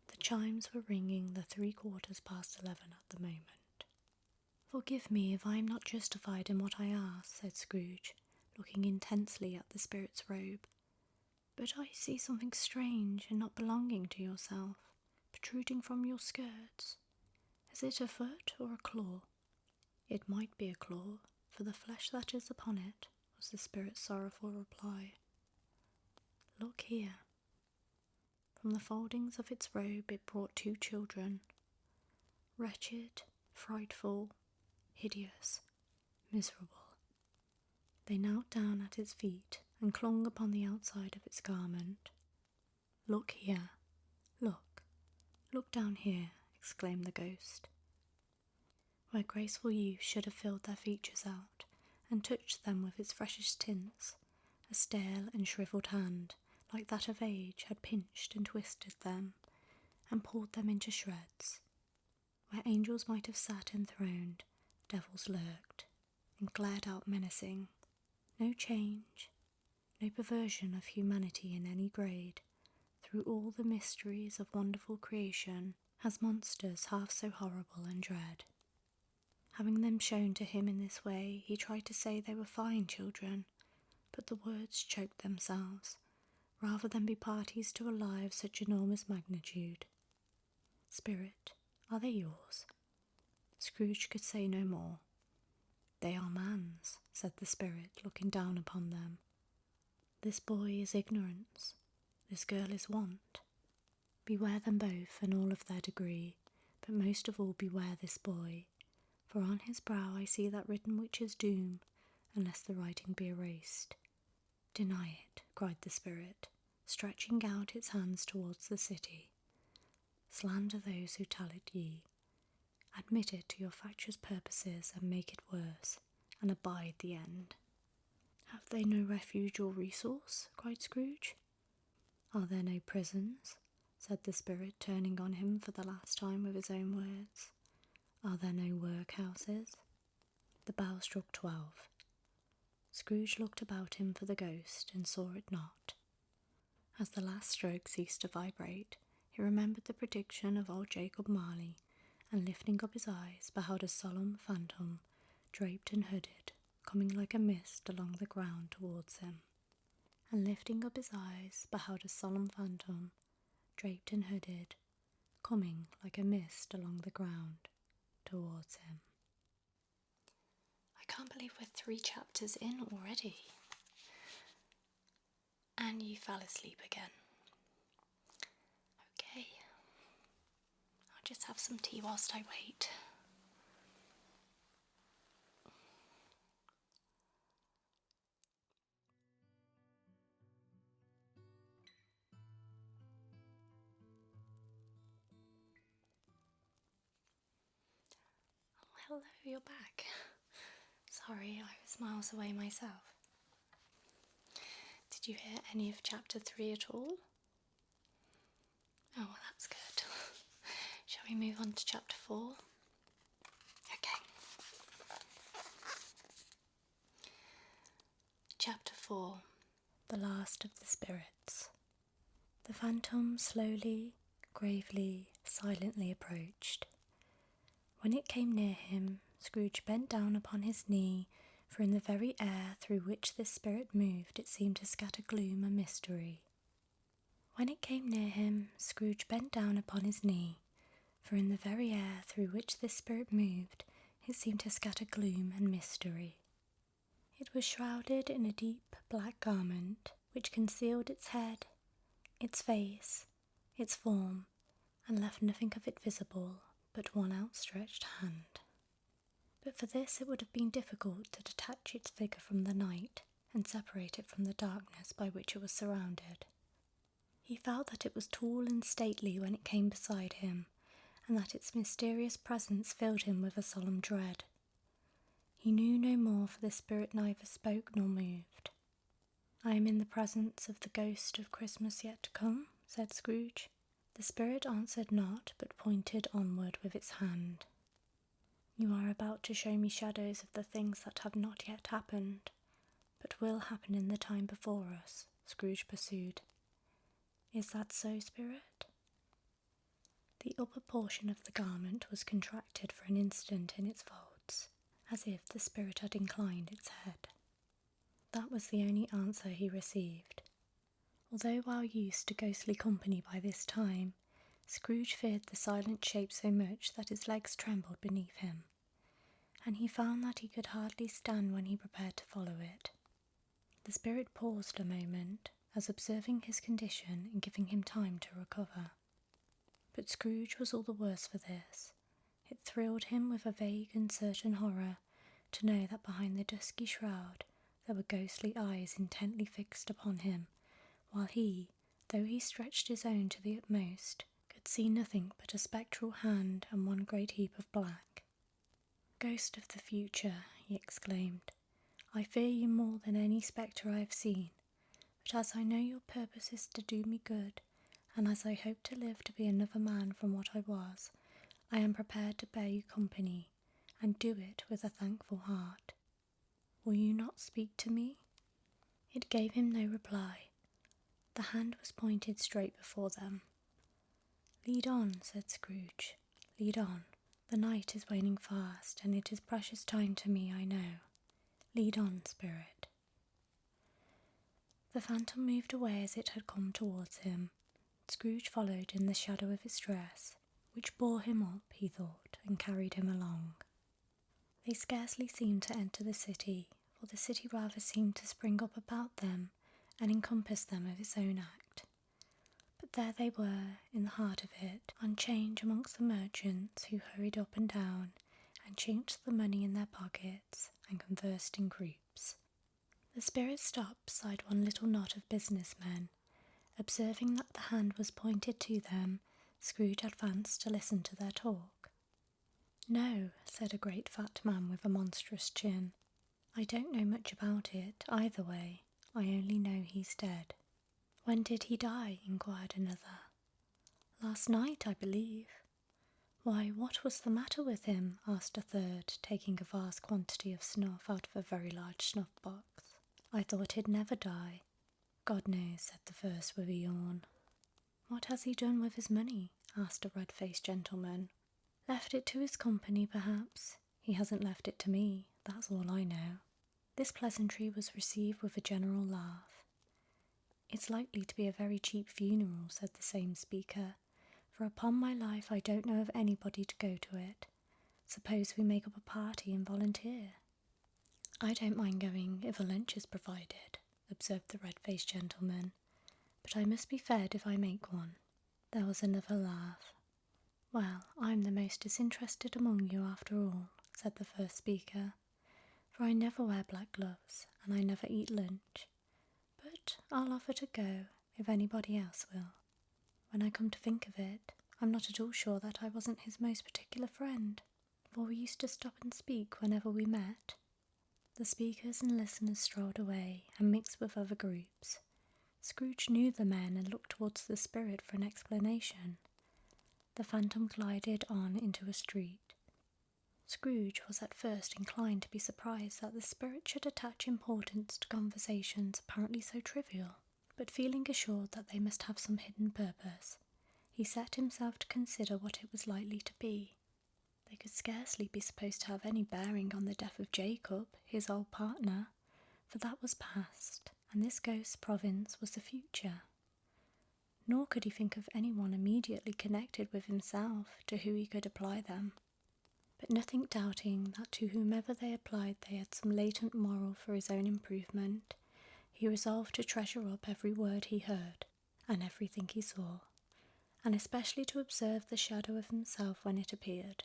The chimes were ringing the 11:15 at the moment. "Forgive me if I am not justified in what I ask," said Scrooge, looking intensely at the spirit's robe. "But I see something strange and not belonging to yourself, protruding from your skirts. Is it a foot or a claw?" "It might be a claw, for the flesh that is upon it," was the spirit's sorrowful reply. "Look here." From the foldings of its robe it brought 2 children, wretched, frightful, hideous, miserable. They knelt down at its feet and clung upon the outside of its garment. "Look here, look down here," exclaimed the ghost. Where graceful youth should have filled their features out and touched them with its freshest tints, a stale and shrivelled hand, like that of age, had pinched and twisted them, and pulled them into shreds. Where angels might have sat enthroned, devils lurked, and glared out menacing. No change, no perversion of humanity in any grade, through all the mysteries of wonderful creation, has monsters half so horrible and dread. Having them shown to him in this way, he tried to say they were fine children, but the words choked themselves, rather than be parties to a lie of such enormous magnitude. "Spirit, are they yours?" Scrooge could say no more. "They are man's," said the spirit, looking down upon them. "This boy is ignorance, this girl is want. Beware them both and all of their degree, but most of all beware this boy, for on his brow I see that written which is doom, unless the writing be erased." "Deny it," cried the spirit, stretching out its hands towards the city. "Slander those who tell it ye. Admit it to your factious purposes and make it worse, and abide the end." "Have they no refuge or resource?" cried Scrooge. "Are there no prisons?" said the spirit, turning on him for the last time with his own words. "Are there no workhouses?" The bell struck 12. Scrooge looked about him for the ghost and saw it not. As the last stroke ceased to vibrate, he remembered the prediction of old Jacob Marley, and lifting up his eyes, beheld a solemn phantom, draped and hooded, coming like a mist along the ground towards him. And lifting up his eyes, beheld a solemn phantom, draped and hooded, coming like a mist along the ground towards him. I can't believe we're 3 chapters in already. And you fell asleep again. Okay. I'll just have some tea whilst I wait. Oh, hello, you're back. Sorry, I was miles away myself. Did you hear any of chapter 3 at all? Oh, well, that's good. Shall we move on to chapter 4? Okay. Chapter 4. The Last of the Spirits. The phantom slowly, gravely, silently approached. When it came near him, Scrooge bent down upon his knee, for in the very air through which this spirit moved it seemed to scatter gloom and mystery. When it came near him, Scrooge bent down upon his knee, for in the very air through which this spirit moved it seemed to scatter gloom and mystery. It was shrouded in a deep black garment which concealed its head, its face, its form, and left nothing of it visible but one outstretched hand. But for this it would have been difficult to detach its figure from the night and separate it from the darkness by which it was surrounded. He felt that it was tall and stately when it came beside him, and that its mysterious presence filled him with a solemn dread. He knew no more, for the spirit neither spoke nor moved. "I am in the presence of the ghost of Christmas yet to come," said Scrooge. The spirit answered not, but pointed onward with its hand. "You are about to show me shadows of the things that have not yet happened, but will happen in the time before us," Scrooge pursued. "Is that so, spirit?" The upper portion of the garment was contracted for an instant in its folds, as if the spirit had inclined its head. That was the only answer he received. Although well used to ghostly company by this time, Scrooge feared the silent shape so much that his legs trembled beneath him, and he found that he could hardly stand when he prepared to follow it. The spirit paused a moment, as observing his condition and giving him time to recover. But Scrooge was all the worse for this. It thrilled him with a vague, uncertain horror to know that behind the dusky shroud there were ghostly eyes intently fixed upon him, while he, though he stretched his own to the utmost, could see nothing but a spectral hand and one great heap of black. "Ghost of the future," he exclaimed, "I fear you more than any spectre I have seen, but as I know your purpose is to do me good, and as I hope to live to be another man from what I was, I am prepared to bear you company, and do it with a thankful heart. Will you not speak to me?" It gave him no reply. The hand was pointed straight before them. "Lead on," said Scrooge. "Lead on. The night is waning fast, and it is precious time to me, I know. Lead on, spirit." The phantom moved away as it had come towards him. Scrooge followed in the shadow of its dress, which bore him up, he thought, and carried him along. They scarcely seemed to enter the city, for the city rather seemed to spring up about them and encompass them of its own act. But there they were, in the heart of it, on 'change amongst the merchants who hurried up and down, and chinked the money in their pockets, and conversed in groups. The spirit stopped beside one little knot of businessmen. Observing that the hand was pointed to them, Scrooge advanced to listen to their talk. "No," said a great fat man with a monstrous chin. "I don't know much about it, either way. I only know he's dead." "When did he die?" inquired another. "Last night, I believe." "Why, what was the matter with him?" asked a third, taking a vast quantity of snuff out of a very large snuff-box. "I thought he'd never die." "God knows," said the first with a yawn. "What has he done with his money?" asked a red-faced gentleman. "Left it to his company, perhaps. He hasn't left it to me, that's all I know." This pleasantry was received with a general laugh. "It's likely to be a very cheap funeral," said the same speaker, "for upon my life I don't know of anybody to go to it. Suppose we make up a party and volunteer?" "I don't mind going if a lunch is provided," observed the red-faced gentleman, "but I must be fed if I make one." There was another laugh. "Well, I'm the most disinterested among you after all," said the first speaker, "for I never wear black gloves, and I never eat lunch. But I'll offer to go, if anybody else will. When I come to think of it, I'm not at all sure that I wasn't his most particular friend, for we used to stop and speak whenever we met." The speakers and listeners strolled away and mixed with other groups. Scrooge knew the men and looked towards the spirit for an explanation. The phantom glided on into a street. Scrooge was at first inclined to be surprised that the spirit should attach importance to conversations apparently so trivial, but feeling assured that they must have some hidden purpose, he set himself to consider what it was likely to be. They could scarcely be supposed to have any bearing on the death of Jacob, his old partner, for that was past, and this ghost's province was the future. Nor could he think of anyone immediately connected with himself to who he could apply them. But nothing doubting that to whomever they applied they had some latent moral for his own improvement, he resolved to treasure up every word he heard, and everything he saw, and especially to observe the shadow of himself when it appeared,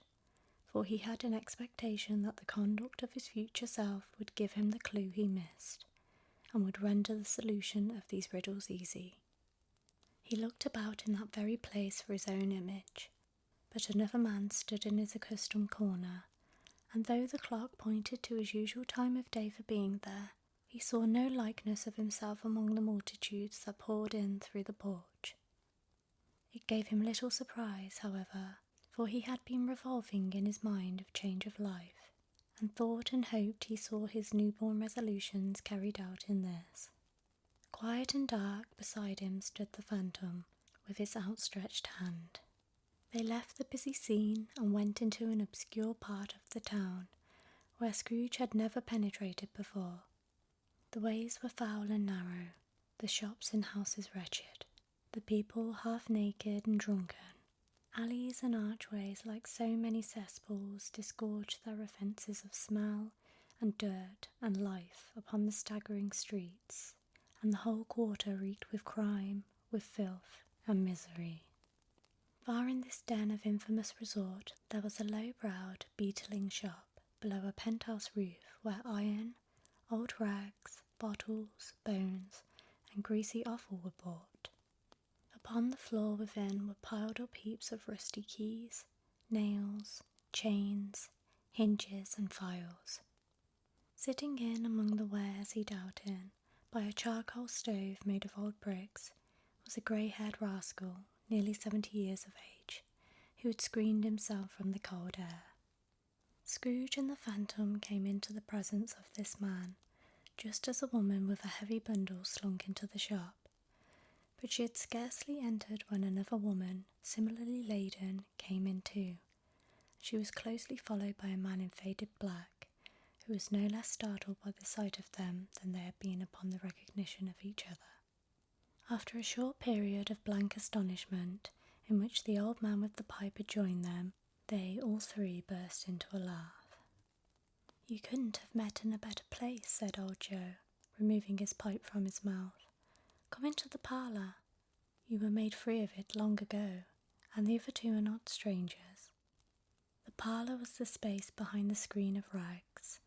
for he had an expectation that the conduct of his future self would give him the clue he missed, and would render the solution of these riddles easy. He looked about in that very place for his own image, but another man stood in his accustomed corner, and though the clock pointed to his usual time of day for being there, he saw no likeness of himself among the multitudes that poured in through the porch. It gave him little surprise, however, for he had been revolving in his mind of change of life, and thought and hoped he saw his newborn resolutions carried out in this. Quiet and dark beside him stood the phantom, with his outstretched hand. They left the busy scene and went into an obscure part of the town, where Scrooge had never penetrated before. The ways were foul and narrow, the shops and houses wretched, the people half naked and drunken. Alleys and archways, like so many cesspools, disgorged their offences of smell and dirt and life upon the staggering streets, and the whole quarter reeked with crime, with filth and misery. Far in this den of infamous resort there was a low-browed, beetling shop below a penthouse roof where iron, old rags, bottles, bones, and greasy offal were bought. Upon the floor within were piled up heaps of rusty keys, nails, chains, hinges, and files. Sitting in among the wares he dealt in, by a charcoal stove made of old bricks, was a grey-haired rascal, nearly 70 years of age, who had screened himself from the cold air. Scrooge and the phantom came into the presence of this man, just as a woman with a heavy bundle slunk into the shop. But she had scarcely entered when another woman, similarly laden, came in too. She was closely followed by a man in faded black, who was no less startled by the sight of them than they had been upon the recognition of each other. After a short period of blank astonishment, in which the old man with the pipe had joined them, they all three burst into a laugh. "You couldn't have met in a better place," said old Joe, removing his pipe from his mouth. "Come into the parlour. You were made free of it long ago, and the other two are not strangers." The parlour was the space behind the screen of rags.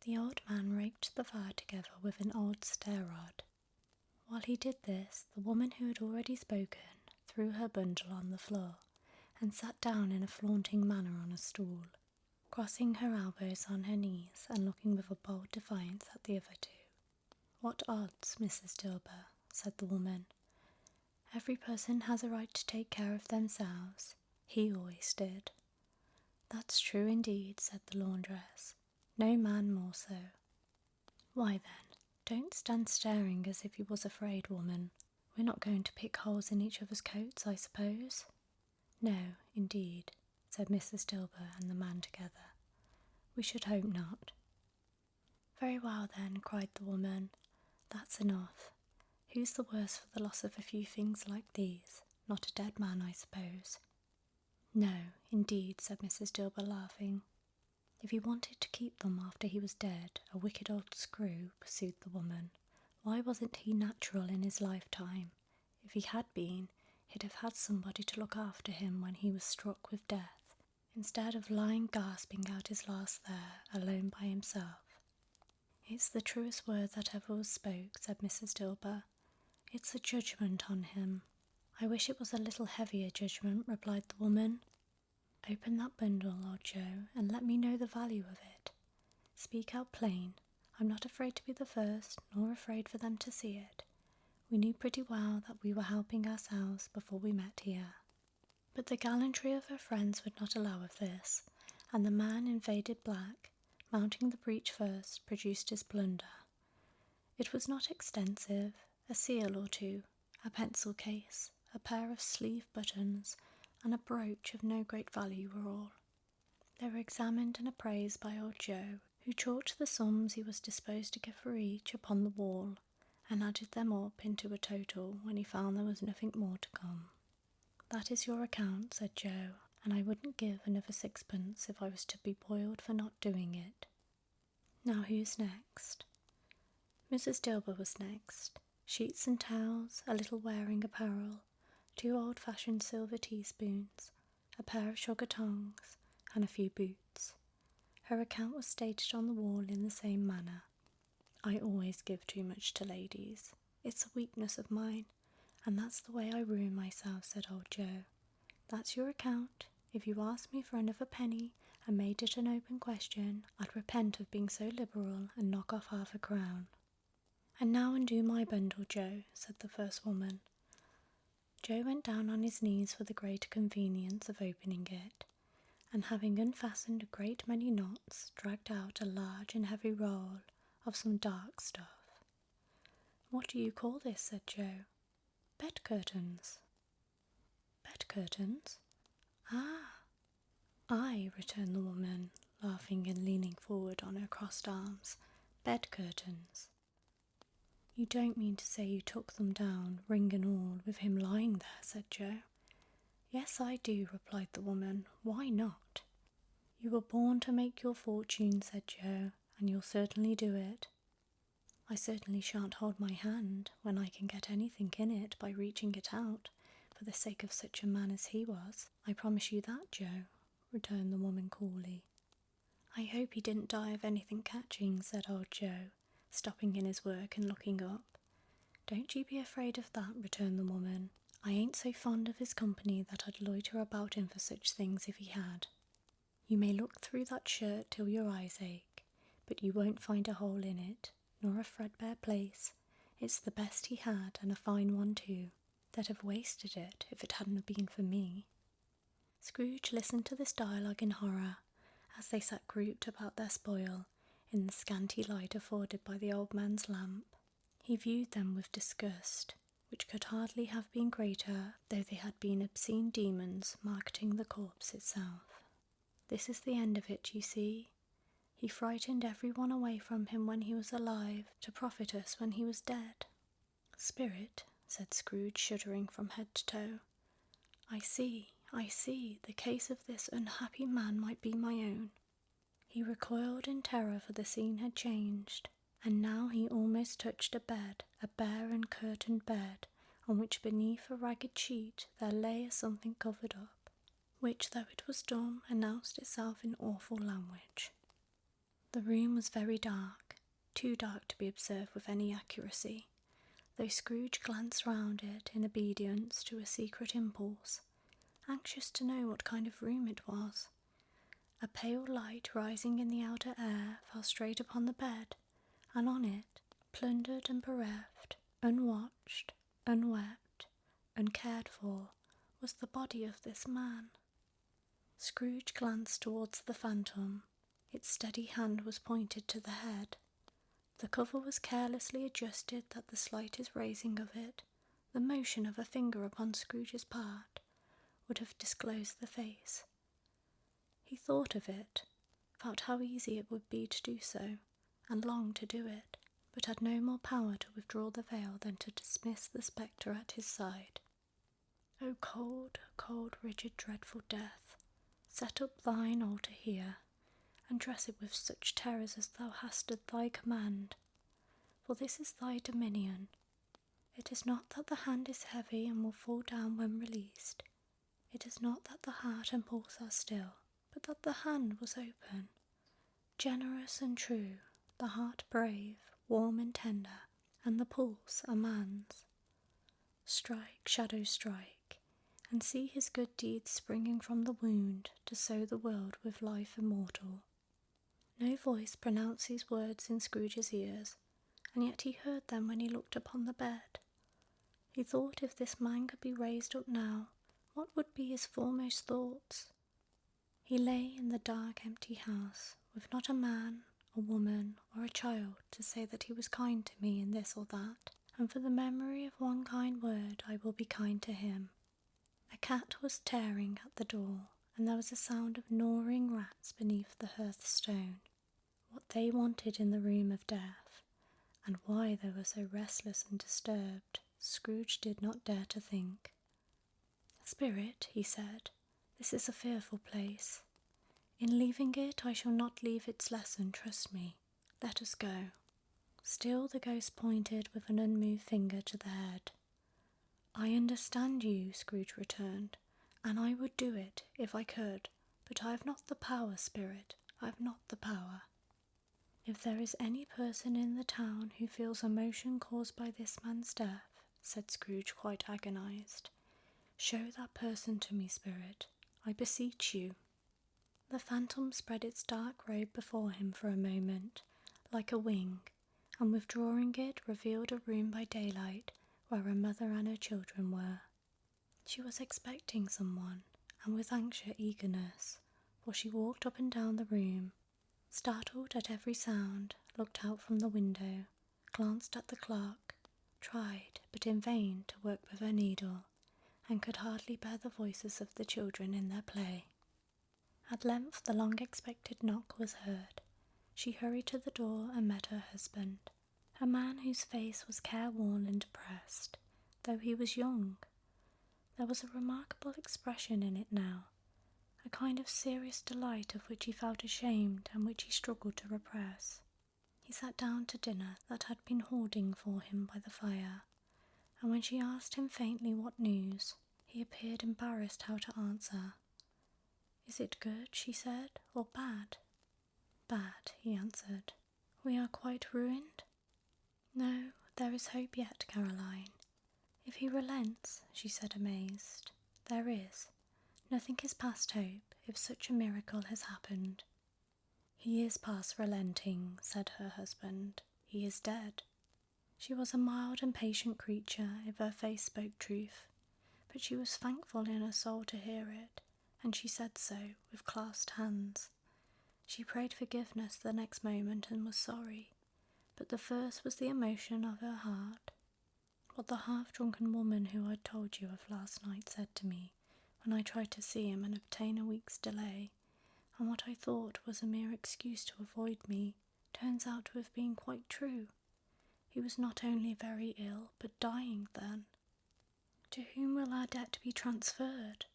The old man raked the fire together with an old stair-rod. While he did this, the woman who had already spoken threw her bundle on the floor, and sat down in a flaunting manner on a stool, crossing her elbows on her knees and looking with a bold defiance at the other two. "What odds, Mrs. Dilber?" said the woman. "Every person has a right to take care of themselves. He always did." "That's true indeed," said the laundress. "No man more so." "Why then, don't stand staring as if you was afraid, woman. We're not going to pick holes in each other's coats, I suppose?" "No, indeed," said Mrs. Dilber and the man together. "We should hope not." "Very well then," cried the woman. "That's enough. Who's the worse for the loss of a few things like these? Not a dead man, I suppose?" "No, indeed," said Mrs. Dilber, laughing. "If he wanted to keep them after he was dead, a wicked old screw," pursued the woman. "Why wasn't he natural in his lifetime? If he had been, he'd have had somebody to look after him when he was struck with death, instead of lying gasping out his last there, alone by himself." "It's the truest word that ever was spoke," said Mrs. Dilber. "It's a judgment on him." "I wish it was a little heavier judgment," replied the woman. "Open that bundle, old Joe, and let me know the value of it. Speak out plain. I'm not afraid to be the first, nor afraid for them to see it. We knew pretty well that we were helping ourselves before we met here." But the gallantry of her friends would not allow of this, and the man in faded black, mounting the breach first, produced his plunder. It was not extensive, a seal or two, a pencil case, a pair of sleeve buttons, and a brooch of no great value were all. They were examined and appraised by old Joe, who chalked the sums he was disposed to give for each upon the wall, and added them up into a total when he found there was nothing more to come. "That is your account," said Joe, "and I wouldn't give another sixpence if I was to be boiled for not doing it. Now who's next?" Mrs. Dilber was next. Sheets and towels, a little wearing apparel, 2 old-fashioned silver teaspoons, a pair of sugar tongs, and a few boots. Her account was stated on the wall in the same manner. "I always give too much to ladies. It's a weakness of mine, and that's the way I ruin myself," said old Joe. "That's your account. If you asked me for another penny and made it an open question, I'd repent of being so liberal and knock off half a crown." "And now undo my bundle, Joe," said the first woman. Joe went down on his knees for the greater convenience of opening it, and having unfastened a great many knots, dragged out a large and heavy roll of some dark stuff. "What do you call this?" said Joe. "Bed curtains." "Bed curtains? Ah!" "Aye," returned the woman, laughing and leaning forward on her crossed arms. "Bed curtains." "You don't mean to say you took them down, ring and all, with him lying there?" said Joe. "Yes, I do," replied the woman. "Why not?" "You were born to make your fortune," said Joe, "and you'll certainly do it." "I certainly shan't hold my hand when I can get anything in it by reaching it out, for the sake of such a man as he was. I promise you that, Joe," returned the woman coolly. "I hope he didn't die of anything catching," said old Joe, stopping in his work and looking up. "Don't you be afraid of that," returned the woman. "I ain't so fond of his company that I'd loiter about him for such things if he had. You may look through that shirt till your eyes ache, but you won't find a hole in it, nor a threadbare place. It's the best he had, and a fine one too. They'd have wasted it if it hadn't been for me." Scrooge listened to this dialogue in horror, as they sat grouped about their spoil, in the scanty light afforded by the old man's lamp. He viewed them with disgust, which could hardly have been greater though they had been obscene demons marketing the corpse itself. "This is the end of it, you see. He frightened everyone away from him when he was alive, to profit us when he was dead." "Spirit," said Scrooge, shuddering from head to toe. I see. The case of this unhappy man might be my own." He recoiled in terror, for the scene had changed, and now he almost touched a bed, a bare and curtained bed, on which beneath a ragged sheet there lay a something covered up, which, though it was dumb, announced itself in awful language. The room was very dark, too dark to be observed with any accuracy, though Scrooge glanced round it in obedience to a secret impulse, anxious to know what kind of room it was. A pale light rising in the outer air fell straight upon the bed, and on it, plundered and bereft, unwatched, unwept, uncared for, was the body of this man. Scrooge glanced towards the phantom. Its steady hand was pointed to the head. The cover was carelessly adjusted that the slightest raising of it, the motion of a finger upon Scrooge's part, would have disclosed the face. He thought of it, felt how easy it would be to do so, and longed to do it, but had no more power to withdraw the veil than to dismiss the spectre at his side. "O cold, cold, rigid, dreadful death, set up thine altar here, and dress it with such terrors as thou hast at thy command, for this is thy dominion. It is not that the hand is heavy and will fall down when released. It is not that the heart and pulse are still, but that the hand was open, generous and true, the heart brave, warm and tender, and the pulse a man's. Strike, shadow, strike, and see his good deeds springing from the wound to sow the world with life immortal." No voice pronounced these words in Scrooge's ears, and yet he heard them when he looked upon the bed. He thought if this man could be raised up now, what would be his foremost thoughts? He lay in the dark, empty house, with not a man, a woman, or a child to say that he was kind to me in this or that, and for the memory of one kind word I will be kind to him. A cat was tearing at the door, and there was a sound of gnawing rats beneath the hearthstone. What they wanted in the room of death, and why they were so restless and disturbed, Scrooge did not dare to think. "Spirit," he said, "this is a fearful place. In leaving it I shall not leave its lesson, trust me. Let us go." Still the ghost pointed with an unmoved finger to the head. "I understand you," Scrooge returned, "and I would do it if I could, but I have not the power, Spirit, I have not the power." "If there is any person in the town who feels emotion caused by this man's death," said Scrooge, quite agonized, "show that person to me, Spirit, I beseech you." The phantom spread its dark robe before him for a moment, like a wing, and withdrawing it revealed a room by daylight where a mother and her children were. She was expecting someone, and with anxious eagerness, for she walked up and down the room, startled at every sound, looked out from the window, glanced at the clock, tried, but in vain, to work with her needle, and could hardly bear the voices of the children in their play. At length the long-expected knock was heard. She hurried to the door and met her husband, a man whose face was careworn and depressed, though he was young. There was a remarkable expression in it now, a kind of serious delight of which he felt ashamed and which he struggled to repress. He sat down to dinner that had been hoarding for him by the fire, and when she asked him faintly what news, he appeared embarrassed how to answer. "Is it good," she said, "or bad?" "Bad," he answered. "We are quite ruined?" "No, there is hope yet, Caroline. If he relents," she said, amazed. "There is. Nothing is past hope, if such a miracle has happened." "He is past relenting," said her husband. "He is dead." She was a mild and patient creature if her face spoke truth, but she was thankful in her soul to hear it, and she said so, with clasped hands. She prayed forgiveness the next moment and was sorry, but the first was the emotion of her heart. What the half-drunken woman who I told you of last night said to me when I tried to see him and obtain a week's delay, and what I thought was a mere excuse to avoid me, turns out to have been quite true. He was not only very ill, but dying then. To whom will our debt be transferred?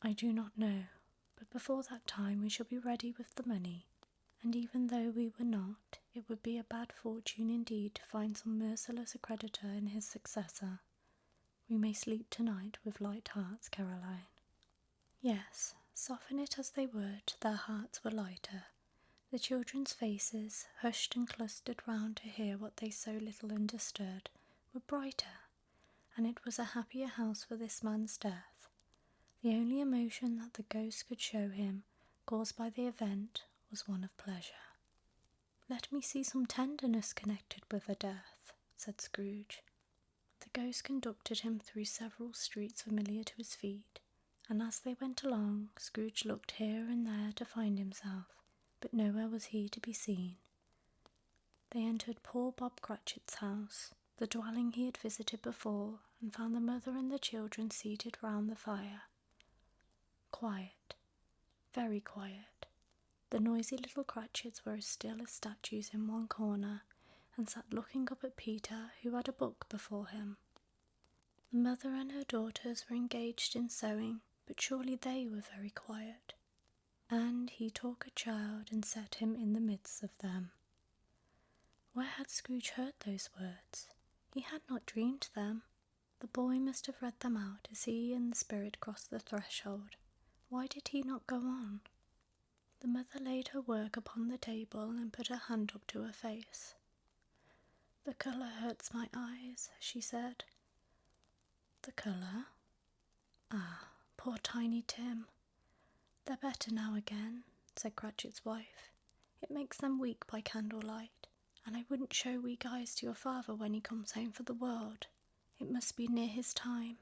I do not know, but before that time we shall be ready with the money, and even though we were not, it would be a bad fortune indeed to find some merciless creditor in his successor. We may sleep tonight with light hearts, Caroline. Yes, soften it as they would, their hearts were lighter. The children's faces, hushed and clustered round to hear what they so little understood, were brighter, and it was a happier house for this man's death. The only emotion that the ghost could show him, caused by the event, was one of pleasure. "Let me see some tenderness connected with a death," said Scrooge. The ghost conducted him through several streets familiar to his feet, and as they went along, Scrooge looked here and there to find himself, but nowhere was he to be seen. They entered poor Bob Cratchit's house, the dwelling he had visited before, and found the mother and the children seated round the fire. Quiet, very quiet. The noisy little Cratchits were as still as statues in one corner, and sat looking up at Peter, who had a book before him. The mother and her daughters were engaged in sewing, but surely they were very quiet. And he took a child and set him in the midst of them. Where had Scrooge heard those words? He had not dreamed them. The boy must have read them out as he and the spirit crossed the threshold. Why did he not go on? The mother laid her work upon the table and put her hand up to her face. "The colour hurts my eyes," she said. "The colour? Ah, poor Tiny Tim. They're better now again," said Cratchit's wife. "It makes them weak by candlelight, and I wouldn't show weak eyes to your father when he comes home for the world. It must be near his time."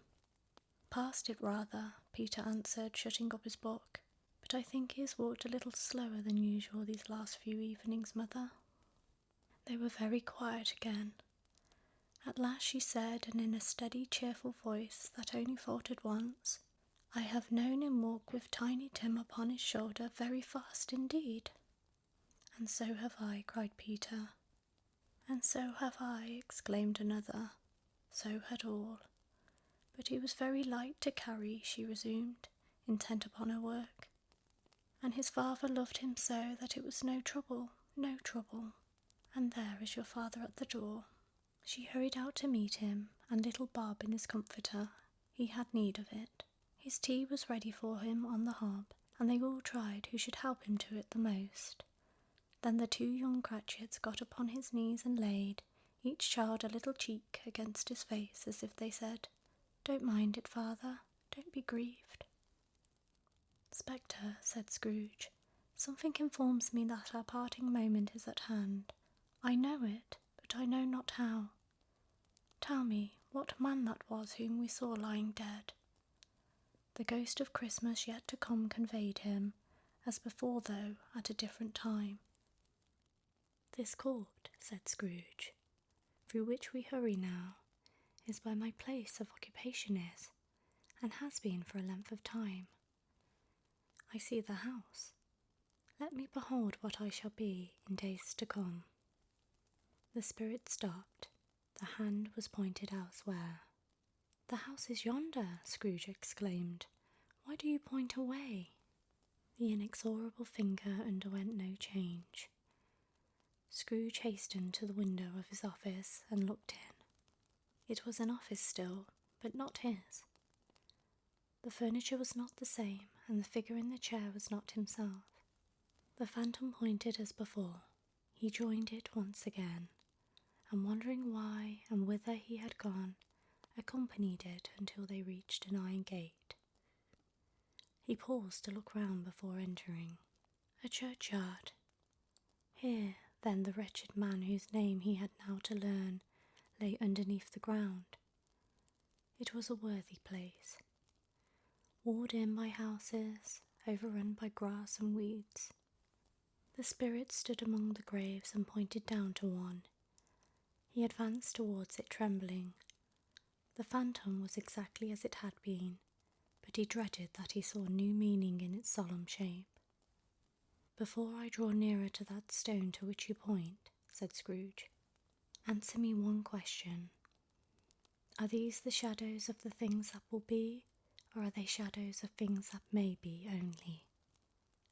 "Past it rather," Peter answered, shutting up his book. "But but I think he has walked a little slower than usual these last few evenings, Mother." They were very quiet again. At last she said, and in a steady, cheerful voice that only faltered once, "I have known him walk with Tiny Tim upon his shoulder very fast indeed." "And so have I," cried Peter. "And so have I," exclaimed another. So had all. "But he was very light to carry," she resumed, intent upon her work. "And his father loved him so that it was no trouble, no trouble. And there is your father at the door." She hurried out to meet him, and little Bob in his comforter. He had need of it. His tea was ready for him on the hob, and they all tried who should help him to it the most. Then the two young Cratchits got upon his knees and laid, each child a little cheek against his face, as if they said, "Don't mind it, father, don't be grieved." "Spectre," said Scrooge, "something informs me that our parting moment is at hand. I know it, but I know not how. Tell me what man that was whom we saw lying dead." The ghost of Christmas yet to come conveyed him, as before, though at a different time. "This court," said Scrooge, "through which we hurry now, is where my place of occupation is, and has been for a length of time. I see the house. Let me behold what I shall be in days to come." The spirit stopped. The hand was pointed elsewhere. "The house is yonder," Scrooge exclaimed. "Why do you point away?" The inexorable finger underwent no change. Scrooge hastened to the window of his office and looked in. It was an office still, but not his. The furniture was not the same, and the figure in the chair was not himself. The phantom pointed as before. He joined it once again, and wondering why and whither he had gone, accompanied it until they reached an iron gate. He paused to look round before entering. A churchyard. Here, then, the wretched man whose name he had now to learn lay underneath the ground. It was a worthy place, walled in by houses, overrun by grass and weeds. The spirit stood among the graves and pointed down to one. He advanced towards it trembling. The phantom was exactly as it had been, but he dreaded that he saw new meaning in its solemn shape. "Before I draw nearer to that stone to which you point," said Scrooge, "answer me one question. Are these the shadows of the things that will be, or are they shadows of things that may be only?"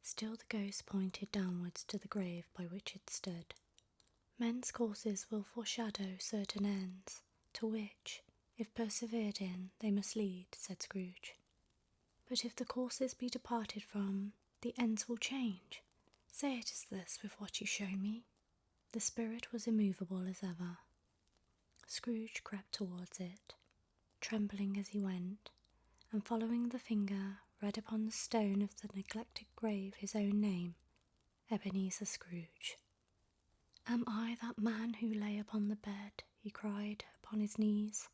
Still the ghost pointed downwards to the grave by which it stood. "Men's courses will foreshadow certain ends, to which, if persevered in, they must lead," said Scrooge. "But if the courses be departed from, the ends will change. Say it is this with what you show me." The spirit was immovable as ever. Scrooge crept towards it, trembling as he went, and following the finger, read upon the stone of the neglected grave his own name, Ebenezer Scrooge. "Am I that man who lay upon the bed?" he cried, upon his knees.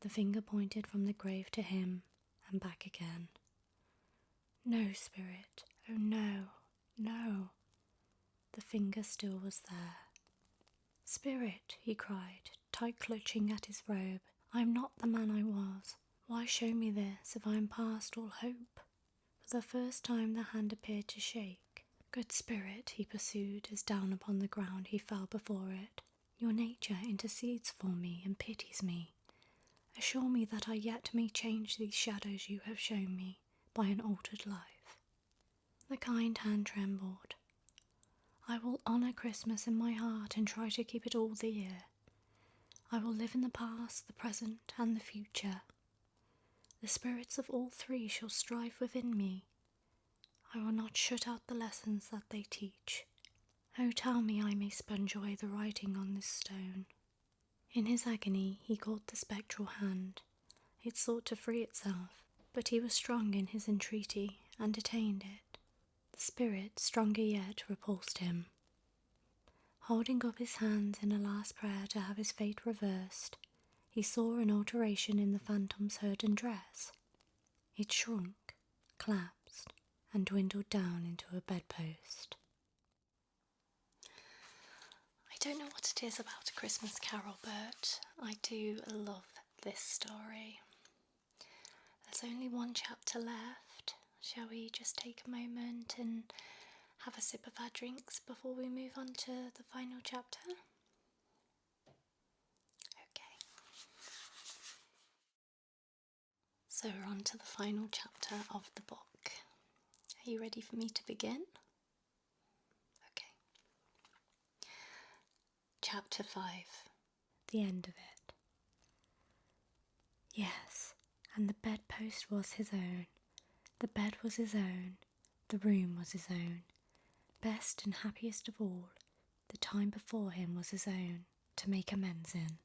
The finger pointed from the grave to him, and back again. "No, spirit, oh no, no." The finger still was there. "Spirit," he cried, tight clutching at his robe, "I am not the man I was. Why show me this, if I am past all hope?" For the first time the hand appeared to shake. "Good spirit," he pursued, as down upon the ground he fell before it, "your nature intercedes for me and pities me. Assure me that I yet may change these shadows you have shown me, by an altered life." The kind hand trembled. "I will honour Christmas in my heart and try to keep it all the year. I will live in the past, the present, and the future. The spirits of all three shall strive within me. I will not shut out the lessons that they teach. Oh, tell me I may sponge away the writing on this stone." In his agony he caught the spectral hand. It sought to free itself, but he was strong in his entreaty, and detained it. The spirit, stronger yet, repulsed him. Holding up his hands in a last prayer to have his fate reversed, he saw an alteration in the phantom's hurden dress. It shrunk, collapsed, and dwindled down into a bedpost. I don't know what it is about A Christmas Carol, but I do love this story. There's only one chapter left. Shall we just take a moment and have a sip of our drinks before we move on to the final chapter? Okay. So we're on to the final chapter of the book. Are you ready for me to begin? Okay. Chapter 5. The end of it. Yes, and the bedpost was his own. The bed was his own. The room was his own. Best and happiest of all, the time before him was his own, to make amends in.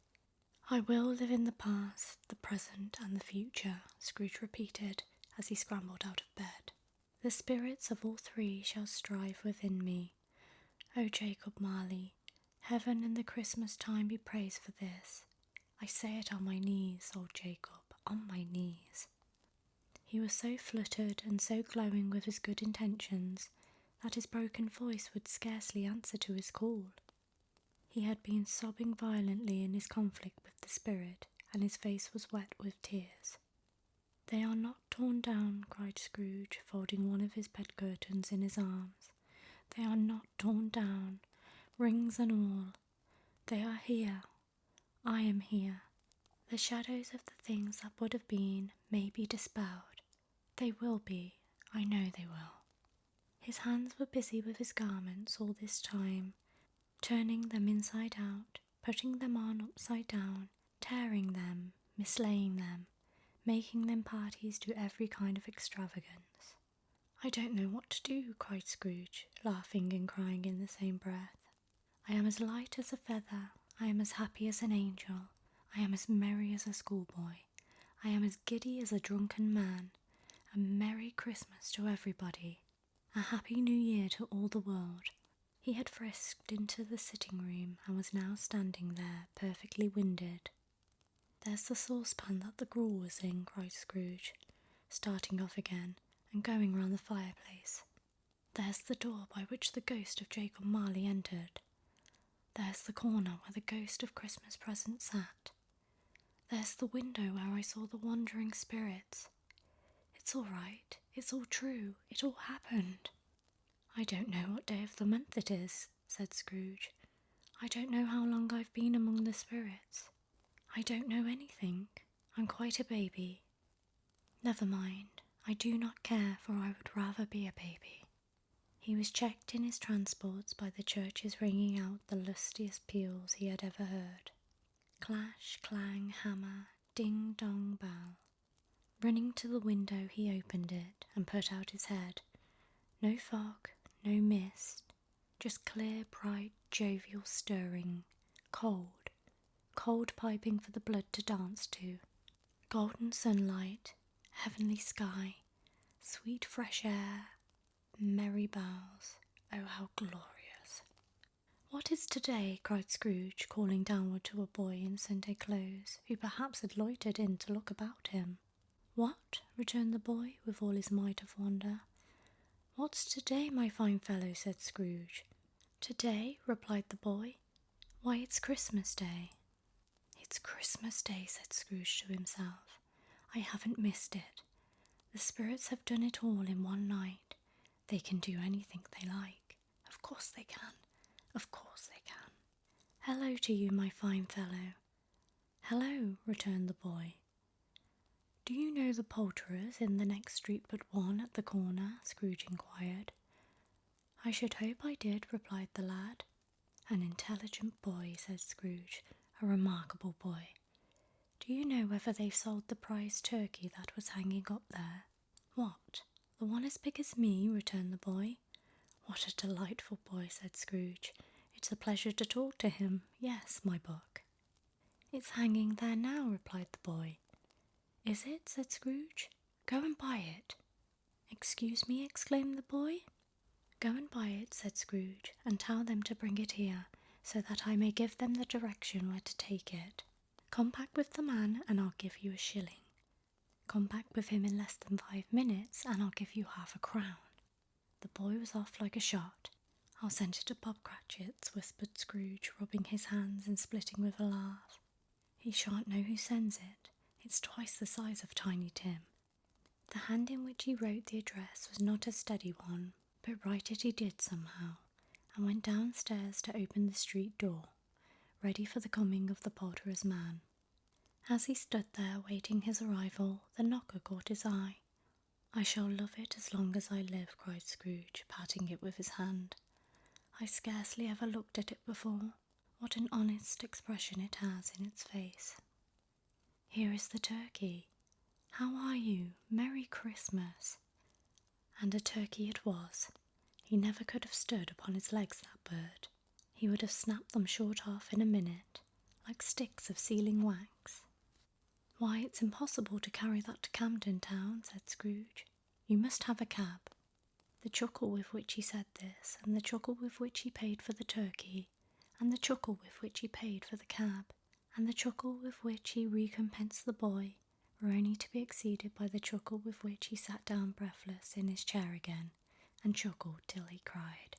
I will live in the past, the present, and the future, Scrooge repeated, as he scrambled out of bed. The spirits of all three shall strive within me. O Jacob Marley, heaven and the Christmas time be praised for this. I say it on my knees, old Jacob, on my knees. He was so fluttered and so glowing with his good intentions that his broken voice would scarcely answer to his call. He had been sobbing violently in his conflict with the spirit, and his face was wet with tears. They are not torn down, cried Scrooge, folding one of his bed curtains in his arms. They are not torn down, rings and all. They are here. I am here. The shadows of the things that would have been may be dispelled. They will be. I know they will. His hands were busy with his garments all this time, turning them inside out, putting them on upside down, tearing them, mislaying them, making them parties to every kind of extravagance. I don't know what to do, cried Scrooge, laughing and crying in the same breath. I am as light as a feather, I am as happy as an angel, I am as merry as a schoolboy, I am as giddy as a drunken man. A Merry Christmas to everybody, a Happy New Year to all the world. He had frisked into the sitting room and was now standing there, perfectly winded. There's the saucepan that the gruel was in, cried Scrooge, starting off again and going round the fireplace. There's the door by which the ghost of Jacob Marley entered. There's the corner where the ghost of Christmas present sat. There's the window where I saw the wandering spirits. It's all right, it's all true, it all happened. I don't know what day of the month it is, said Scrooge. I don't know how long I've been among the spirits. I don't know anything. I'm quite a baby. Never mind, I do not care, for I would rather be a baby. He was checked in his transports by the churches ringing out the lustiest peals he had ever heard. Clash, clang, hammer, ding, dong, bell. Running to the window, he opened it and put out his head. No fog, no mist, just clear, bright, jovial stirring, cold, cold piping for the blood to dance to, golden sunlight, heavenly sky, sweet fresh air, merry bells. Oh, how glorious! What is today? Cried Scrooge, calling downward to a boy in Sunday clothes, who perhaps had loitered in to look about him. What? Returned the boy, with all his might of wonder. What's today, my fine fellow? Said Scrooge. Today? Replied the boy. Why, it's Christmas Day. It's Christmas Day, said Scrooge to himself. I haven't missed it. The spirits have done it all in one night. They can do anything they like. Of course they can. Of course they can. Hello to you, my fine fellow. Hello, returned the boy. Do you know the poulterers in the next street but one at the corner? Scrooge inquired. I should hope I did, replied the lad. An intelligent boy, said Scrooge, a remarkable boy. Do you know whether they've sold the prize turkey that was hanging up there? What, the one as big as me? Returned the boy. What a delightful boy, said Scrooge. It's a pleasure to talk to him. Yes, my buck. It's hanging there now, replied the boy. Is it? Said Scrooge. Go and buy it. Excuse me, exclaimed the boy. Go and buy it, said Scrooge, and tell them to bring it here, so that I may give them the direction where to take it. Come back with the man, and I'll give you a shilling. Come back with him in less than 5 minutes, and I'll give you half a crown. The boy was off like a shot. "I'll send it to Bob Cratchit's," whispered Scrooge, rubbing his hands and splitting with a laugh. "He shan't know who sends it. It's twice the size of Tiny Tim." The hand in which he wrote the address was not a steady one, but write it he did somehow, and went downstairs to open the street door, ready for the coming of the poulterer's man. As he stood there waiting his arrival, the knocker caught his eye. "I shall love it as long as I live," cried Scrooge, patting it with his hand. "I scarcely ever looked at it before. What an honest expression it has in its face. Here is the turkey. How are you? Merry Christmas." And a turkey it was. He never could have stood upon his legs, that bird. He would have snapped them short off in a minute, like sticks of sealing wax. "Why, it's impossible to carry that to Camden Town," said Scrooge. "You must have a cab." The chuckle with which he said this, and the chuckle with which he paid for the turkey, and the chuckle with which he paid for the cab, and the chuckle with which he recompensed the boy, were only to be exceeded by the chuckle with which he sat down breathless in his chair again, and chuckled till he cried.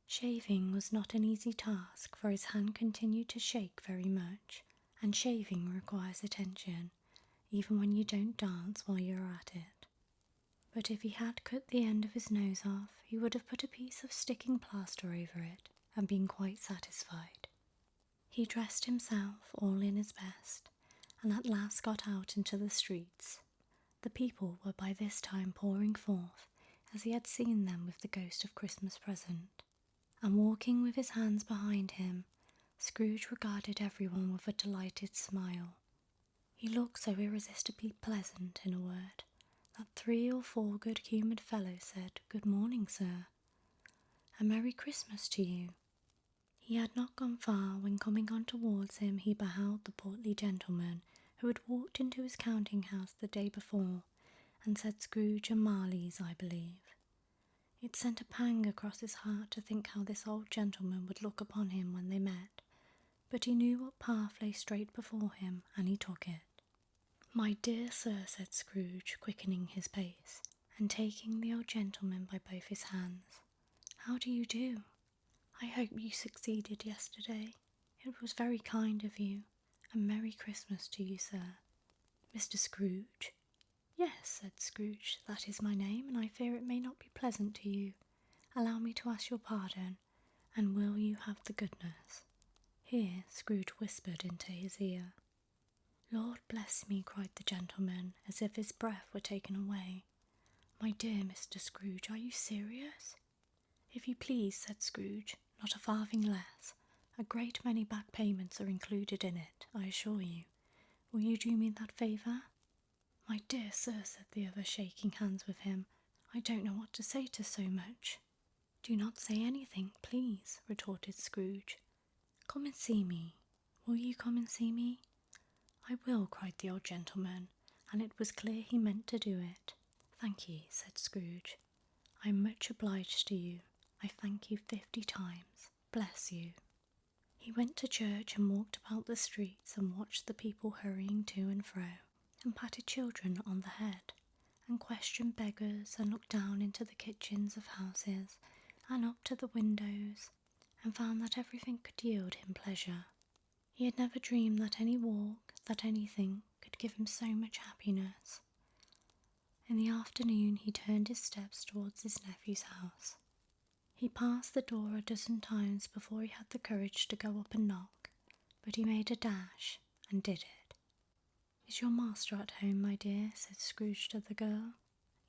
Shaving was not an easy task, for his hand continued to shake very much, and shaving requires attention, even when you don't dance while you are at it. But if he had cut the end of his nose off, he would have put a piece of sticking plaster over it, and been quite satisfied. He dressed himself all in his best, and at last got out into the streets. The people were by this time pouring forth, as he had seen them with the ghost of Christmas present, and walking with his hands behind him, Scrooge regarded everyone with a delighted smile. He looked so irresistibly pleasant, in a word, that 3 or 4 good-humoured fellows said, "Good morning, sir." "A Merry Christmas to you." He had not gone far when, coming on towards him, he beheld the portly gentleman who had walked into his counting-house the day before, and said Scrooge and Marley's, I believe. It sent a pang across his heart to think how this old gentleman would look upon him when they met, but he knew what path lay straight before him, and he took it. "My dear sir," said Scrooge, quickening his pace, and taking the old gentleman by both his hands, "how do you do? I hope you succeeded yesterday. It was very kind of you, and Merry Christmas to you, sir." "Mr. Scrooge?" "Yes," said Scrooge, "that is my name, and I fear it may not be pleasant to you. Allow me to ask your pardon, and will you have the goodness—" Here Scrooge whispered into his ear. "Lord bless me," cried the gentleman, as if his breath were taken away. "My dear Mr. Scrooge, are you serious?" "If you please," said Scrooge, "not a farthing less. A great many back payments are included in it, I assure you. Will you do me that favour?" "My dear sir," said the other, shaking hands with him, "I don't know what to say to so much." "Do not say anything, please," retorted Scrooge. "Come and see me. Will you come and see me?" "I will," cried the old gentleman, and it was clear he meant to do it. "Thank ye," said Scrooge. "I am much obliged to you. I thank you 50 times. Bless you." He went to church and walked about the streets and watched the people hurrying to and fro, and patted children on the head, and questioned beggars, and looked down into the kitchens of houses and up to the windows, and found that everything could yield him pleasure. He had never dreamed that any walk, that anything, could give him so much happiness. In the afternoon he turned his steps towards his nephew's house. He passed the door a dozen times before he had the courage to go up and knock, but he made a dash, and did it. "Is your master at home, my dear?" said Scrooge to the girl.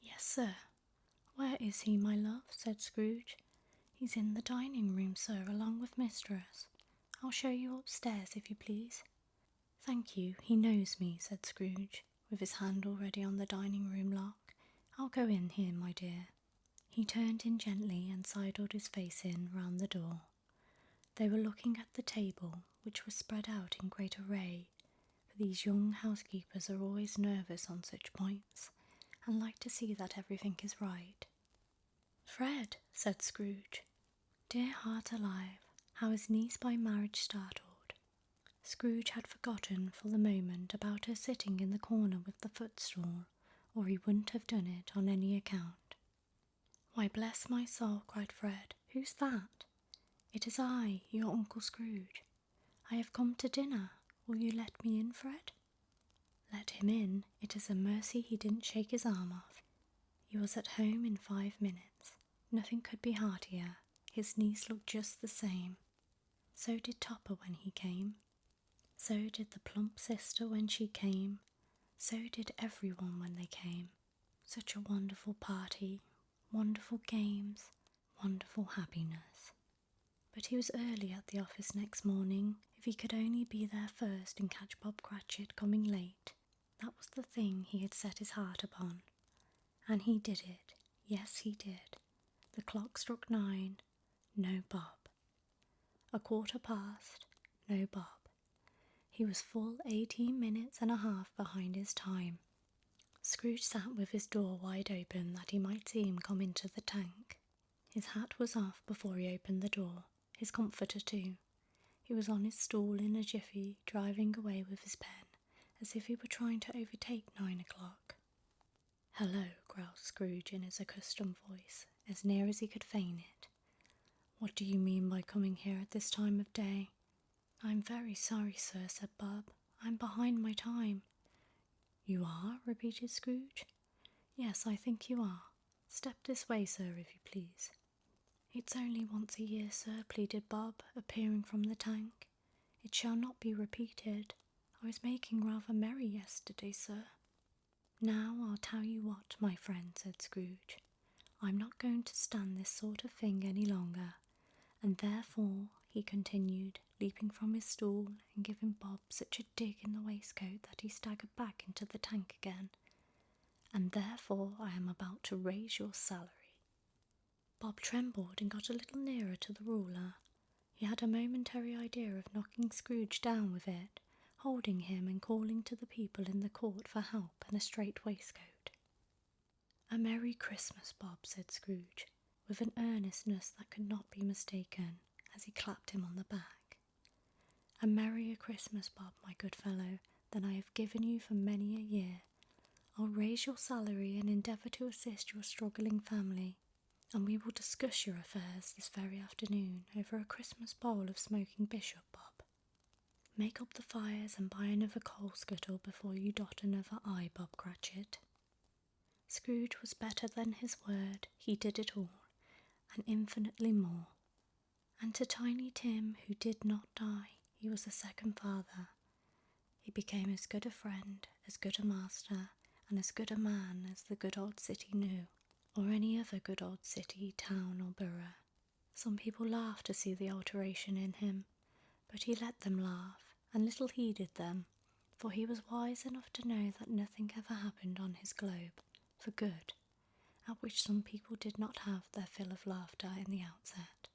"Yes, sir." "Where is he, my love?" said Scrooge. "He's in the dining-room, sir, along with mistress. I'll show you upstairs, if you please." "Thank you, he knows me," said Scrooge, with his hand already on the dining-room lock. "I'll go in here, my dear." He turned in gently and sidled his face in round the door. They were looking at the table, which was spread out in great array, for these young housekeepers are always nervous on such points, and like to see that everything is right. "Fred," said Scrooge. Dear heart alive, how his niece by marriage startled. Scrooge had forgotten for the moment about her sitting in the corner with the footstool, or he wouldn't have done it on any account. "Why, bless my soul," cried Fred, "who's that?" "It is I, your Uncle Scrooge. I have come to dinner. Will you let me in, Fred?" Let him in? It is a mercy he didn't shake his arm off. He was at home in 5 minutes. Nothing could be heartier. His niece looked just the same. So did Topper when he came. So did the plump sister when she came. So did everyone when they came. Such a wonderful party, wonderful games, wonderful happiness. But he was early at the office next morning. If he could only be there first and catch Bob Cratchit coming late, that was the thing he had set his heart upon. And he did it. Yes, he did. The clock struck 9. No Bob. 1/4 past. No Bob. He was full 18 minutes and a half behind his time. Scrooge sat with his door wide open that he might see him come into the tank. His hat was off before he opened the door, his comforter too. He was on his stool in a jiffy, driving away with his pen, as if he were trying to overtake 9 o'clock. "Hello," growled Scrooge in his accustomed voice, as near as he could feign it. "What do you mean by coming here at this time of day?" "I'm very sorry, sir," said Bob. "I'm behind my time." "You are?" repeated Scrooge. "Yes, I think you are. Step this way, sir, if you please." "It's only once a year, sir," pleaded Bob, appearing from the tank. "It shall not be repeated. I was making rather merry yesterday, sir." "Now I'll tell you what, my friend," said Scrooge. "I'm not going to stand this sort of thing any longer, and therefore," he continued, leaping from his stool and giving Bob such a dig in the waistcoat that he staggered back into the tank again, "and therefore I am about to raise your salary." Bob trembled and got a little nearer to the ruler. He had a momentary idea of knocking Scrooge down with it, holding him and calling to the people in the court for help and a straight waistcoat. "A Merry Christmas, Bob," said Scrooge, with an earnestness that could not be mistaken, as he clapped him on the back. "A merrier Christmas, Bob, my good fellow, than I have given you for many a year. I'll raise your salary and endeavour to assist your struggling family, and we will discuss your affairs this very afternoon over a Christmas bowl of smoking bishop, Bob. Make up the fires and buy another coal scuttle before you dot another I, Bob Cratchit." Scrooge was better than his word. He did it all, and infinitely more. And to Tiny Tim, who did not die, he was a second father. He became as good a friend, as good a master, and as good a man as the good old city knew, or any other good old city, town, or borough. Some people laughed to see the alteration in him, but he let them laugh, and little heeded them, for he was wise enough to know that nothing ever happened on his globe for good, at which some people did not have their fill of laughter in the outset,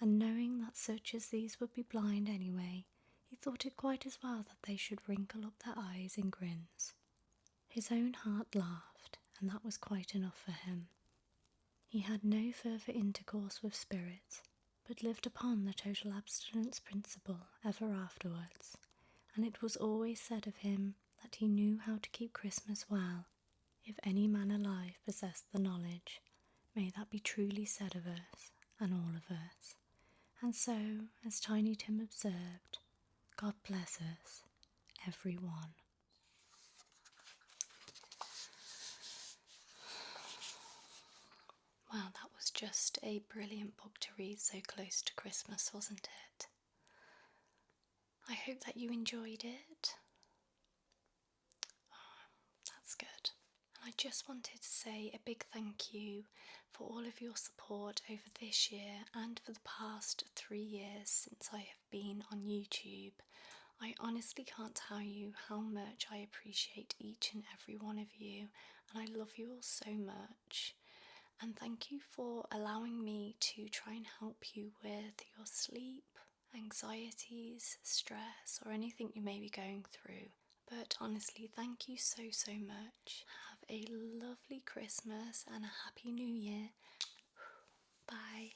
and knowing that such as these would be blind anyway, he thought it quite as well that they should wrinkle up their eyes in grins. His own heart laughed, and that was quite enough for him. He had no further intercourse with spirits, but lived upon the total abstinence principle ever afterwards, and it was always said of him that he knew how to keep Christmas well. If any man alive possessed the knowledge, may that be truly said of us, and all of us. And so, as Tiny Tim observed, God bless us, every one. Well, that was just a brilliant book to read so close to Christmas, wasn't it? I hope that you enjoyed it. Oh, that's good. And I just wanted to say a big thank you for all of your support over this year and for the past 3 years since I have been on YouTube. I honestly can't tell you how much I appreciate each and every one of you, and I love you all so much. And thank you for allowing me to try and help you with your sleep, anxieties, stress, or anything you may be going through. But honestly, thank you so much. Have a lovely Christmas and a happy New Year. Bye.